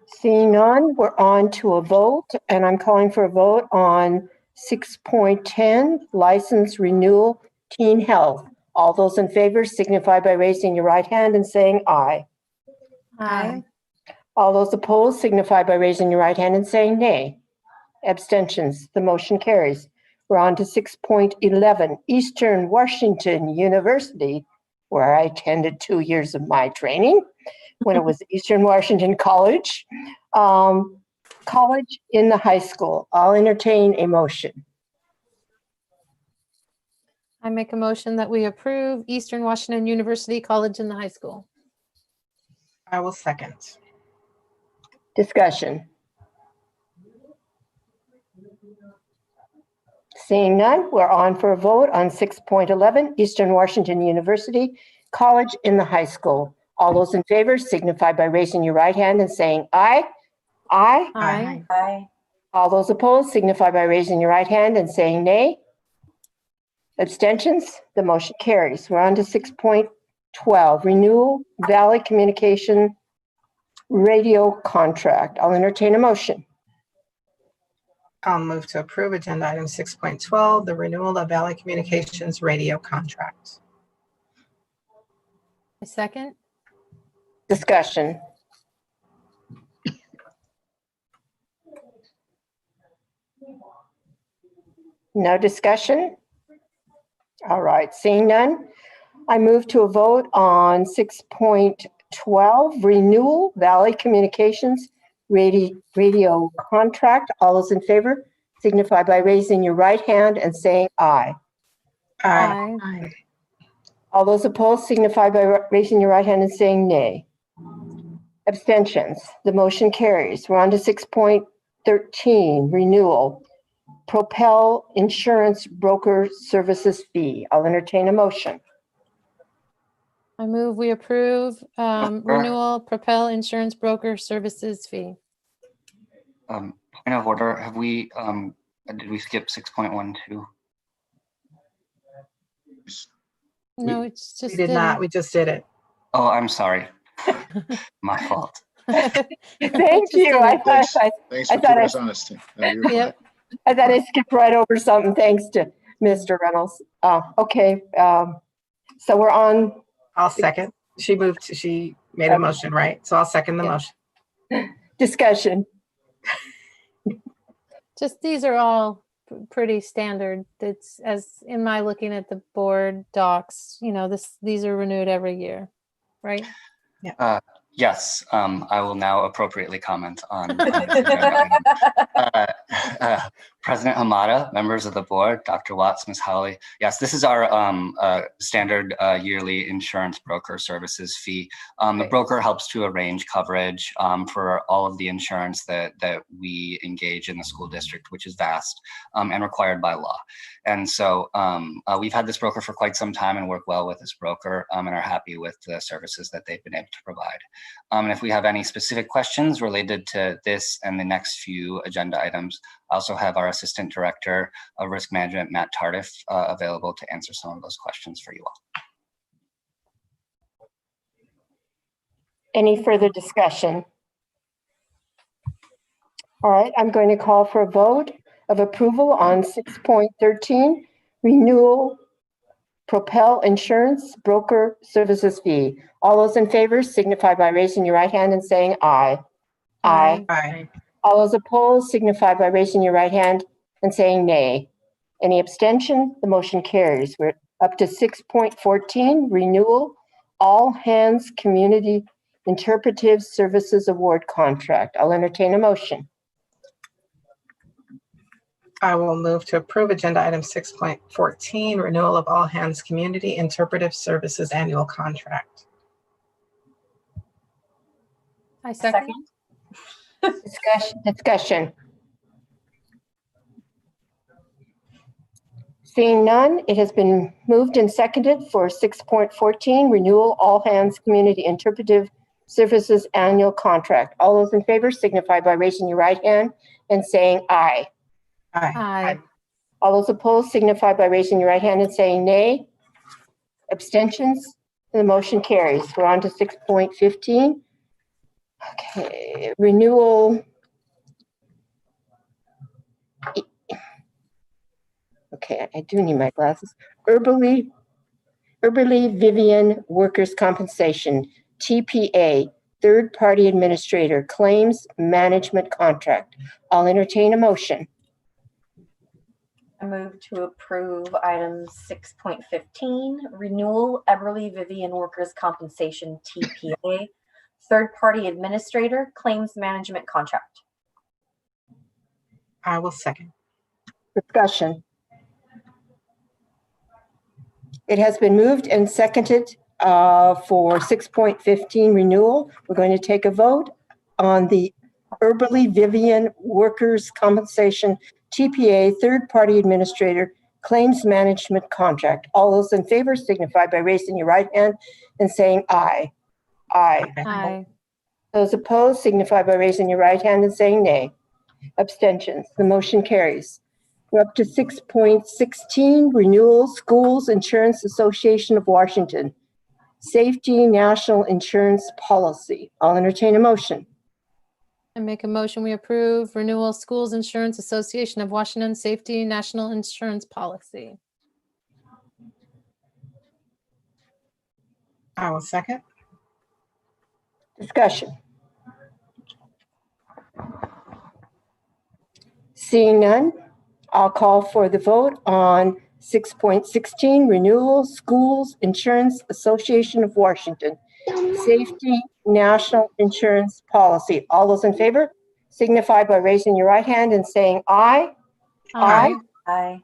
Seeing none, we're on to a vote, and I'm calling for a vote on 6.10, license renewal, teen health. All those in favor signify by raising your right hand and saying aye. Aye. All those opposed signify by raising your right hand and saying nay. Abstentions, the motion carries. We're on to 6.11, Eastern Washington University, where I attended 2 years of my training when it was Eastern Washington College. College in the high school. I'll entertain a motion. I make a motion that we approve Eastern Washington University College in the high school. I will second. Discussion. Seeing none, we're on for a vote on 6.11, Eastern Washington University College in the high school. All those in favor signify by raising your right hand and saying aye. Aye. Aye. Aye. All those opposed signify by raising your right hand and saying nay. Abstentions, the motion carries. We're on to 6.12, Renewal Valley Communication Radio Contract. I'll entertain a motion. I'll move to approve agenda item 6.12, the renewal of Valley Communications radio contract. A second. Discussion. No discussion? All right, seeing none, I move to a vote on 6.12, Renewal Valley Communications Radio Contract. All those in favor signify by raising your right hand and saying aye. Aye. Aye. All those opposed signify by raising your right hand and saying nay. Abstentions, the motion carries. We're on to 6.13, Renewal Propel Insurance Broker Services Fee. I'll entertain a motion. I move we approve renewal Propel Insurance Broker Services Fee. Point of order, have we, did we skip 6.12? No, it's just. We did not. We just did it. Oh, I'm sorry. My fault. Thank you. I Thanks thought for keeping us honest. You're fine. Yep. I skipped right over something thanks to Mr. Reynolds. Okay. So we're on. I'll second. She made a motion, right? So I'll second the motion. Discussion. Just these are all pretty standard. It's as in my looking at the board docs, you know, these are renewed every year, right? Yes, I will now appropriately comment on President Hamada, members of the board, Dr. Watts, Ms. Howley. Yes, this is our standard yearly insurance broker services fee. The broker helps to arrange coverage for all of the insurance that we engage in the school district, which is vast and required by law. And so we've had this broker for quite some time and work well with this broker and are happy with the services that they've been able to provide. And if we have any specific questions related to this and the next few agenda items, I also have our Assistant Director of Risk Management, Matt Tardif, available to answer some of those questions for you all. Any further discussion? All right, I'm going to call for a vote of approval on 6.13, renewal Propel Insurance Broker Services Fee. All those in favor signify by raising your right hand and saying aye. Aye. Aye. All those opposed signify by raising your right hand and saying nay. Any abstention? The motion carries. We're up to 6.14, renewal All Hands Community Interpretive Services Award Contract. I'll entertain a motion. I will move to approve agenda item 6.14, renewal of All Hands Community Interpretive Services Annual Contract. I second. Discussion. Seeing none, it has been moved and seconded for 6.14, renewal All Hands Community Interpretive Services Annual Contract. All those in favor signify by raising your right hand and saying aye. Aye. Aye. All those opposed signify by raising your right hand and saying nay. Abstentions? The motion carries. We're on to 6.15. Okay, renewal. Okay, I do need my glasses. Herbally Vivian Workers' Compensation, TPA, Third-Party Administrator, Claims Management Contract. I'll entertain a motion. I move to approve item 6.15, renewal Eberly Vivian Workers' Compensation, TPA, Third-Party Administrator, Claims Management Contract. I will second. Discussion. It has been moved and seconded for 6.15 renewal. We're going to take a vote on the Herbally Vivian Workers' Compensation TPA Third-Party Administrator Claims Management Contract. All those in favor signify by raising your right hand and saying aye. Aye. Aye. Those opposed signify by raising your right hand and saying nay. Abstentions. The motion carries. We're up to 6.16, renewal Schools Insurance Association of Washington, Safety National Insurance Policy. I'll entertain a motion. I make a motion, we approve renewal Schools Insurance Association of Washington Safety National Insurance Policy. I will second. Discussion. Seeing none, I'll call for the vote on 6.16, renewal Schools Insurance Association of Washington, Safety National Insurance Policy. All those in favor signify by raising your right hand and saying aye. Aye. Aye.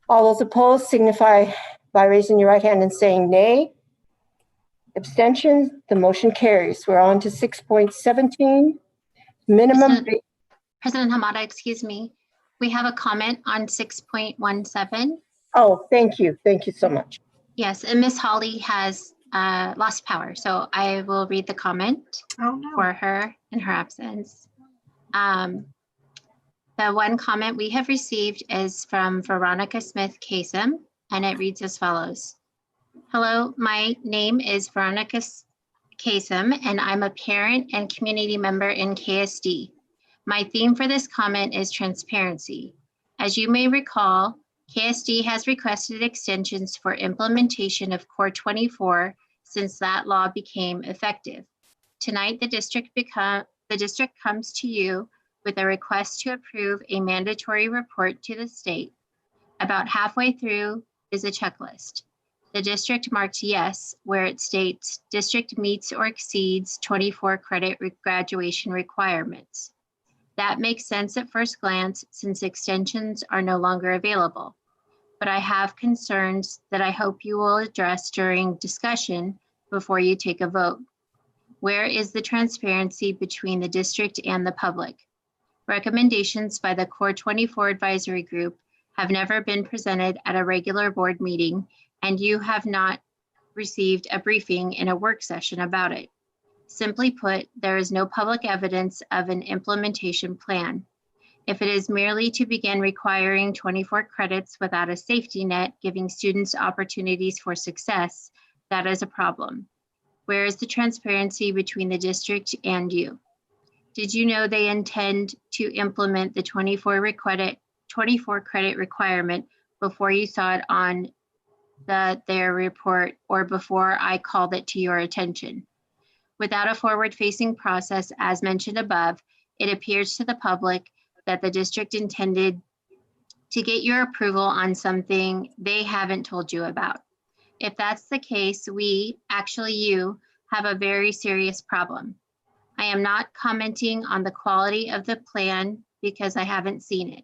All those opposed signify by raising your right hand and saying nay. Abstentions? The motion carries. We're on to 6.17, minimum. President Hamada, excuse me. We have a comment on 6.17. Oh, thank you. Thank you so much. Yes, and Ms. Hawley has lost power, so I will read the comment for her in her absence. The one comment we have received is from Veronica Smith Kasem, and it reads as follows. Hello, my name is Veronica Kasem, and I'm a parent and community member in KSD. My theme for this comment is transparency. As you may recall, KSD has requested extensions for implementation of Core 24 since that law became effective. Tonight, the district comes to you with a request to approve a mandatory report to the state. About halfway through is a checklist. The district marks yes, where it states district meets or exceeds 24 credit graduation requirements. That makes sense at first glance since extensions are no longer available. But I have concerns that I hope you will address during discussion before you take a vote. Where is the transparency between the district and the public? Recommendations by the Core 24 Advisory Group have never been presented at a regular board meeting, and you have not received a briefing in a work session about it. Simply put, there is no public evidence of an implementation plan. If it is merely to begin requiring 24 credits without a safety net, giving students opportunities for success, that is a problem. Where is the transparency between the district and you? Did you know they intend to implement the 24 credit requirement before you saw it on their report or before I called it to your attention? Without a forward-facing process, as mentioned above, it appears to the public that the district intended to get your approval on something they haven't told you about. If that's the case, you, have a very serious problem. I am not commenting on the quality of the plan because I haven't seen it.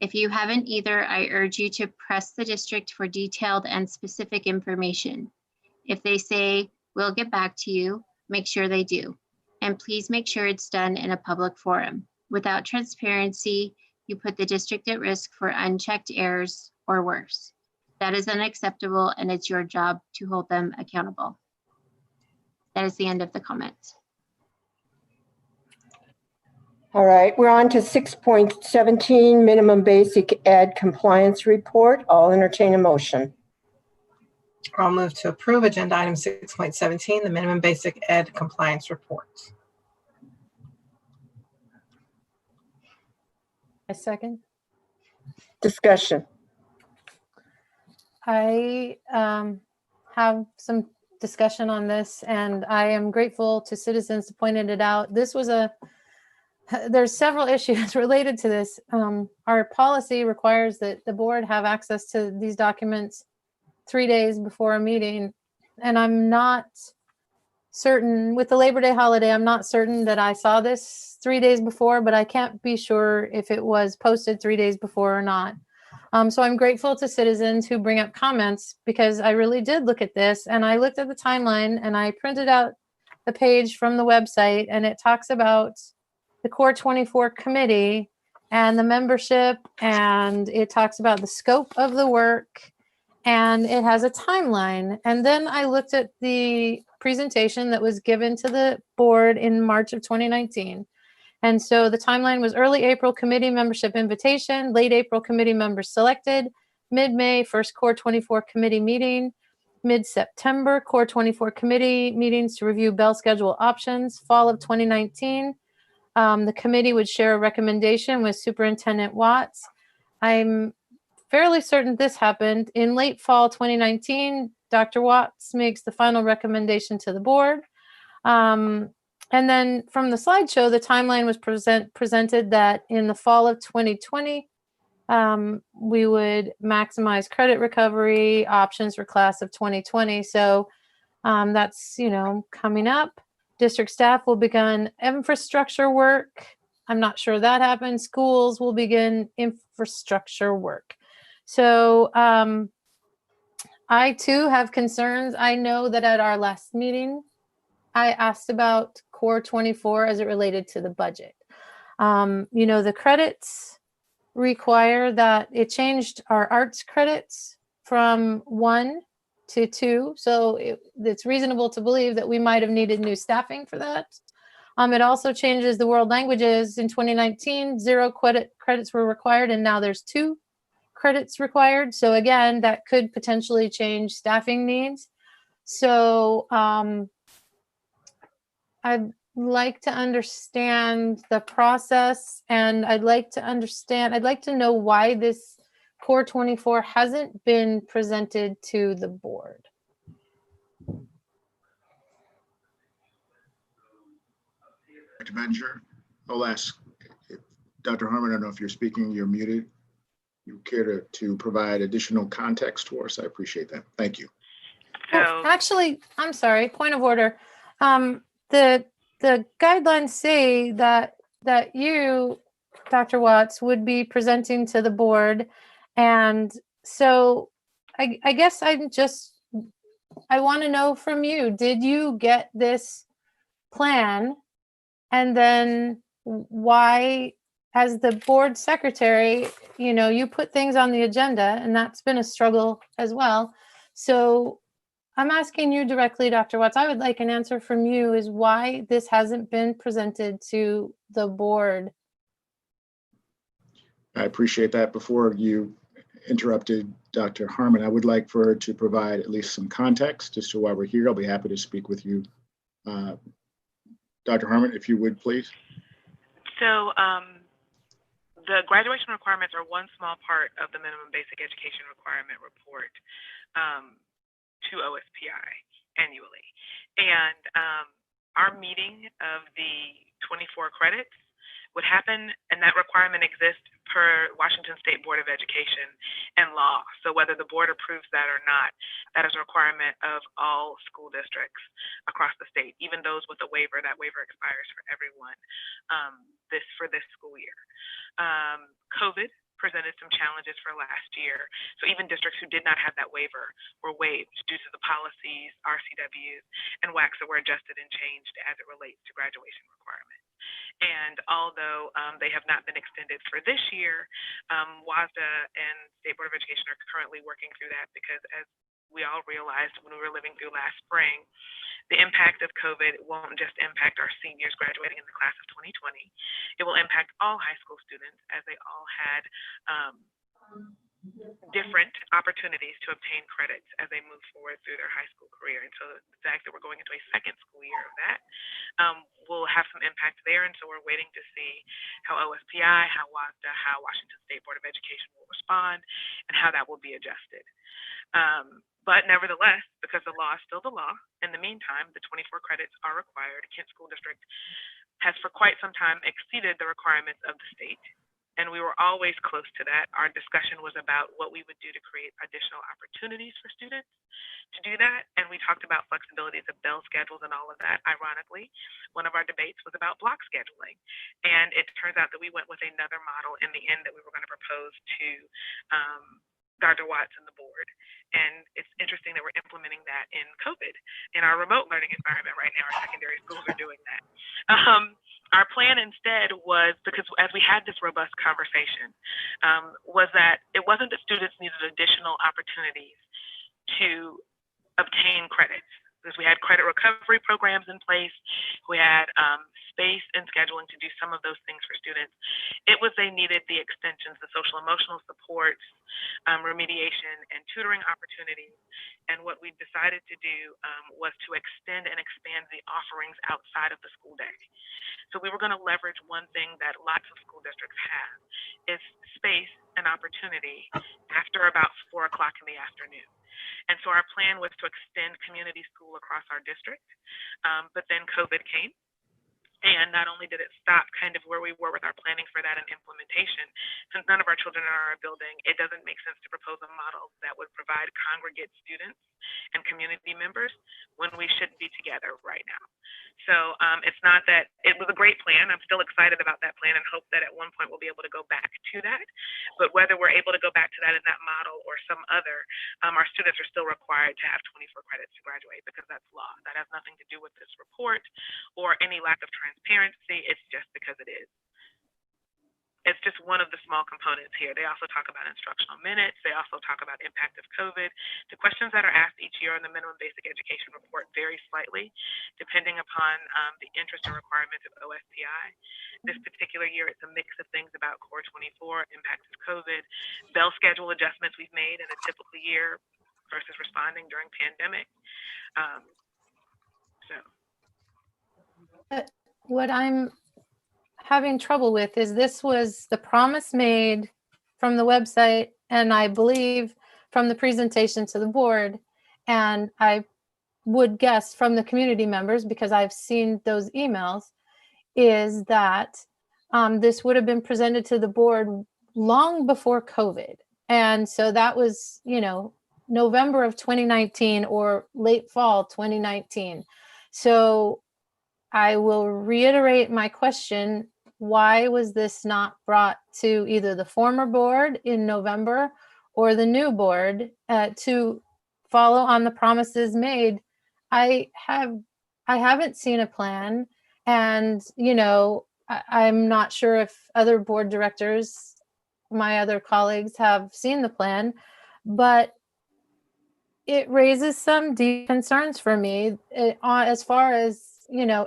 If you haven't either, I urge you to press the district for detailed and specific information. If they say, we'll get back to you, make sure they do. And please make sure it's done in a public forum. Without transparency, you put the district at risk for unchecked errors or worse. That is unacceptable, and it's your job to hold them accountable. That is the end of the comments. All right, we're on to 6.17, minimum basic ed compliance report. I'll entertain a motion. I'll move to approve agenda item 6.17, the minimum basic ed compliance report. A second. Discussion. I have some discussion on this, and I am grateful to citizens who pointed it out. There's several issues related to this. Our policy requires that the board have access to these documents 3 days before a meeting. And I'm not certain, with the Labor Day holiday, I'm not certain that I saw this 3 days before, but I can't be sure if it was posted 3 days before or not. So I'm grateful to citizens who bring up comments, because I really did look at this, and I looked at the timeline and I printed out the page from the website, and it talks about the Core 24 committee and the membership, and it talks about the scope of the work, and it has a timeline. And then I looked at the presentation that was given to the board in March of 2019. And so the timeline was early April committee membership invitation, late April committee members selected, mid-May first Core 24 committee meeting, mid-September Core 24 committee meetings to review bell schedule options, fall of 2019. The committee would share a recommendation with Superintendent Watts. I'm fairly certain this happened in late fall 2019. Dr. Watts makes the final recommendation to the board. And then from the slideshow, the timeline was presented that in the fall of 2020, we would maximize credit recovery options for class of 2020. So that's, coming up. District staff will begin infrastructure work. I'm not sure that happened. Schools will begin infrastructure work. So I too have concerns. I know that at our last meeting, I asked about Core 24 as it related to the budget. The credits require that it changed our arts credits from 1 to 2. So it's reasonable to believe that we might have needed new staffing for that. It also changes the world languages. In 2019, 0 credits were required, and now there's 2 credits required. So again, that could potentially change staffing needs. So I'd like to understand the process, and I'd like to know why this Core 24 hasn't been presented to the board. Dr. Bencher, I'll ask Dr. Harmon, I don't know if you're speaking, you're muted. You care to provide additional context for us? I appreciate that. Thank you. Actually, I'm sorry, point of order. The guidelines say that that you, Dr. Watts, would be presenting to the board. And so I guess I want to know from you, did you get this plan? And then why, as the board secretary, you put things on the agenda, and that's been a struggle as well. So I'm asking you directly, Dr. Watts, I would like an answer from you, is why this hasn't been presented to the board. I appreciate that. Before you interrupted Dr. Harmon, I would like for her to provide at least some context as to why we're here. I'll be happy to speak with you. Dr. Harmon, if you would, please. So the graduation requirements are one small part of the minimum basic education requirement report to OSPI annually. And our meeting of the 24 credits would happen, and that requirement exists per Washington State Board of Education and law. So whether the board approves that or not, that is a requirement of all school districts across the state, even those with a waiver. That waiver expires for everyone for this school year. COVID presented some challenges for last year. So even districts who did not have that waiver were waived due to the policies, RCWs, and WACs that were adjusted and changed as it relates to graduation requirements. And although they have not been extended for this year, WASDA and State Board of Education are currently working through that, because as we all realized when we were living through last spring, the impact of COVID won't just impact our seniors graduating in the class of 2020. It will impact all high school students, as they all had different opportunities to obtain credits as they move forward through their high school career. And so the fact that we're going into a second school year of that will have some impact there. And so we're waiting to see how OSPI, how WASDA, how Washington State Board of Education will respond, and how that will be adjusted. But nevertheless, because the law is still the law, in the meantime, the 24 credits are required. Kent School District has for quite some time exceeded the requirements of the state, and we were always close to that. Our discussion was about what we would do to create additional opportunities for students to do that, and we talked about flexibilities of bell schedules and all of that. Ironically, one of our debates was about block scheduling, and it turns out that we went with another model in the end that we were going to propose to Dr. Watts and the board. And it's interesting that we're implementing that in COVID, in our remote learning environment right now. Our secondary schools are doing that. Our plan instead was, because as we had this robust conversation, was that it wasn't that students needed additional opportunities to obtain credits, because we had credit recovery programs in place. We had space and scheduling to do some of those things for students. It was they needed the extensions, the social emotional supports, remediation, and tutoring opportunities. And what we decided to do was to extend and expand the offerings outside of the school day. So we were going to leverage one thing that lots of school districts have, is space and opportunity after about 4 o'clock in the afternoon. And so our plan was to extend community school across our district, but then COVID came. And not only did it stop kind of where we were with our planning for that and implementation, since none of our children are in our building, it doesn't make sense to propose a model that would provide congregate students and community members when we shouldn't be together right now. So it's not that it was a great plan. I'm still excited about that plan and hope that at one point we'll be able to go back to that. But whether we're able to go back to that in that model or some other, our students are still required to have 24 credits to graduate, because that's law. That has nothing to do with this report or any lack of transparency. It's just because it is. It's just one of the small components here. They also talk about instructional minutes. They also talk about impact of COVID. The questions that are asked each year on the minimum basic education report vary slightly, depending upon the interest and requirements of OSPI. This particular year, it's a mix of things about Core 24, impacts of COVID, bell schedule adjustments we've made in a typical year versus responding during pandemic. What I'm having trouble with is, this was the promise made from the website, and I believe from the presentation to the board, and I would guess from the community members, because I've seen those emails, is that this would have been presented to the board long before COVID. And so that was, November of 2019 or late fall 2019. So I will reiterate my question. why was this not brought to either the former board in November or the new board to follow on the promises made? I haven't seen a plan, and I'm not sure if other board directors, my other colleagues, have seen the plan, but it raises some deep concerns for me as far as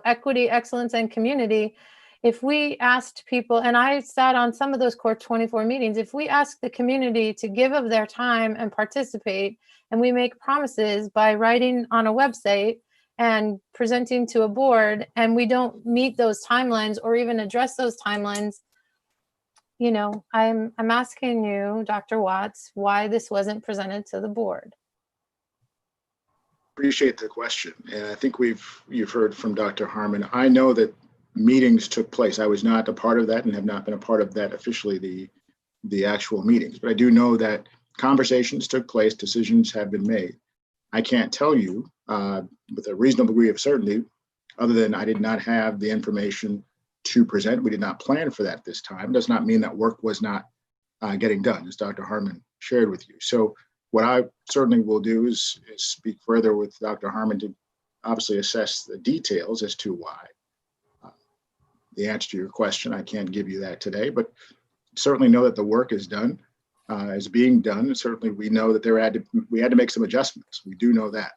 equity, excellence, and community. If we asked people, and I sat on some of those core 24 meetings, if we ask the community to give of their time and participate, and we make promises by writing on a website and presenting to a board, and we don't meet those timelines or even address those timelines, I'm asking you, Dr. Watts, why this wasn't presented to the board. Appreciate the question. And I think you've heard from Dr. Harmon. I know that meetings took place. I was not a part of that and have not been a part of that officially, the actual meetings, but I do know that conversations took place, decisions have been made. I can't tell you with a reasonable degree of certainty, other than I did not have the information to present. We did not plan for that this time. Does not mean that work was not getting done, as Dr. Harmon shared with you. So what I certainly will do is speak further with Dr. Harmon to obviously assess the details as to why. The answer to your question, I can't give you that today, but certainly know that the work is done, is being done. Certainly we know that we had to make some adjustments. We do know that.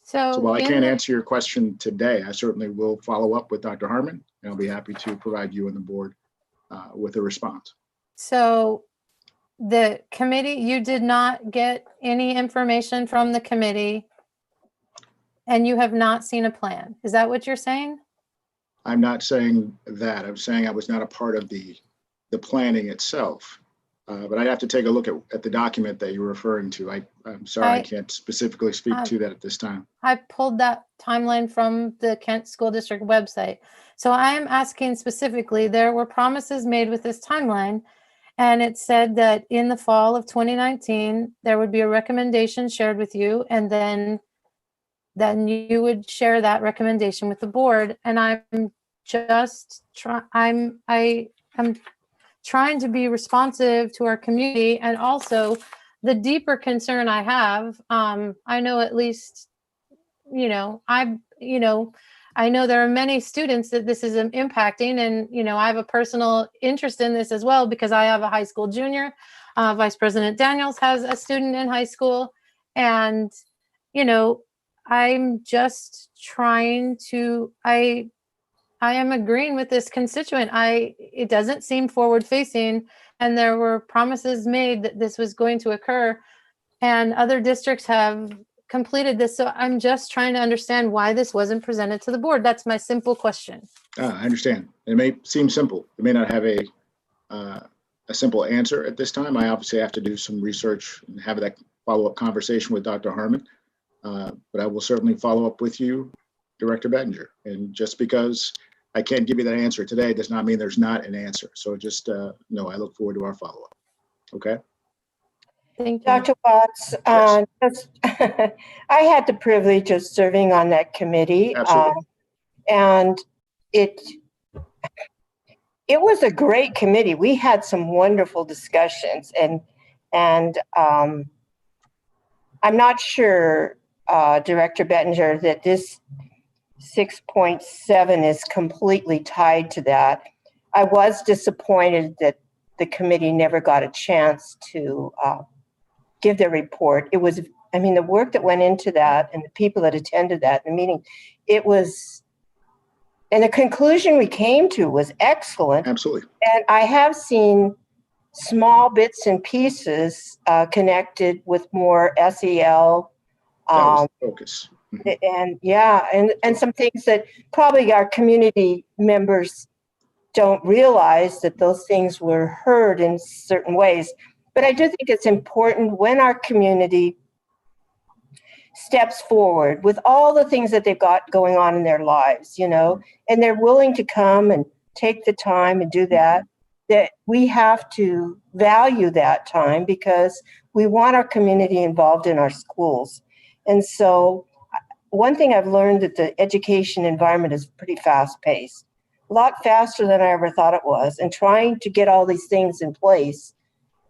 So while I can't answer your question today, I certainly will follow up with Dr. Harmon, and I'll be happy to provide you and the board with a response. So the committee, you did not get any information from the committee, and you have not seen a plan. Is that what you're saying? I'm not saying that. I'm saying I was not a part of the planning itself. But I'd have to take a look at the document that you're referring to. I'm sorry, I can't specifically speak to that at this time. I pulled that timeline from the Kent School District website. So I am asking specifically, there were promises made with this timeline, and it said that in the fall of 2019, there would be a recommendation shared with you, and then you would share that recommendation with the board. And I'm trying to be responsive to our community, and also the deeper concern I have. I know at least, I know there are many students that this is impacting, and I have a personal interest in this as well because I have a high school junior. Vice President Daniels has a student in high school, and I'm just trying to. I am agreeing with this constituent. It doesn't seem forward facing, and there were promises made that this was going to occur, and other districts have completed this. So I'm just trying to understand why this wasn't presented to the board. That's my simple question. I understand. It may seem simple. It may not have a simple answer at this time. I obviously have to do some research and have that follow-up conversation with Dr. Harmon, but I will certainly follow up with you, Director Bettinger. And just because I can't give you that answer today does not mean there's not an answer. So just know I look forward to our follow-up. Okay. Thank you. Dr. Watts, Yes. I had the privilege of serving on that committee. Absolutely. And it was a great committee. We had some wonderful discussions, and I'm not sure, Director Bettinger, that this 6.7 is completely tied to that. I was disappointed that the committee never got a chance to give their report. It was, the work that went into that and the people that attended that, the meeting, and the conclusion we came to was excellent. Absolutely. And I have seen small bits and pieces connected with more SEL. That was the focus. And some things that probably our community members don't realize that those things were heard in certain ways. But I do think it's important when our community steps forward with all the things that they've got going on in their lives, and they're willing to come and take the time and do that we have to value that time because we want our community involved in our schools. And so one thing I've learned that the education environment is pretty fast paced. lot faster than I ever thought it was. And trying to get all these things in place,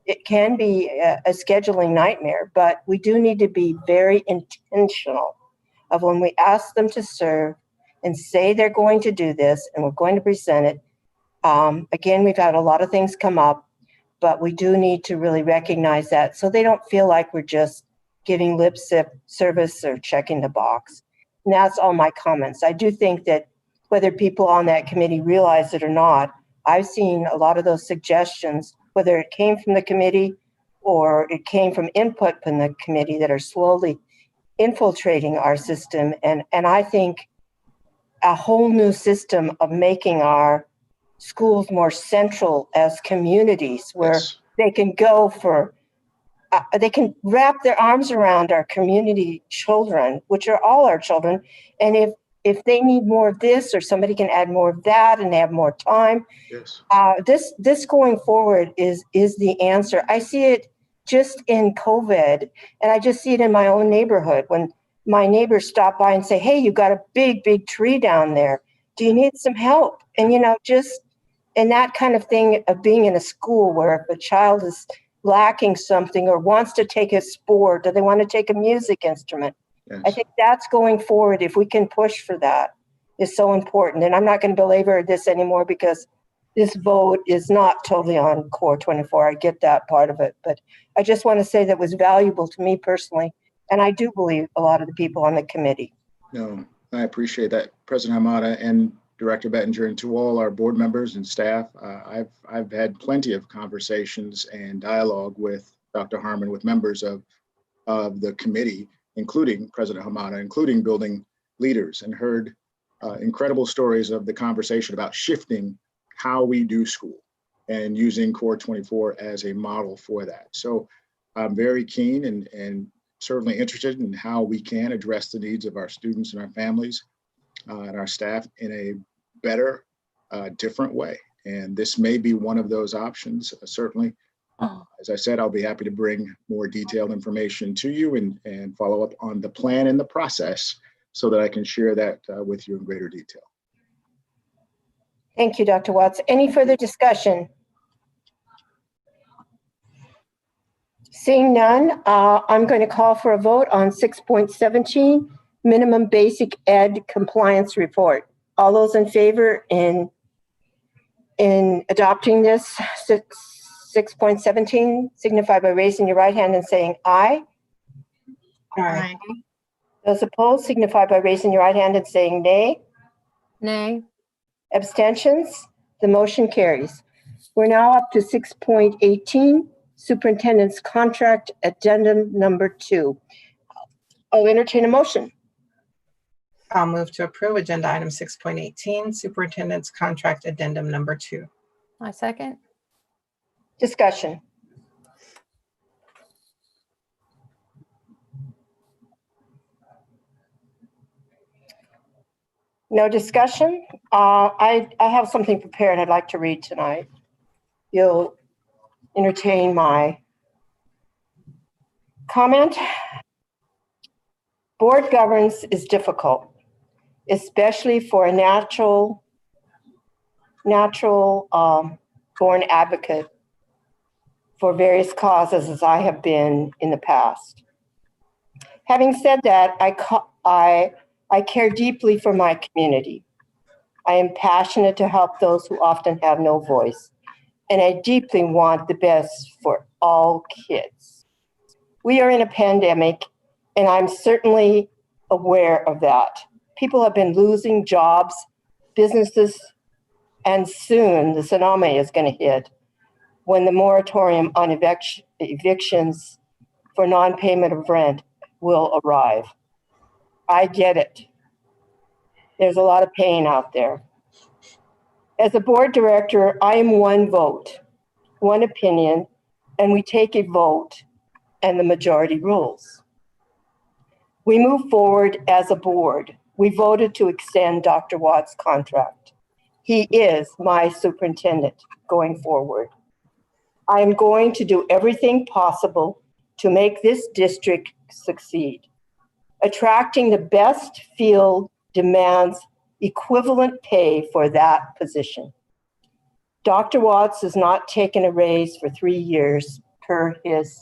it can be a scheduling nightmare, but we do need to be very intentional of when we ask them to serve and say they're going to do this and we're going to present it. Again, we've had a lot of things come up, but we do need to really recognize that so they don't feel like we're just giving lip service or checking the box. And that's all my comments. I do think that whether people on that committee realize it or not, I've seen a lot of those suggestions, whether it came from the committee or it came from input from the committee, that are slowly infiltrating our system. And I think a whole new system of making our schools more central as communities where Yes. they can go for, they can wrap their arms around our community children, which are all our children. And if they need more of this, or somebody can add more of that and they have more time, Yes. this going forward is the answer. I see it just in COVID, and I just see it in my own neighborhood when my neighbors stop by and say, hey, you got a big tree down there. Do you need some help? And, just in that kind of thing of being in a school where if a child is lacking something or wants to take a sport or they want to take a music instrument, Yes. I think that's going forward. If we can push for that, is so important. And I'm not going to belabor this anymore because this vote is not totally on Core 24. I get that part of it, but I just want to say that was valuable to me personally. And I do believe a lot of the people on the committee. No, I appreciate that, President Hamada and Director Bettinger, and to all our board members and staff. I've had plenty of conversations and dialogue with Dr. Harmon, with members of the committee, including President Hamada, including building leaders, and heard incredible stories of the conversation about shifting how we do school and using Core 24 as a model for that. So I'm very keen and certainly interested in how we can address the needs of our students and our families and our staff in a better, different way. And this may be one of those options, certainly. As I said, I'll be happy to bring more detailed information to you and follow up on the plan and the process so that I can share that with you in greater detail. Thank you, Dr. Watts. Any further discussion? Seeing none, I'm going to call for a vote on 6.17, minimum basic ed compliance report. All those in favor in adopting this 6.17 signify by raising your right hand and saying aye. Aye. Those opposed signify by raising your right hand and saying nay. Nay. Abstentions? The motion carries. We're now up to 6.18, Superintendent's Contract Addendum Number 2. I'll entertain a motion. I'll move to approve agenda item 6.18, Superintendent's Contract Addendum Number 2. I second. Discussion. No discussion? I have something prepared I'd like to read tonight. You'll entertain my comment. Board governance is difficult, especially for a natural born advocate for various causes, as I have been in the past. Having said that, I care deeply for my community. I am passionate to help those who often have no voice, and I deeply want the best for all kids. We are in a pandemic, and I'm certainly aware of that. People have been losing jobs, businesses, and soon the tsunami is going to hit when the moratorium on evictions for non-payment of rent will arrive. I get it. There's a lot of pain out there. As a board director, I am one vote, one opinion, and we take a vote and the majority rules. We move forward as a board. We voted to extend Dr. Watts' contract. He is my superintendent going forward. I am going to do everything possible to make this district succeed. Attracting the best field demands equivalent pay for that position. Dr. Watts has not taken a raise for 3 years per his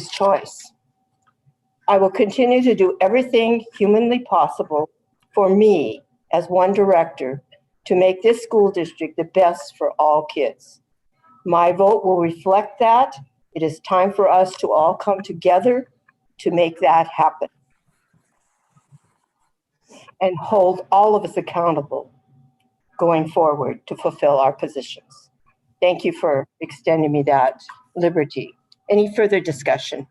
choice. I will continue to do everything humanly possible for me as one director to make this school district the best for all kids. My vote will reflect that. It is time for us to all come together to make that happen and hold all of us accountable going forward to fulfill our positions. Thank you for extending me that liberty. Any further discussion?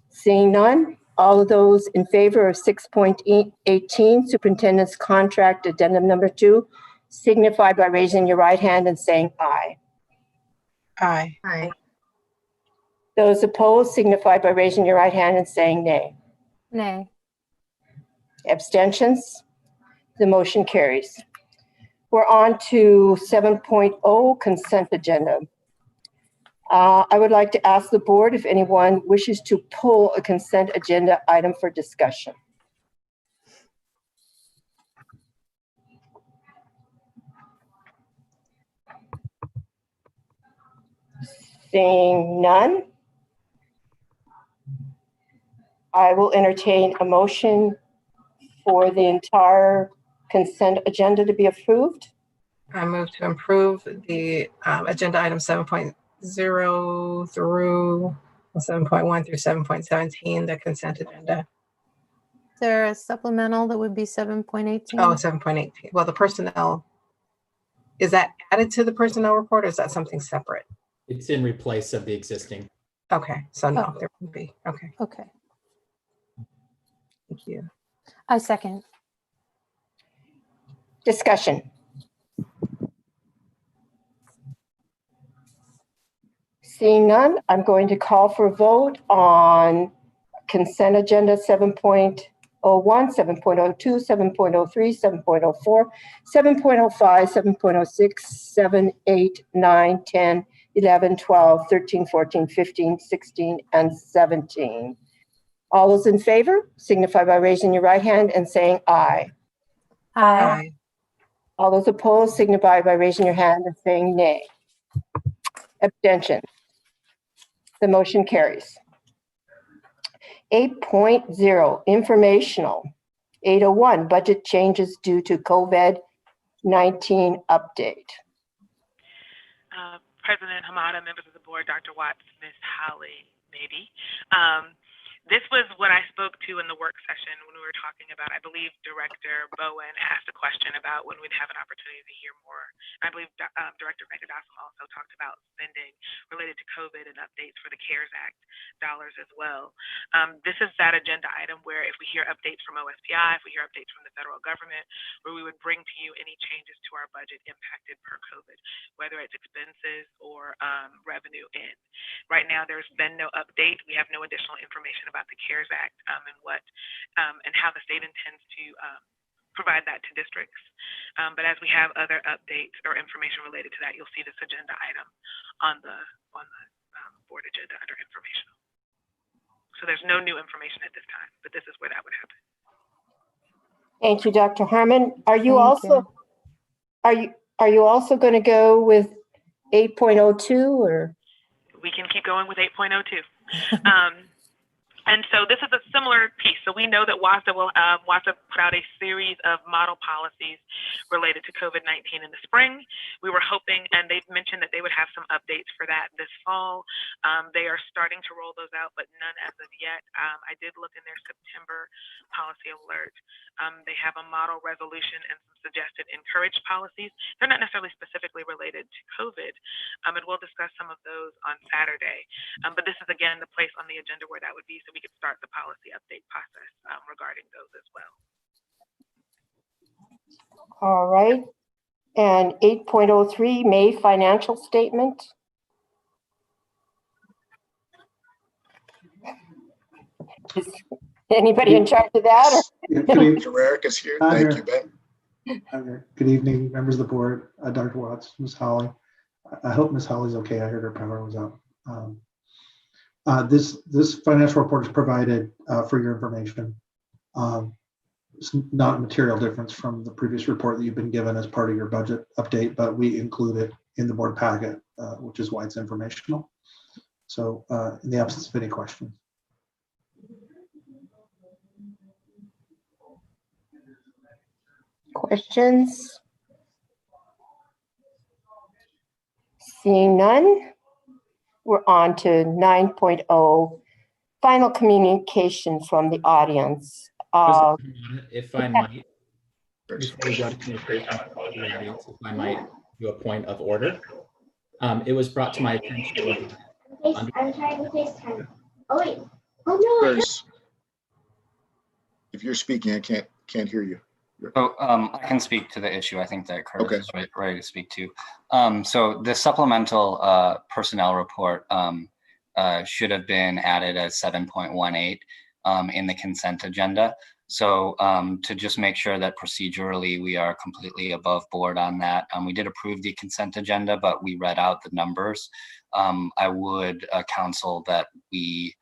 Seeing none, all of those in favor of 6.18 Superintendent's Contract Addendum Number 2 signify by raising your right hand and saying aye. Aye. Aye. Those opposed signify by raising your right hand and saying nay. Nay. Abstentions? The motion carries. We're on to 7.0 consent agenda. I would like to ask the board if anyone wishes to pull a consent agenda item for discussion. Seeing none, I will entertain a motion for the entire consent agenda to be approved. I move to approve the agenda item 7.0 through 7.1 through 7.17, the consent agenda. Is there a supplemental that would be 7.18? Oh, 7.18. Well, the personnel, is that added to the personnel report or is that something separate? It's in replace of the existing. Okay, so no, Oh. there would be. Okay, Okay. thank you. I second. Discussion. Seeing none, I'm going to call for a vote on consent agenda 7.01, 7.02, 7.03, 7.04, 7.05, 7.06, 7, 8, 9, 10, 11, 12, 13, 14, 15, 16, and 17. All those in favor signify by raising your right hand and saying aye. Aye. Aye. All those opposed signify by raising your hand and saying nay. Abstention. The motion carries. 8.0 informational. 801 budget changes due to COVID-19 update. President Hamada, members of the board, Dr. Watts, Ms. Holly, maybe. This was what I spoke to in the work session when we were talking about, I believe Director Bowen asked a question about when we'd have an opportunity to hear more. I believe Director Venkatasan also talked about spending related to COVID and updates for the CARES Act dollars as well. This is that agenda item where if we hear updates from OSPI, if we hear updates from the federal government, where we would bring to you any changes to our budget impacted per COVID, whether it's expenses or revenue in. Right now, there's been no update. We have no additional information about the CARES Act and what and how the state intends to provide that to districts. But as we have other updates or information related to that, you'll see this agenda item on the board agenda under informational. So there's no new information at this time, but this is where that would happen. Thank you, Dr. Harmon. Are you Thank are you also going to go with 8.02 or? We can keep going with 8.02. And so this is a similar piece. So we know that WASDA will put out a series of model policies related to COVID-19 in the spring. We were hoping, and they've mentioned that they would have some updates for that this fall. They are starting to roll those out, but none as of yet. I did look in their September policy alert. They have a model resolution and some suggested encouraged policies. They're not necessarily specifically related to COVID, and we'll discuss some of those on Saturday. But this is, again, the place on the agenda where that would be, so we could start the policy update process regarding those as well. All right. And 8.03, May financial statement. Is anybody in charge of that? Mr. Rarick is here. Thank you, Ben. Good evening, members of the board, Dr. Watts, Ms. Holly. I hope Ms. Holly's okay. I heard her power was out. This financial report is provided for your information. It's not a material difference from the previous report that you've been given as part of your budget update, but we include it in the board packet, which is why it's informational. So in the absence of any questions. Questions? Seeing none, we're on to 9.0, final communication from the audience. If I might, before we go to communication from the audience, if I might do a point of order. It was brought to my attention. I'm trying to FaceTime. Oh wait. Oh no. Curtis, if you're speaking, I can't hear you. So I can speak to the issue. I think that Curtis is ready to speak to. So the supplemental personnel report should have been added as 7.18 in the consent agenda. So to just make sure that procedurally we are completely above board on that, we did approve the consent agenda, but we read out the numbers. I would counsel that we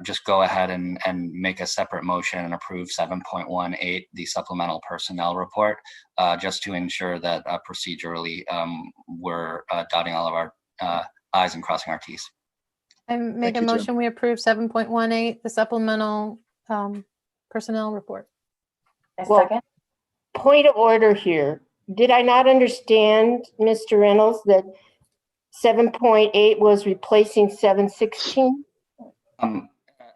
just go ahead and make a separate motion and approve 7.18, the supplemental personnel report, just to ensure that procedurally we're dotting all of our I's and crossing our T's. I make a motion, we approve 7.18, the supplemental personnel report. Well, point of order here. Did I not understand, Mr. Reynolds, that 7.8 was replacing 7.16?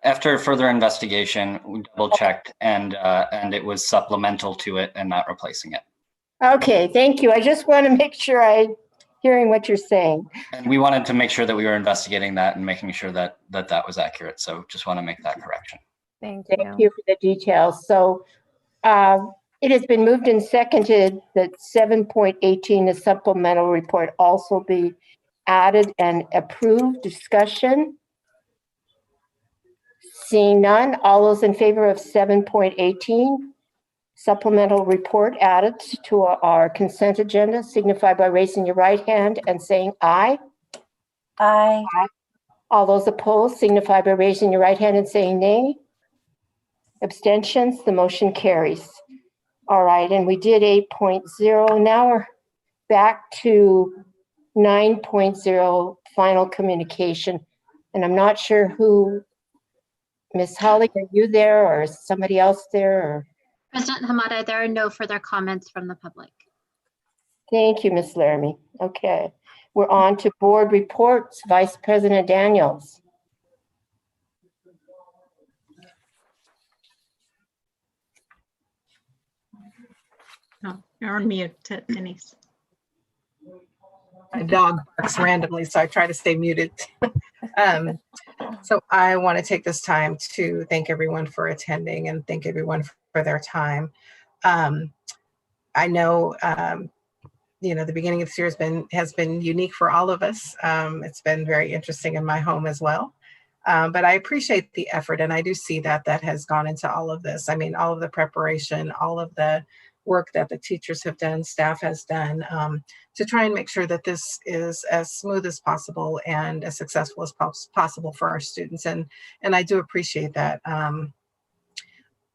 After further investigation, we double checked and it was supplemental to it and not replacing it. Okay, thank you. I just want to make sure I'm hearing what you're saying. And we wanted to make sure that we were investigating that and making sure that that was accurate. So just want to make that correction. Thank you for the details. So it has been moved and seconded that 7.18, the supplemental report, also be added and approved. Discussion? Seeing none, all those in favor of 7.18, supplemental report added to our consent agenda, signify by raising your right hand and saying aye. Aye. All those opposed, signify by raising your right hand and saying nay. Abstentions, the motion carries. All right, and we did 8.0. Now we're back to 9.0, final communication. And I'm not sure who, Ms. Holly, are you there or is somebody else there? Or? President Hamada, there are no further comments from the public. Thank you, Ms. Laramie. Okay, we're on to board reports. Vice President Daniels. Oh, you're on mute, Denise. My dog barks randomly, so I try to stay muted. So I want to take this time to thank everyone for attending and thank everyone for their time. I know, the beginning of this year has been unique for all of us. It's been very interesting in my home as well. But I appreciate the effort, and I do see that has gone into all of this. I mean, all of the preparation, all of the work that the teachers have done, staff has done, to try and make sure that this is as smooth as possible and as successful as possible for our students. And I do appreciate that.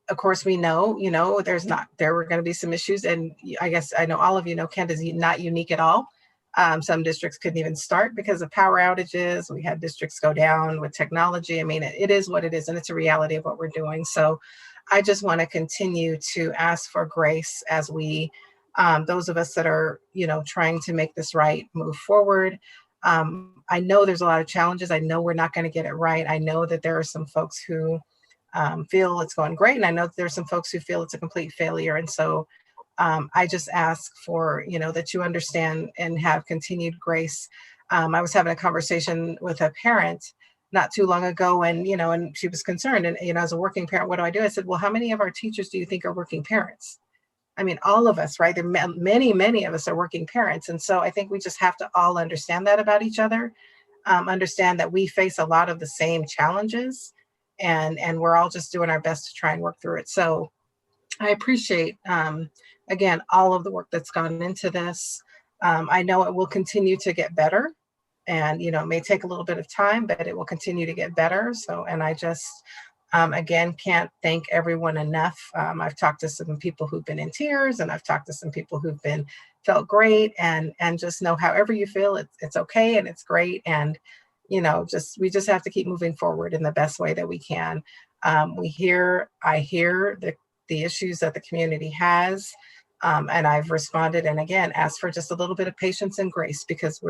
Of course, we know, there were going to be some issues, and I guess I know all of you know Kent is not unique at all. Some districts couldn't even start because of power outages. We had districts go down with technology. I mean, it is what it is, and it's a reality of what we're doing. So I just want to continue to ask for grace as we, those of us that are, trying to make this right, move forward. I know there's a lot of challenges. I know we're not going to get it right. I know that there are some folks who feel it's going great, and I know that there's some folks who feel it's a complete failure. And so I just ask for, that you understand and have continued grace. I was having a conversation with a parent not too long ago, and and she was concerned, and as a working parent, what do I do? I said, well, how many of our teachers do you think are working parents? I mean, all of us, right? There are many of us are working parents, and so I think we just have to all understand that about each other, understand that we face a lot of the same challenges, and we're all just doing our best to try and work through it. So I appreciate again all of the work that's gone into this. I know it will continue to get better. And, it may take a little bit of time, but it will continue to get better. So, and I just Again, can't thank everyone enough. I've talked to some people who've been in tears, and I've talked to some people who've felt great, and just know however you feel, it's okay and it's great. And, you know, we just have to keep moving forward in the best way that we can. I hear the issues that the community has, and I've responded, and again, asked for just a little bit of patience and grace, because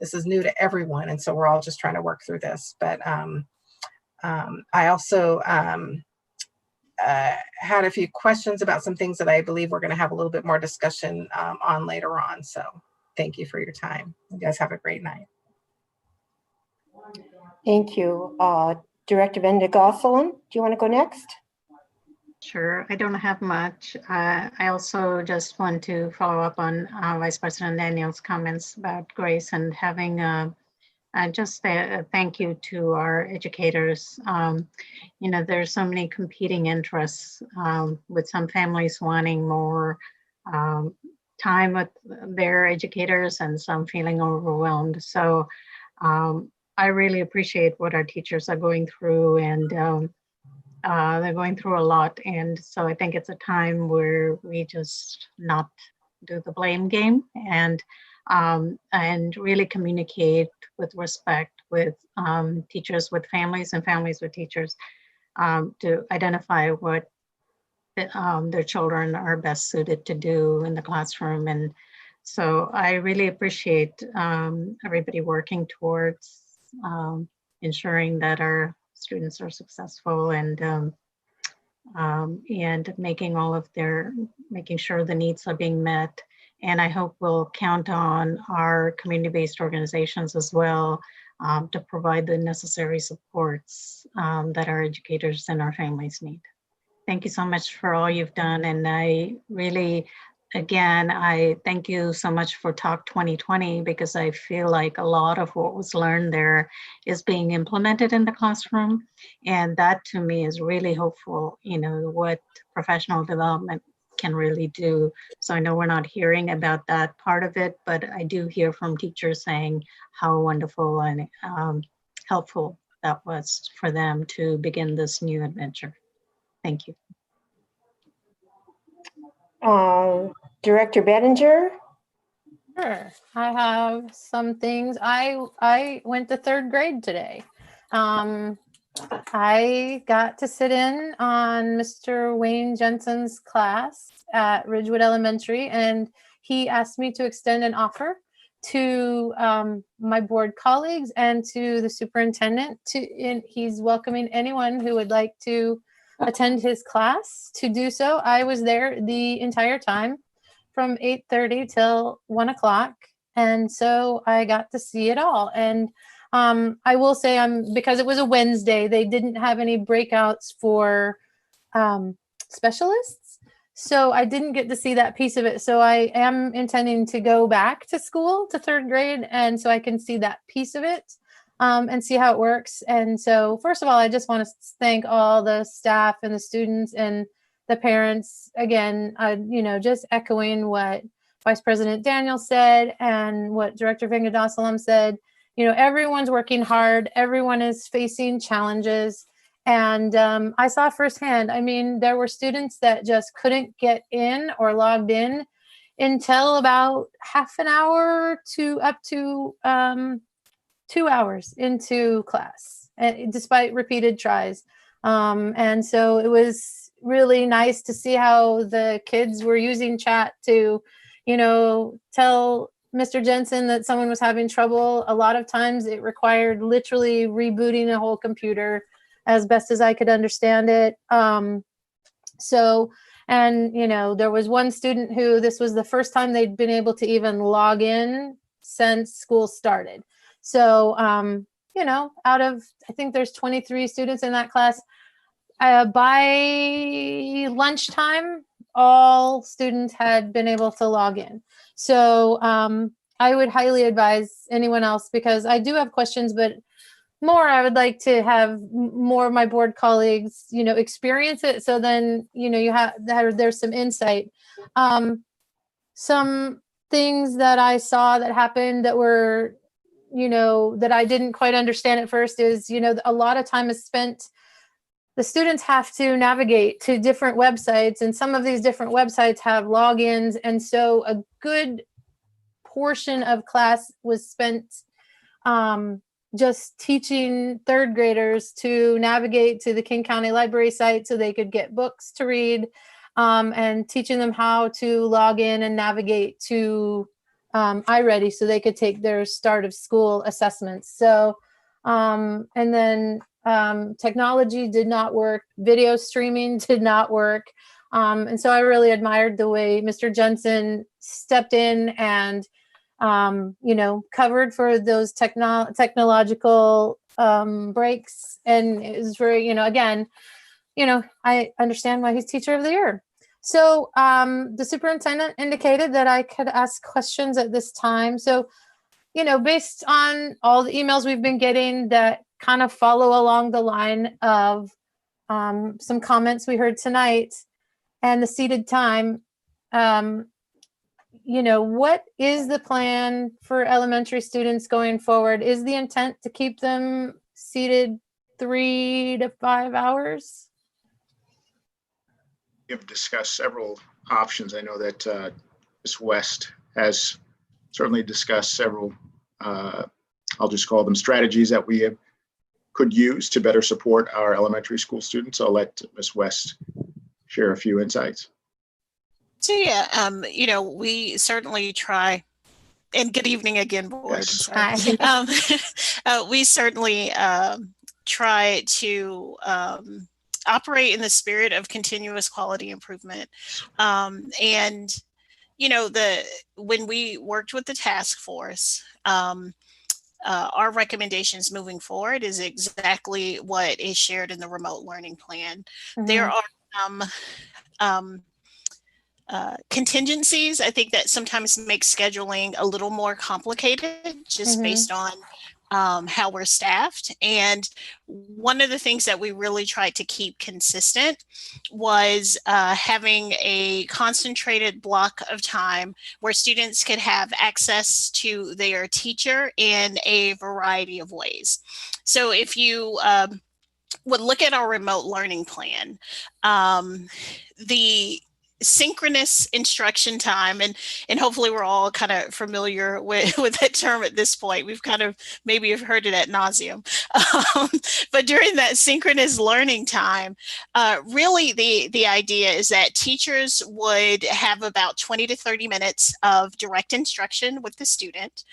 this is new to everyone. And so we're all just trying to work through this. But I also had a few questions about some things that I believe we're going to have a little bit more discussion on later on. So thank you for your time. You guys have a great night. Thank you. Director Brenda Gosselin, do you want to go next? Sure, I don't have much. I also just want to follow up on Vice President Daniel's comments about grace and having just a thank you to our educators. You know, there's so many competing interests with some families wanting more time with their educators and some feeling overwhelmed. So I really appreciate what our teachers are going through, and they're going through a lot. And so I think it's a time where we just not do the blame game, and really communicate with respect with teachers, with families, and families with teachers, to identify what their children are best suited to do in the classroom. And so I really appreciate everybody working towards ensuring that our students are successful, and making sure the needs are being met. And I hope we'll count on our community-based organizations as well to provide the necessary supports that our educators and our families need. Thank you so much for all you've done. And I really, again, I thank you so much for Talk 2020, because I feel like a lot of what was learned there is being implemented in the classroom. And that to me is really hopeful, you know, what professional development can really do. So I know we're not hearing about that part of it, but I do hear from teachers saying how wonderful and helpful that was for them to begin this new adventure. Thank you. Director Bettinger? Sure. I have some things. I went to third grade today. I got to sit in on Mr. Wayne Jensen's class at Ridgewood Elementary, and he asked me to extend an offer to my board colleagues and to the superintendent. He's welcoming anyone who would like to attend his class to do so. I was there the entire time from 8:30 till 1 o'clock. And so I got to see it all. And I will say, because it was a Wednesday, they didn't have any breakouts for specialists. So I didn't get to see that piece of it. So I am intending to go back to school to third grade, and so I can see that piece of it and see how it works. And so first of all, I just want to thank all the staff and the students and the parents. Again, just echoing what Vice President Daniel said and what Director Vengadassalam said. Everyone's working hard. Everyone is facing challenges. And I saw firsthand, there were students that just couldn't get in or logged in until about half an hour to up to 2 hours into class, despite repeated tries. And so it was really nice to see how the kids were using chat to, tell Mr. Jensen that someone was having trouble. A lot of times it required literally rebooting a whole computer as best as I could understand it. There was one student who this was the first time they'd been able to even log in since school started. So, out of, I think there's 23 students in that class, by lunchtime, all students had been able to log in. So I would highly advise anyone else, because I do have questions, but more, I would like to have more of my board colleagues, experience it. So then, there's some insight. Some things that I saw that happened that were, that I didn't quite understand at first is, a lot of time is spent the students have to navigate to different websites, and some of these different websites have logins. And so a good portion of class was spent just teaching third graders to navigate to the King County Library site so they could get books to read, and teaching them how to log in and navigate to iReady so they could take their start of school assessments. So, and then technology did not work, video streaming did not work. And so I really admired the way Mr. Jensen stepped in and covered for those technological breaks. And it was very, again, I understand why he's teacher of the year. So the superintendent indicated that I could ask questions at this time. So, based on all the emails we've been getting that kind of follow along the line of some comments we heard tonight and the seated time, what is the plan for elementary students going forward? Is the intent to keep them seated 3 to 5 hours? We have discussed several options. I know that Ms. West has certainly discussed several, I'll just call them strategies that we could use to better support our elementary school students. I'll let Ms. West share a few insights. So yeah, we certainly try, and good evening again, board. Yes. We certainly try to operate in the spirit of continuous quality improvement. And when we worked with the task force, our recommendations moving forward is exactly what is shared in the remote learning plan. Mm-hmm. There are contingencies, I think, that sometimes make scheduling a little more complicated just based on how we're staffed. And one of the things that we really tried to keep consistent was having a concentrated block of time where students could have access to their teacher in a variety of ways. So if you would look at our remote learning plan, the synchronous instruction time, and hopefully we're all kind of familiar with that term at this point. We've kind of maybe have heard it ad nauseum. But during that synchronous learning time, really the idea is that teachers would have about 20 to 30 minutes of direct instruction with the student.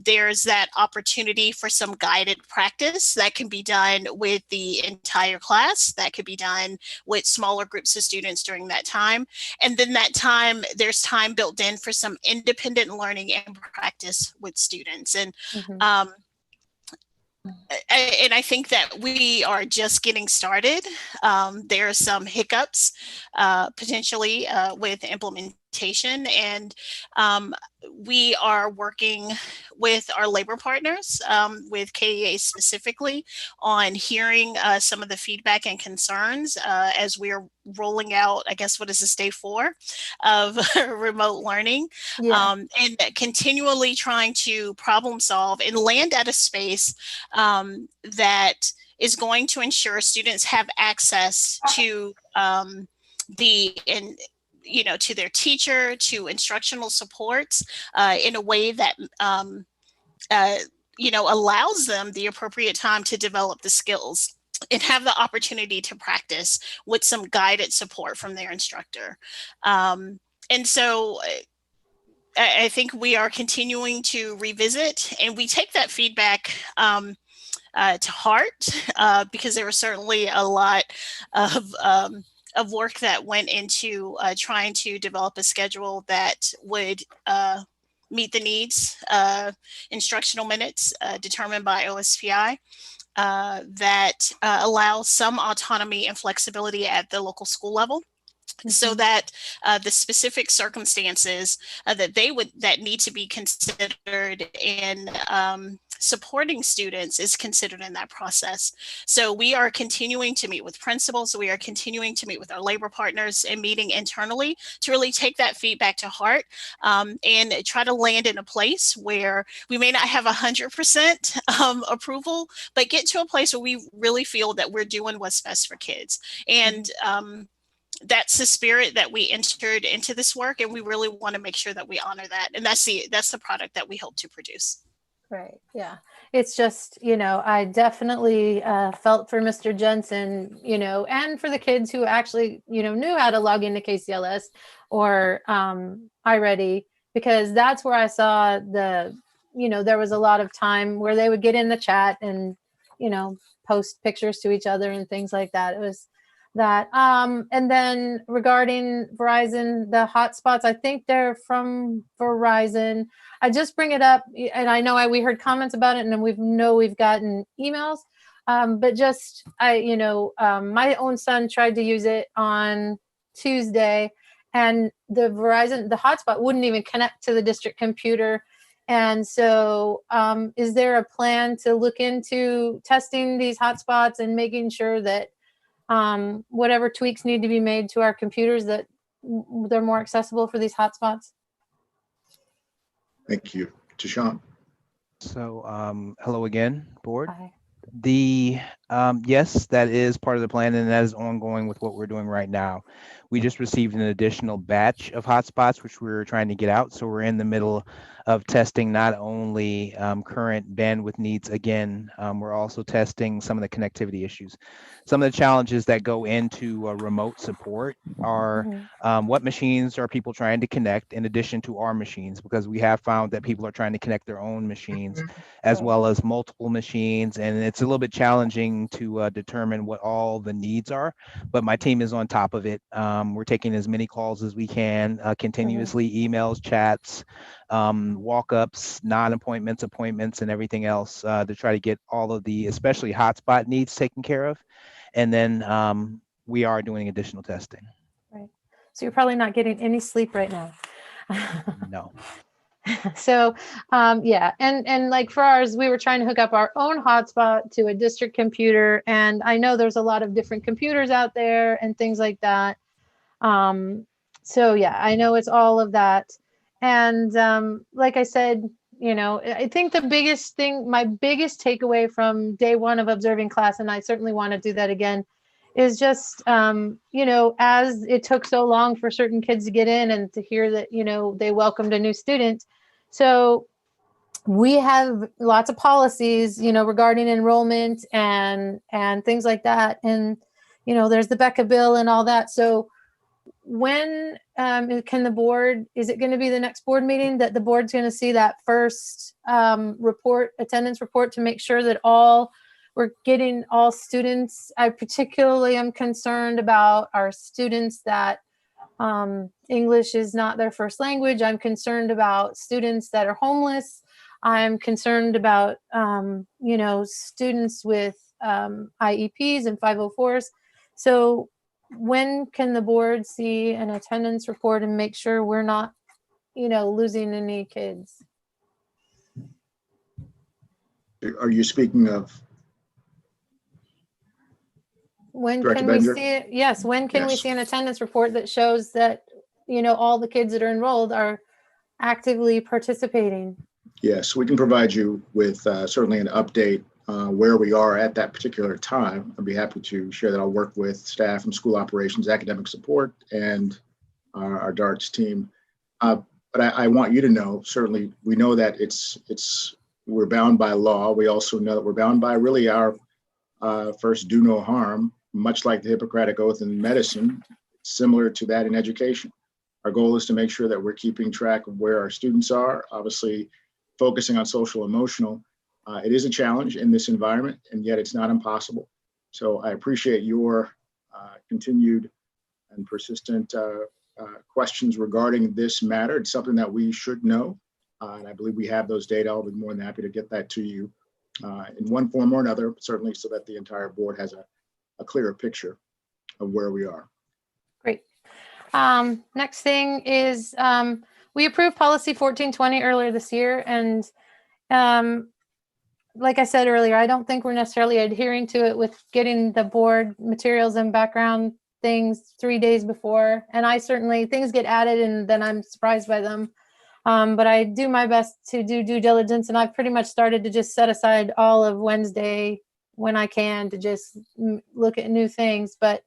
There's that opportunity for some guided practice that can be done with the entire class, that could be done with smaller groups of students during that time. And then that time, there's time built in for some independent learning and practice with students. And and I think that we are just getting started. There are some hiccups potentially with implementation, and we are working with our labor partners, with KEA specifically, on hearing some of the feedback and concerns as we are rolling out, I guess, what is this, day 4 of remote learning, and continually trying to problem solve and land at a space that is going to ensure students have access to to their teacher, to instructional supports in a way that allows them the appropriate time to develop the skills and have the opportunity to practice with some guided support from their instructor. And so I think we are continuing to revisit, and we take that feedback to heart, because there was certainly a lot of work that went into trying to develop a schedule that would meet the needs, instructional minutes determined by OSPI, that allow some autonomy and flexibility at the local school level. so that the specific circumstances that need to be considered in supporting students is considered in that process. So we are continuing to meet with principals. We are continuing to meet with our labor partners and meeting internally to really take that feedback to heart and try to land in a place where we may not have 100% approval, but get to a place where we really feel that we're doing what's best for kids. And that's the spirit that we entered into this work, and we really want to make sure that we honor that. And that's the product that we hope to produce. Right. Yeah. It's just, I definitely felt for Mr. Jensen, and for the kids who actually, knew how to log into KCLS or iReady, because that's where I saw there was a lot of time where they would get in the chat and, post pictures to each other and things like that. It was that. And then regarding Verizon, the hotspots, I think they're from Verizon. I just bring it up, and I know we heard comments about it, and we've gotten emails. But just my own son tried to use it on Tuesday, and the hotspot wouldn't even connect to the district computer. And so, is there a plan to look into testing these hotspots and making sure that whatever tweaks need to be made to our computers, that they're more accessible for these hotspots? Thank you. Tashawn. So, hello again, board. Hi. Yes, that is part of the plan, and that is ongoing with what we're doing right now. We just received an additional batch of hotspots, which we're trying to get out. So we're in the middle of testing not only current bandwidth needs again, we're also testing some of the connectivity issues. Some of the challenges that go into remote support are what machines are people trying to connect in addition to our machines, because we have found that people are trying to connect their own machines as well as multiple machines, and it's a little bit challenging to determine what all the needs are, but my team is on top of it. We're taking as many calls as we can, continuously, emails, chats, walk-ups, non-appointments, appointments, and everything else to try to get all of the especially hotspot needs taken care of. And then we are doing additional testing. Right. So you're probably not getting any sleep right now. No. So yeah, and like for ours, we were trying to hook up our own hotspot to a district computer, and I know there's a lot of different computers out there and things like that. So yeah, I know it's all of that. And like I said, I think the biggest thing, my biggest takeaway from day one of observing class, and I certainly want to do that again, is just, as it took so long for certain kids to get in and to hear that, they welcomed a new student. So we have lots of policies, regarding enrollment and things like that. And, there's the Becca bill and all that. So when can the board, is it going to be the next board meeting that the board's going to see that first attendance report to make sure that we're getting all students? I particularly am concerned about our students that English is not their first language. I'm concerned about students that are homeless. I'm concerned about, students with IEPs and 504s. So when can the board see an attendance report and make sure we're not, losing any kids? Are you speaking of when Director can we Bender? see it? Yes. When can we Yes. see an attendance report that shows that, all the kids that are enrolled are actively participating? Yes, we can provide you with certainly an update where we are at that particular time. I'd be happy to share that. I'll work with staff from school operations, academic support, and our DARTS team. But I want you to know, certainly, we know that we're bound by law. We also know that we're bound by really our first do no harm, much like the Hippocratic Oath in medicine, similar to that in education. Our goal is to make sure that we're keeping track of where our students are, obviously focusing on social emotional. It is a challenge in this environment, and yet it's not impossible. So I appreciate your continued and persistent questions regarding this matter. It's something that we should know, and I believe we have those data. I'll be more than happy to get that to you in one form or another, certainly so that the entire board has a clearer picture of where we are. Great. Next thing is we approved policy 1420 earlier this year. And like I said earlier, I don't think we're necessarily adhering to it with getting the board materials and background things 3 days before. And I certainly, things get added and then I'm surprised by them. But I do my best to do due diligence, and I've pretty much started to just set aside all of Wednesday when I can to just look at new things. But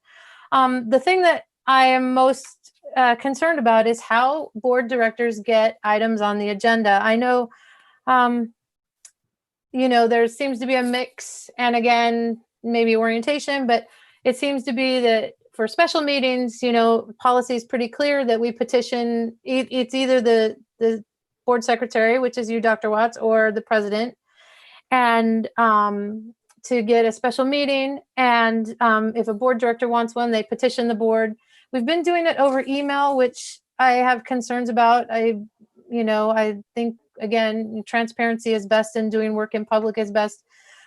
the thing that I am most concerned about is how board directors get items on the agenda. I know, there seems to be a mix, and again, maybe orientation, but it seems to be that for special meetings, policy is pretty clear that we petition, it's either the board secretary, which is you, Dr. Watts, or the president, and to get a special meeting. And if a board director wants one, they petition the board. We've been doing it over email, which I have concerns about. I think, again, transparency is best and doing work in public is best.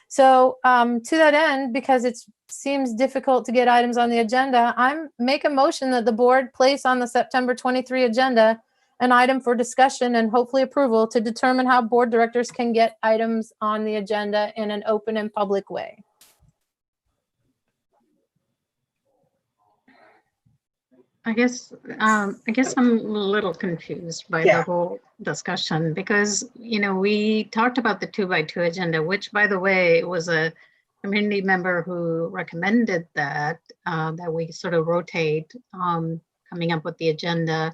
So to that end, because it seems difficult to get items on the agenda, make a motion that the board place on the September 23 agenda an item for discussion and hopefully approval to determine how board directors can get items on the agenda in an open and public way. I guess I'm a little confused by the whole discussion because, we talked about the 2x2 agenda, which, by the way, was a community member who recommended that we sort of rotate coming up with the agenda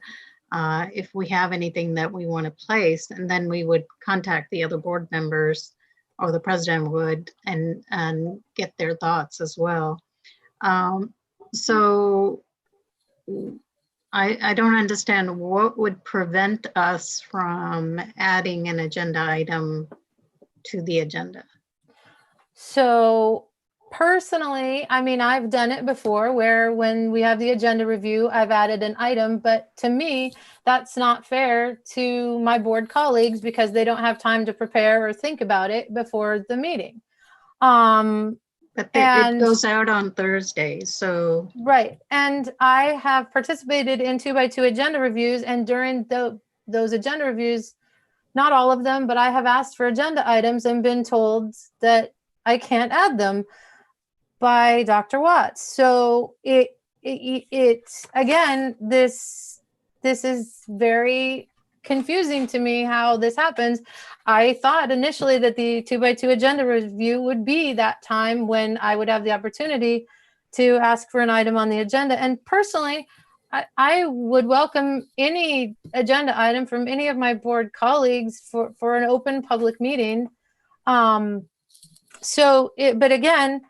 if we have anything that we want to place, and then we would contact the other board members, or the president would, and get their thoughts as well. So I don't understand what would prevent us from adding an agenda item to the agenda. So personally, I've done it before where when we have the agenda review, I've added an item, but to me, that's not fair to my board colleagues because they don't have time to prepare or think about it before the meeting. But it goes out on Thursday, so. Right, and I have participated in 2x2 agenda reviews, and during those agenda reviews, not all of them, but I have asked for agenda items and been told that I can't add them by Dr. Watts. So it again, this is very confusing to me how this happens. I thought initially that the 2x2 agenda review would be that time when I would have the opportunity to ask for an item on the agenda. And personally, I would welcome any agenda item from any of my board colleagues for an open public meeting. But again,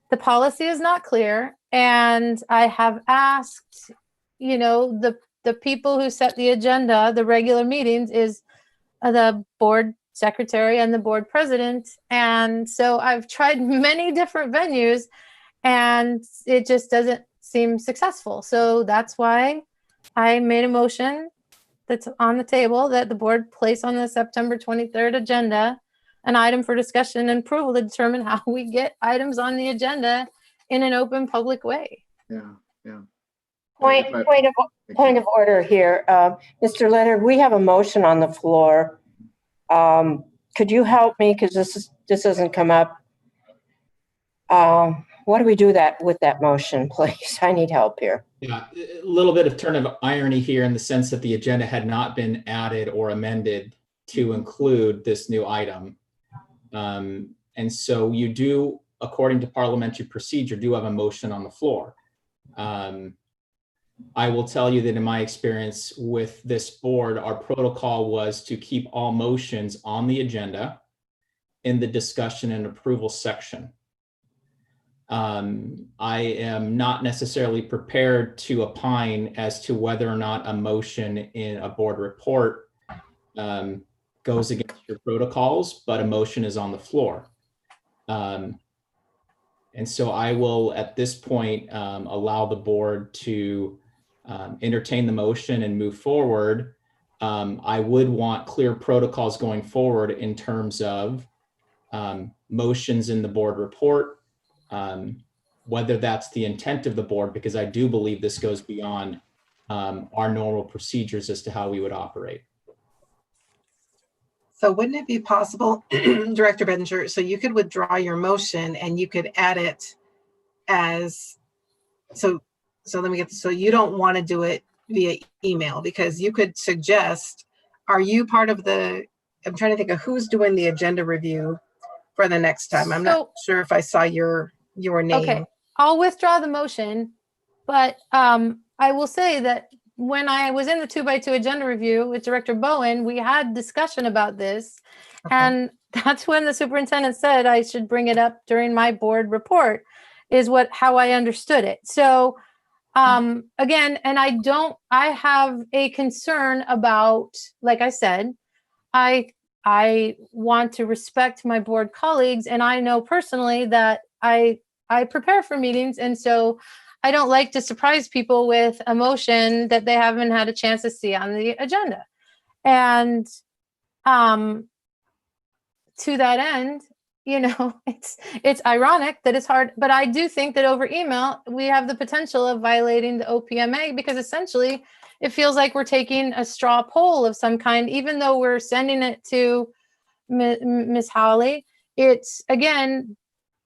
the policy is not clear, and I have asked, the people who set the agenda, the regular meetings, is the board secretary and the board president. And so I've tried many different venues and it just doesn't seem successful. So that's why I made a motion that's on the table that the board place on the September 23rd agenda an item for discussion and approval to determine how we get items on the agenda in an open public way. Yeah. Point of order here. Mr. Leonard, we have a motion on the floor. Could you help me? Because this doesn't come up. What do we do with that motion, please? I need help here. Yeah, a little bit of turn of irony here in the sense that the agenda had not been added or amended to include this new item. And so you do, according to parliamentary procedure, do have a motion on the floor. I will tell you that in my experience with this board, our protocol was to keep all motions on the agenda in the discussion and approval section. I am not necessarily prepared to opine as to whether or not a motion in a board report goes against your protocols, but a motion is on the floor. And so I will, at this point, allow the board to entertain the motion and move forward. I would want clear protocols going forward in terms of motions in the board report, whether that's the intent of the board, because I do believe this goes beyond our normal procedures as to how we would operate. So wouldn't it be possible, Director Benninger, so you could withdraw your motion and you could add it as, so let me get this, so you don't want to do it via email, because you could suggest, are you part of the, I'm trying to think of who's doing the agenda review for the next time. I'm not sure if I saw your name. Okay, I'll withdraw the motion, but I will say that when I was in the 2x2 agenda review with Director Bowen, we had discussion about this. Okay. And that's when the superintendent said I should bring it up during my board report, is how I understood it. So again, and I have a concern about, like I said, I want to respect my board colleagues, and I know personally that I prepare for meetings, and so I don't like to surprise people with a motion that they haven't had a chance to see on the agenda. And to that end, it's ironic that it's hard, but I do think that over email, we have the potential of violating the OPMA, because essentially it feels like we're taking a straw poll of some kind, even though we're sending it to Ms. Hawley. It's, again,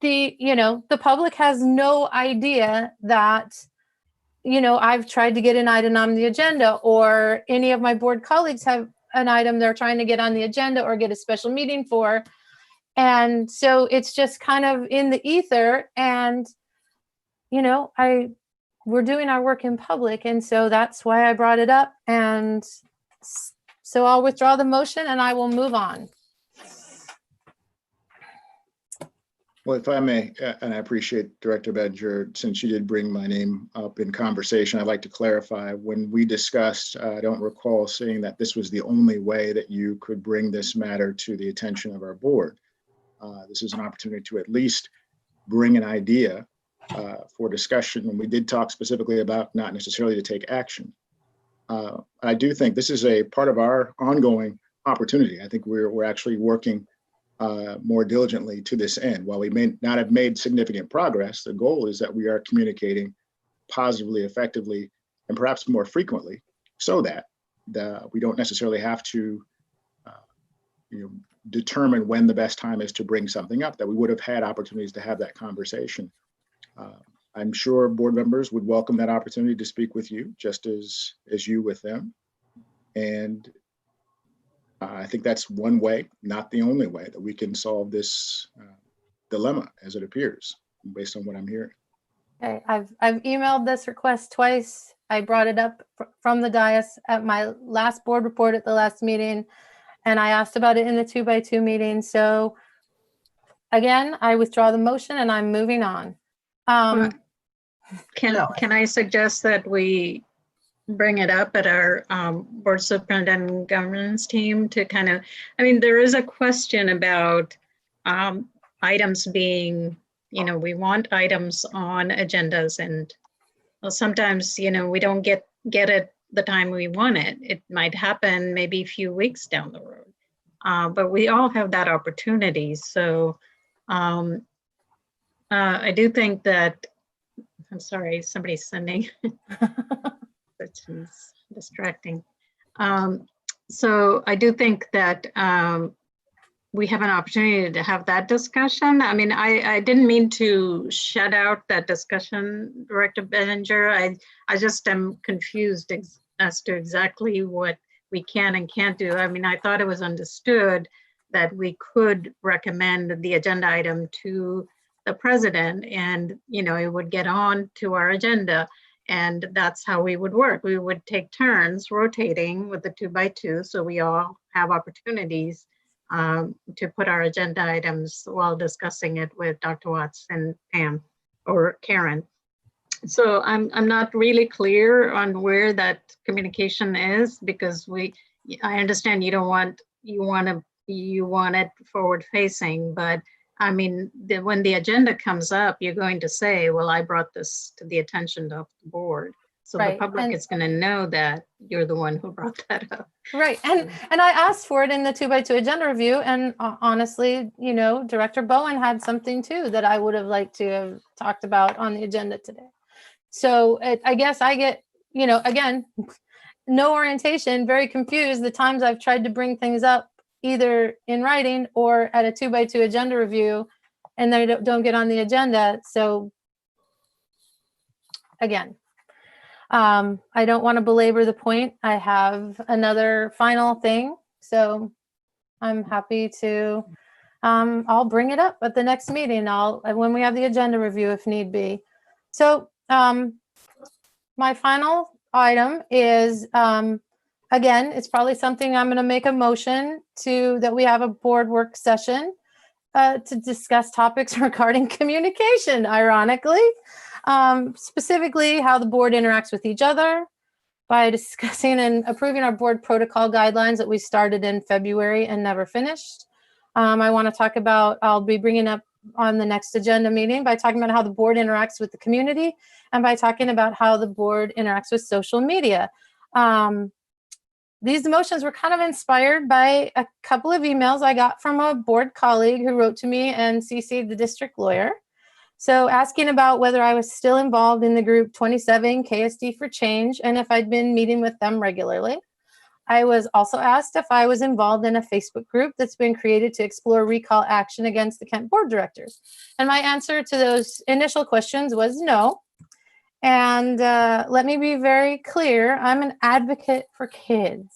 the public has no idea that, I've tried to get an item on the agenda, or any of my board colleagues have an item they're trying to get on the agenda or get a special meeting for. And so it's just kind of in the ether, and, we're doing our work in public. And so that's why I brought it up. And so I'll withdraw the motion and I will move on. Well, if I may, and I appreciate Director Benninger, since you did bring my name up in conversation, I'd like to clarify, when we discussed, I don't recall saying that this was the only way that you could bring this matter to the attention of our board. This is an opportunity to at least bring an idea for discussion. And we did talk specifically about not necessarily to take action. I do think this is a part of our ongoing opportunity. I think we're actually working more diligently to this end. While we may not have made significant progress, the goal is that we are communicating positively, effectively, and perhaps more frequently, so that we don't necessarily have to determine when the best time is to bring something up, that we would have had opportunities to have that conversation. I'm sure board members would welcome that opportunity to speak with you, just as you with them. And I think that's one way, not the only way, that we can solve this dilemma as it appears, based on what I'm hearing. Okay, I've emailed this request twice. I brought it up from the dais at my last board report at the last meeting, and I asked about it in the 2x2 meeting. So again, I withdraw the motion and I'm moving on. Can I suggest that we bring it up at our board superintendent and governance team to kind of, there is a question about items being, we want items on agendas, and sometimes, we don't get it the time we want it. It might happen maybe a few weeks down the road, but we all have that opportunity. So I do think that, I'm sorry, somebody's sending. That's distracting. So I do think that we have an opportunity to have that discussion. I didn't mean to shut out that discussion, Director Benninger. I just am confused as to exactly what we can and can't do. I thought it was understood that we could recommend the agenda item to the president, and it would get on to our agenda, and that's how we would work. We would take turns rotating with the 2x2, so we all have opportunities to put our agenda items while discussing it with Dr. Watts and Pam or Karen. So I'm not really clear on where that communication is, because I understand you want it forward facing, but when the agenda comes up, you're going to say, well, I brought this to the attention of the board. So right. The public is going to know that you're the one who brought that up. Right. And I asked for it in the 2x2 agenda review. And honestly, Director Bowen had something too that I would have liked to have talked about on the agenda today. So I guess I get again, no orientation, very confused. The times I've tried to bring things up either in writing or at a 2x2 agenda review, and they don't get on the agenda. So again, I don't want to belabor the point. I have another final thing. So I'm happy to, I'll bring it up at the next meeting. When we have the agenda review, if need be. So my final item is, again, it's probably something I'm going to make a motion that we have a board work session to discuss topics regarding communication, ironically, specifically how the board interacts with each other by discussing and approving our board protocol guidelines that we started in February and never finished. I want to talk about, I'll be bringing up on the next agenda meeting by talking about how the board interacts with the community and by talking about how the board interacts with social media. These motions were kind of inspired by a couple of emails I got from a board colleague who wrote to me and CC'd the district lawyer. So asking about whether I was still involved in the group 27 KSD for Change and if I'd been meeting with them regularly. I was also asked if I was involved in a Facebook group that's been created to explore recall action against the Kent board directors. And my answer to those initial questions was no. And let me be very clear, I'm an advocate for kids.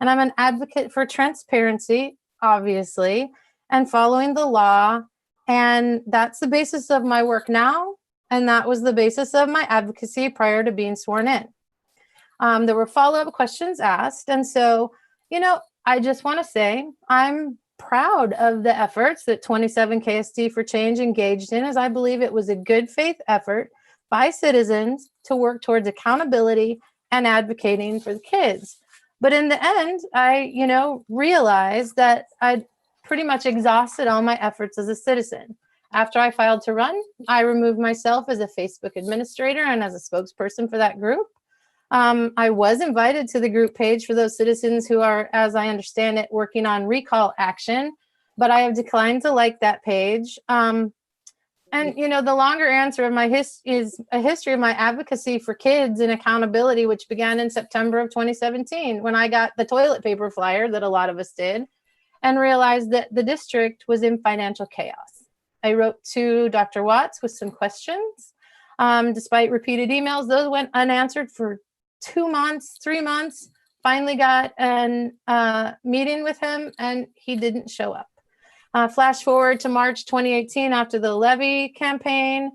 And I'm an advocate for transparency, obviously, and following the law. And that's the basis of my work now. And that was the basis of my advocacy prior to being sworn in. There were follow-up questions asked. And so, I just want to say I'm proud of the efforts that 27 KSD for Change engaged in, as I believe it was a good faith effort by citizens to work towards accountability and advocating for the kids. But in the end, I, realized that I'd pretty much exhausted all my efforts as a citizen. After I filed to run, I removed myself as a Facebook administrator and as a spokesperson for that group. I was invited to the group page for those citizens who are, as I understand it, working on recall action, but I have declined to like that page. And, the longer answer of my is a history of my advocacy for kids and accountability, which began in September of 2017, when I got the toilet paper flyer that a lot of us did and realized that the district was in financial chaos. I wrote to Dr. Watts with some questions. Despite repeated emails, those went unanswered for 2 months, 3 months, finally got a meeting with him and he didn't show up. Flash forward to March 2018 after the levy campaign,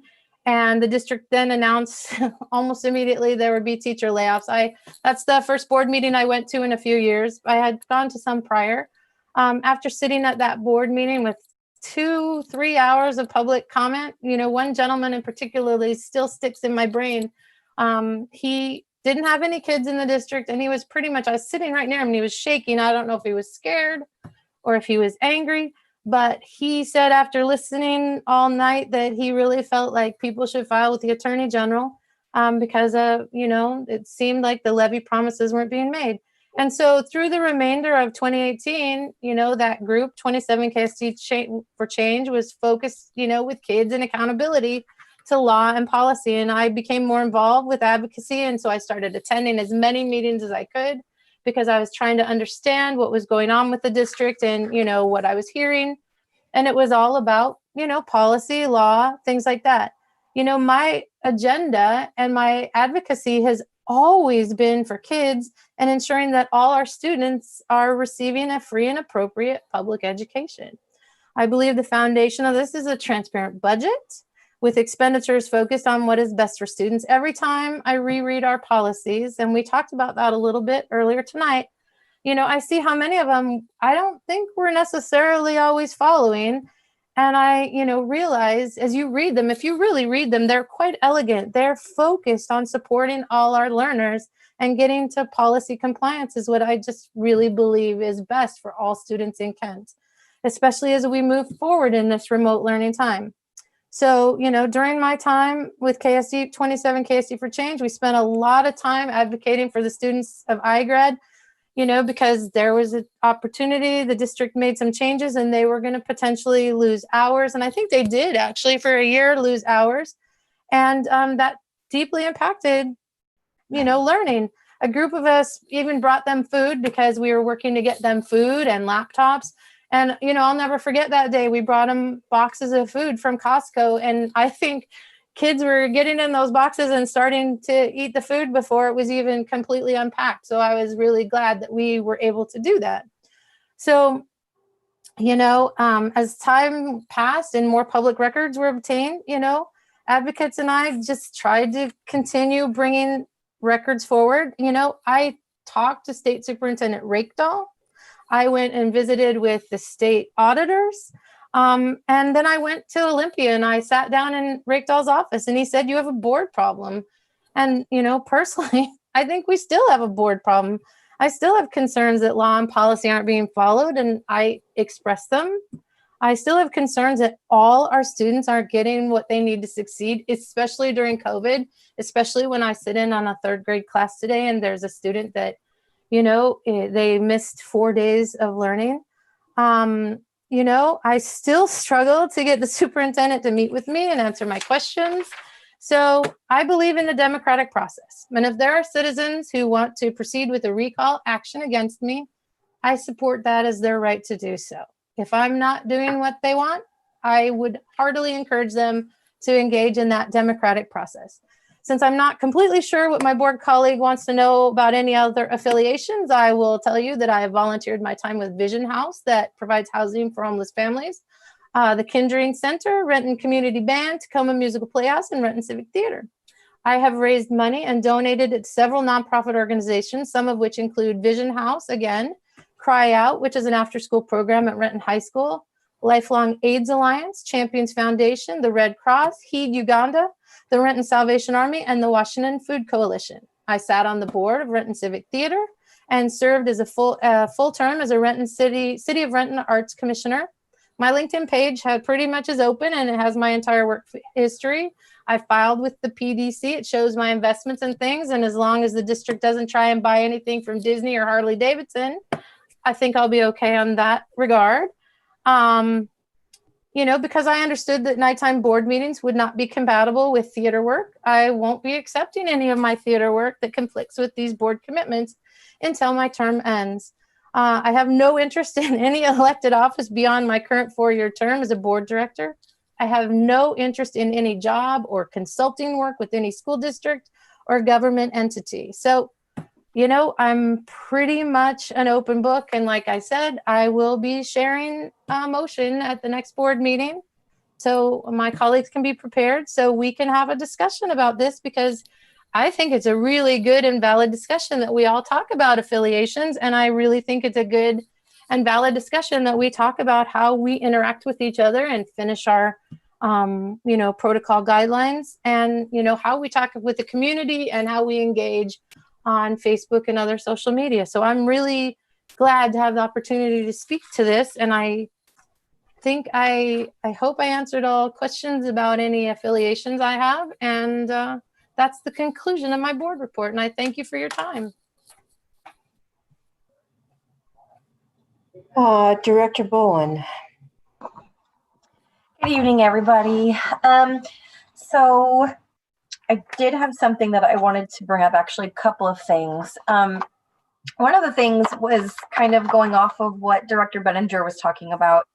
and the district then announced almost immediately there would be teacher layoffs. That's the first board meeting I went to in a few years. I had gone to some prior. After sitting at that board meeting with 2-3 hours of public comment, one gentleman in particularly still sticks in my brain. He didn't have any kids in the district, and he was I was sitting right near him and he was shaking. I don't know if he was scared or if he was angry, but he said after listening all night that he really felt like people should file with the Attorney General because, it seemed like the levy promises weren't being made. And so through the remainder of 2018, that group 27 KSD for Change was focused, with kids and accountability to law and policy. And I became more involved with advocacy. And so I started attending as many meetings as I could because I was trying to understand what was going on with the district and, what I was hearing. And it was all about, policy, law, things like that. My agenda and my advocacy has always been for kids and ensuring that all our students are receiving a free and appropriate public education. I believe the foundation of this is a transparent budget with expenditures focused on what is best for students. Every time I reread our policies, and we talked about that a little bit earlier tonight, I see how many of them I don't think we're necessarily always following. And I, realize as you read them, if you really read them, they're quite elegant. They're focused on supporting all our learners, and getting to policy compliance is what I just really believe is best for all students in Kent, especially as we move forward in this remote learning time. So, during my time with 27 KSD for Change, we spent a lot of time advocating for the students of iGrad, because there was an opportunity. The district made some changes and they were going to potentially lose hours. And I think they did actually for a year lose hours. And that deeply impacted learning. A group of us even brought them food because we were working to get them food and laptops. And, I'll never forget that day. We brought them boxes of food from Costco. And I think kids were getting in those boxes and starting to eat the food before it was even completely unpacked. So I was really glad that we were able to do that. So, as time passed and more public records were obtained, advocates and I just tried to continue bringing records forward. I talked to State Superintendent Rakedahl. I went and visited with the state auditors. And then I went to Olympia and I sat down in Rakedahl's office and he said, "You have a board problem." And, personally, I think we still have a board problem. I still have concerns that law and policy aren't being followed, and I express them. I still have concerns that all our students aren't getting what they need to succeed, especially during COVID, especially when I sit in on a third grade class today and there's a student that, they missed 4 days of learning. I still struggle to get the superintendent to meet with me and answer my questions. So I believe in the democratic process. And if there are citizens who want to proceed with a recall action against me, I support that as their right to do so. If I'm not doing what they want, I would heartily encourage them to engage in that democratic process. Since I'm not completely sure what my board colleague wants to know about any other affiliations, I will tell you that I have volunteered my time with Vision House that provides housing for homeless families, the Kindring Center, Renton Community Band, Tacoma Musical Playhouse, and Renton Civic Theater. I have raised money and donated at several nonprofit organizations, some of which include Vision House, again, Cry Out, which is an after-school program at Renton High School, Lifelong AIDS Alliance, Champions Foundation, the Red Cross, Heed Uganda, the Renton Salvation Army, and the Washington Food Coalition. I sat on the board of Renton Civic Theater and served as a full term as a Renton City of Renton Arts Commissioner. My LinkedIn page pretty much is open and it has my entire work history. I filed with the PDC. It shows my investments and things. And as long as the district doesn't try and buy anything from Disney or Harley Davidson, I think I'll be okay on that regard. Because I understood that nighttime board meetings would not be compatible with theater work, I won't be accepting any of my theater work that conflicts with these board commitments until my term ends. I have no interest in any elected office beyond my current 4-year term as a board director. I have no interest in any job or consulting work with any school district or government entity. So, I'm pretty much an open book. And like I said, I will be sharing a motion at the next board meeting so my colleagues can be prepared so we can have a discussion about this, because I think it's a really good and valid discussion that we all talk about affiliations. And I really think it's a good and valid discussion that we talk about how we interact with each other and finish our, protocol guidelines, and, how we talk with the community and how we engage on Facebook and other social media. So I'm really glad to have the opportunity to speak to this. And I think I hope I answered all questions about any affiliations I have. And that's the conclusion of my board report. And I thank you for your time. Director Bowen. Good evening, everybody. So I did have something that I wanted to bring up, actually a couple of things. One of the things was kind of going off of what Director Benninger was talking about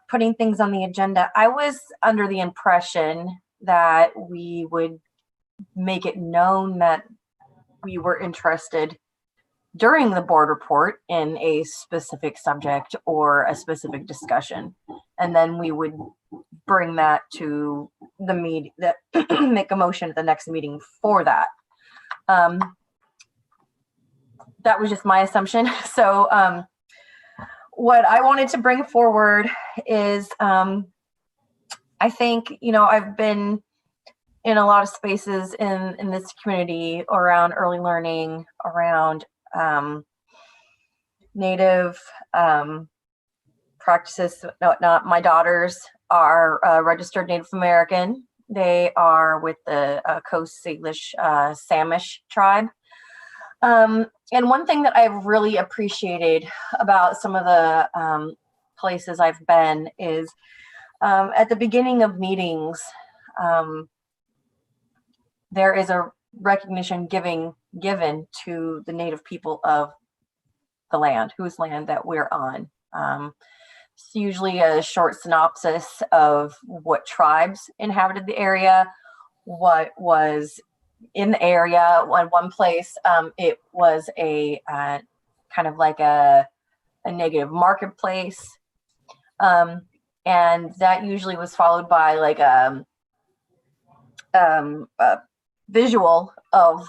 putting things on the agenda. I was under the impression that we would make it known that we were interested during the board report in a specific subject or a specific discussion. And then we would bring that to the meeting, that make a motion at the next meeting for that. That was just my assumption. So what I wanted to bring forward is, I think, I've been in a lot of spaces in this community around early learning, around Native practices, whatnot. My daughters are registered Native American. They are with the Coast Salish Samish tribe. And one thing that I've really appreciated about some of the places I've been is at the beginning of meetings, there is a recognition given to the native people of the land, whose land that we're on. It's usually a short synopsis of what tribes inhabited the area, what was in the area. One place, it was a kind of like a negative marketplace. And that usually was followed by like a visual of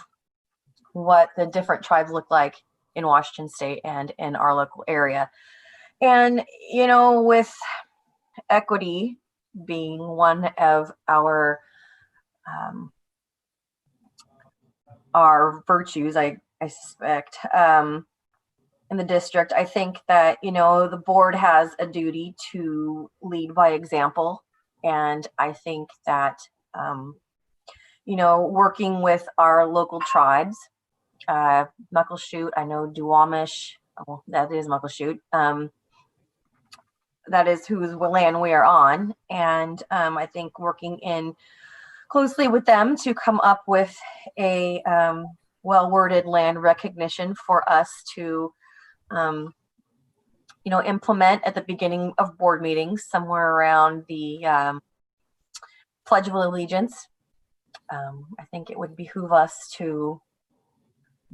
what the different tribes look like in Washington State and in our local area. And, you know, with equity being one of our virtues, I suspect, in the district, I think that, you know, the board has a duty to lead by example. And I think that, you know, working with our local tribes, Muckleshoot, I know Duwamish, well, that is Muckleshoot, that is whose land we are on. And I think working in closely with them to come up with a well-worded land recognition for us to, you know, implement at the beginning of board meetings, somewhere around the Pledge of Allegiance. I think it would behoove us to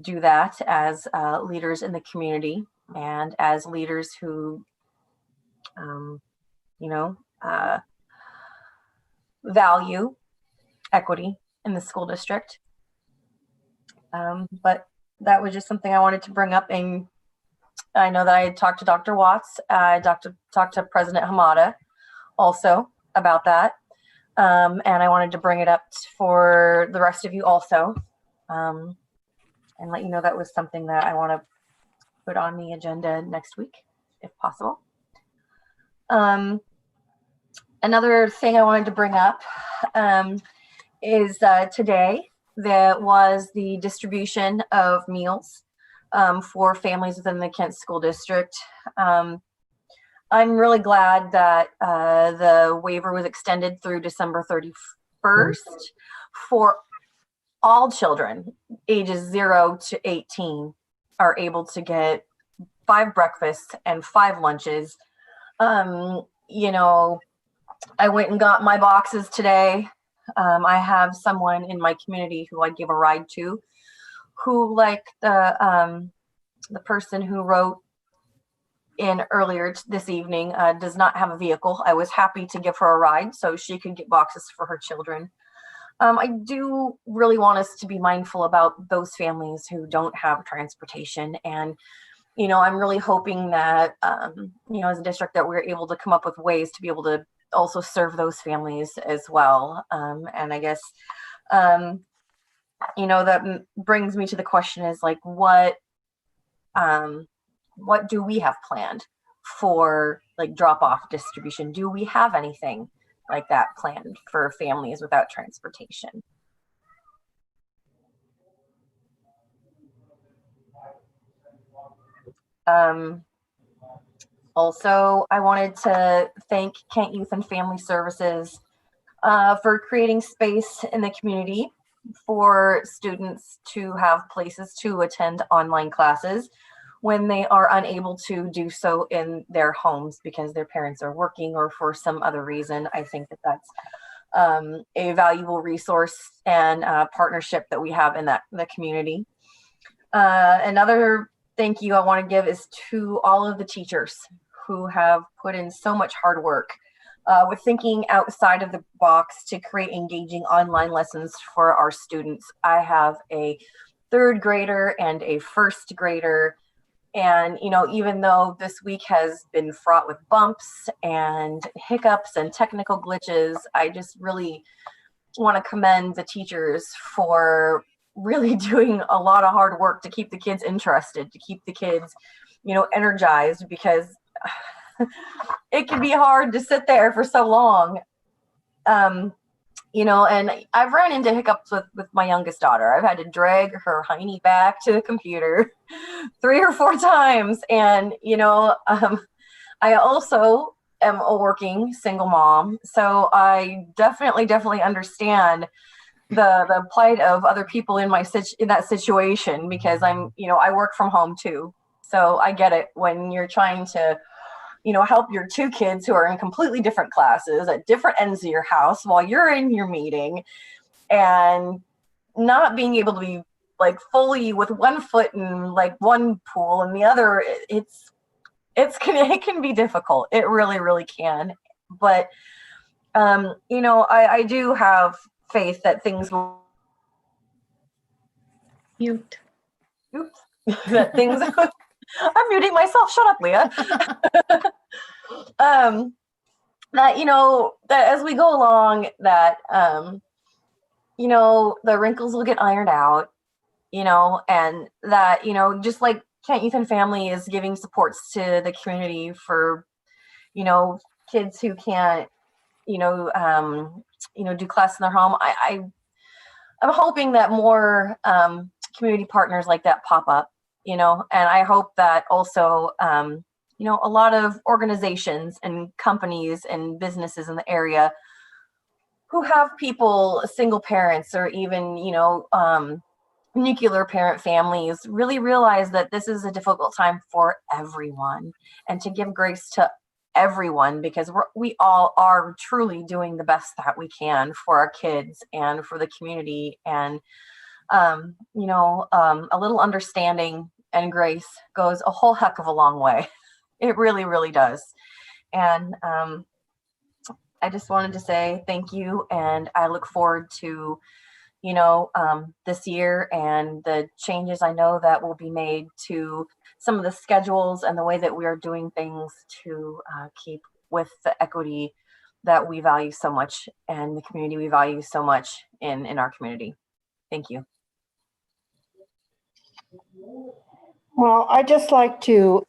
do that as leaders in the community and as leaders who, you know, value equity in the school district. But that was just something I wanted to bring up. And I know that I had talked to Dr. Watts, I talked to President Hamada also about that. And I wanted to bring it up for the rest of you also, and let you know that was something that I want to put on the agenda next week, if possible. Another thing I wanted to bring up is today there was the distribution of meals for families within the Kent School District. I'm really glad that the waiver was extended through December 31st for all children ages 0 to 18 are able to get 5 breakfasts and 5 lunches. You know, I went and got my boxes today. I have someone in my community who I give a ride to, who, like the person who wrote in earlier this evening, does not have a vehicle. I was happy to give her a ride so she could get boxes for her children. I do really want us to be mindful about those families who don't have transportation. And, you know, I'm really hoping that, you know, as a district that we're able to come up with ways to be able to also serve those families as well. And I guess, you know, that brings me to the question is like, what do we have planned for like drop-off distribution? Do we have anything like that planned for families without transportation? Also, I wanted to thank Kent Youth and Family Services for creating space in the community for students to have places to attend online classes when they are unable to do so in their homes because their parents are working or for some other reason. I think that that's a valuable resource and partnership that we have in the community. Another thank you I want to give is to all of the teachers who have put in so much hard work with thinking outside of the box to create engaging online lessons for our students. I have a 3rd grader and a 1st grader. And, you know, even though this week has been fraught with bumps and hiccups and technical glitches, I just really want to commend the teachers for really doing a lot of hard work to keep the kids interested, to keep the kids, you know, energized, because it can be hard to sit there for so long. You know, and I've ran into hiccups with my youngest daughter. I've had to drag her hiney back to the computer 3 or 4 times. And, you know, I also am a working single mom. So I definitely understand the plight of other people in that situation, because I'm, I work from home too. So I get it when you're trying to, help your two kids who are in completely different classes at different ends of your house while you're in your meeting, and not being able to be like fully with one foot in like one pool and the other. It can be difficult. It really, really can. But I do have faith that things will Mute. Oops. That things I'm muting myself. Shut up, Leah. That that as we go along, that the wrinkles will get ironed out, and that just like Kent Youth and Family is giving supports to the community for kids who can't do class in their home. I'm hoping that more community partners like that pop up, and I hope that also a lot of organizations and companies and businesses in the area who have people, single parents, or even nuclear parent families, really realize that this is a difficult time for everyone, and to give grace to everyone, because we all are truly doing the best that we can for our kids and for the community. And a little understanding and grace goes a whole heck of a long way. It really, really does. And I just wanted to say thank you, and I look forward to this year and the changes I know that will be made to some of the schedules and the way that we are doing things to keep with the equity that we value so much, and the community we value so much in our community. Thank you. Well, I'd just like to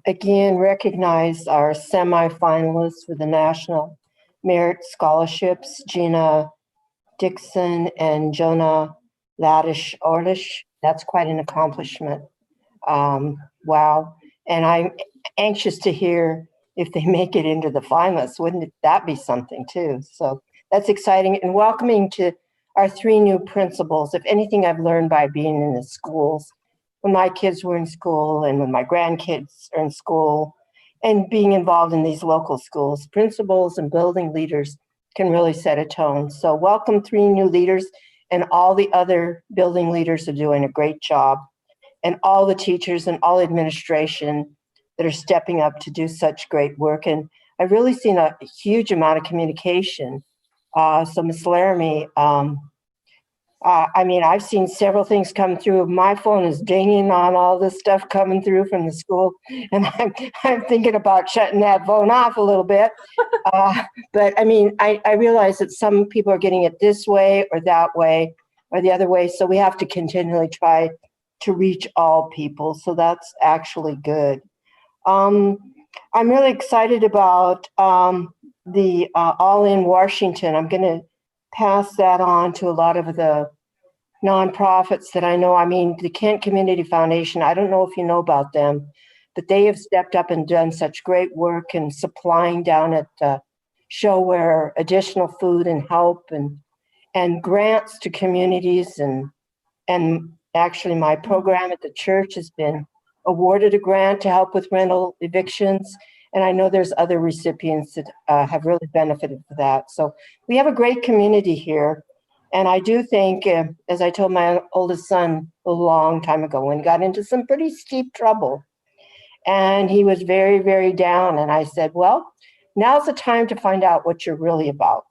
again recognize our semifinalists for the National Merit Scholarships, Gina Dixon and Jonah Orlish. That's quite an accomplishment. Wow. And I'm anxious to hear if they make it into the finalists. Wouldn't that be something too? So that's exciting, and welcoming to our 3 new principals. If anything I've learned by being in the schools, when my kids were in school and when my grandkids are in school, and being involved in these local schools, principals and building leaders can really set a tone. So welcome 3 new leaders, and all the other building leaders are doing a great job, and all the teachers and all administration that are stepping up to do such great work. And I've really seen a huge amount of communication. So Ms. Laramie, I've seen several things come through. My phone is dinging on all this stuff coming through from the school, and I'm thinking about shutting that phone off a little bit. But I realize that some people are getting it this way or that way or the other way, so we have to continually try to reach all people. So that's actually good. I'm really excited about the All in Washington. I'm going to pass that on to a lot of the nonprofits that I know. The Kent Community Foundation, I don't know if you know about them, but they have stepped up and done such great work in supplying down at Showware additional food and help and grants to communities. And actually my program at the church has been awarded a grant to help with rental evictions. And I know there's other recipients that have really benefited from that. So we have a great community here. And I do think, as I told my oldest son a long time ago, when he got into some pretty steep trouble, and he was very, very down. And I said, well, now's the time to find out what you're really about.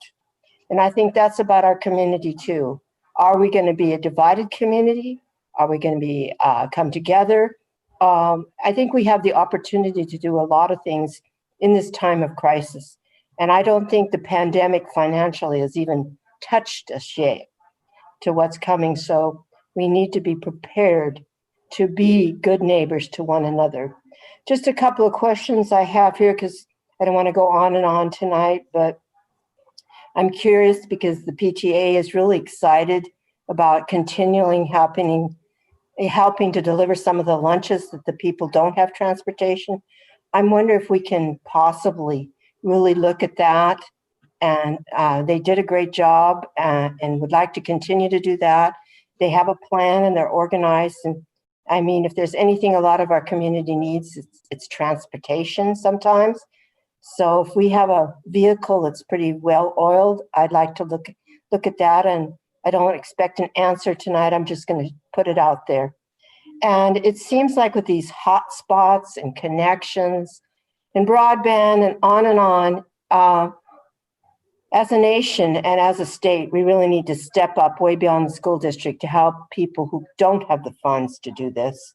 And I think that's about our community too. Are we going to be a divided community? Are we going to be come together? I think we have the opportunity to do a lot of things in this time of crisis. And I don't think the pandemic financially has even touched us yet to what's coming. So we need to be prepared to be good neighbors to one another. Just a couple of questions I have here, because I don't want to go on and on tonight, but I'm curious because the PTA is really excited about continuing helping to deliver some of the lunches that the people don't have transportation. I'm wondering if we can possibly really look at that and they did a great job and would like to continue to do that. They have a plan and they're organized. And I mean, if there's anything a lot of our community needs, it's transportation sometimes. So if we have a vehicle that's pretty well oiled, I'd like to look at that. And I don't expect an answer tonight. I'm just going to put it out there. And it seems like with these hot spots and connections and broadband and on, as a nation and as a state, we really need to step up way beyond the school district to help people who don't have the funds to do this.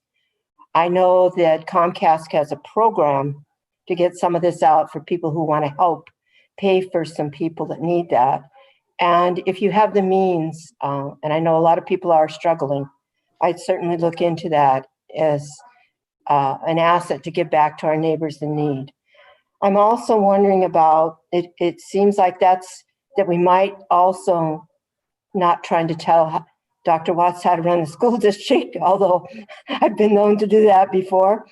I know that Comcast has a program to get some of this out for people who want to help pay for some people that need that. And if you have the means, and I know a lot of people are struggling, I'd certainly look into that as an asset to give back to our neighbors in need. I'm also wondering about, it seems like that we might also, not trying to tell Dr. Watts how to run the school district, although I've been known to do that before,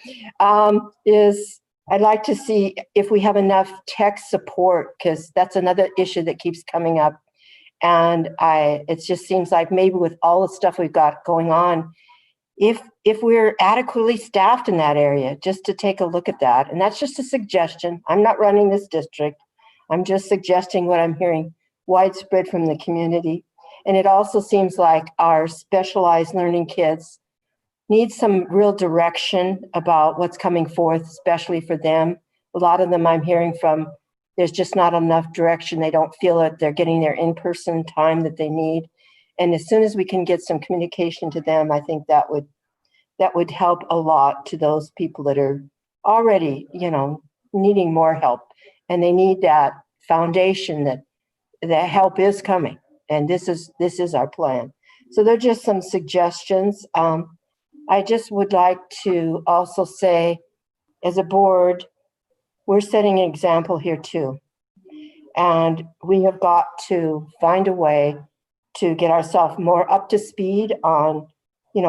is I'd like to see if we have enough tech support, because that's another issue that keeps coming up. And it just seems like maybe with all the stuff we've got going on, if we're adequately staffed in that area, just to take a look at that. And that's just a suggestion. I'm not running this district. I'm just suggesting what I'm hearing widespread from the community. And it also seems like our specialized learning kids need some real direction about what's coming forth, especially for them. A lot of them I'm hearing from, there's just not enough direction. They don't feel that they're getting their in-person time that they need. And as soon as we can get some communication to them, I think that would help a lot to those people that are already, needing more help. And they need that foundation that help is coming. And this is our plan. So they're just some suggestions. I just would like to also say, as a board, we're setting an example here too. And we have got to find a way to get ourselves more up to speed on,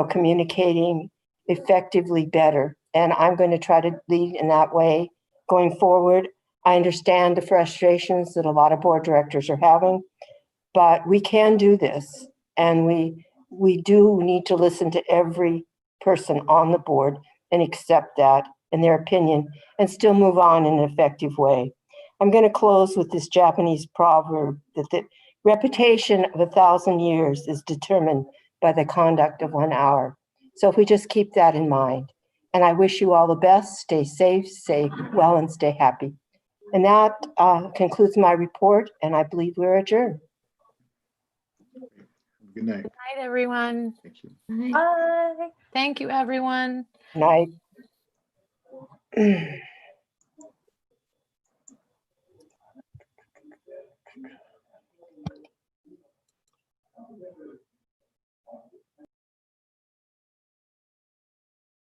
communicating effectively better. And I'm going to try to lead in that way going forward. I understand the frustrations that a lot of board directors are having, but we can do this. And we do need to listen to every person on the board and accept that and their opinion and still move on in an effective way. I'm going to close with this Japanese proverb that the reputation of 1,000 years is determined by the conduct of 1 hour. So if we just keep that in mind, and I wish you all the best, stay safe, stay well, and stay happy. And that concludes my report, and I believe we're adjourned. Good night. Good night, everyone. Thank you. Bye. Thank you, everyone. Night.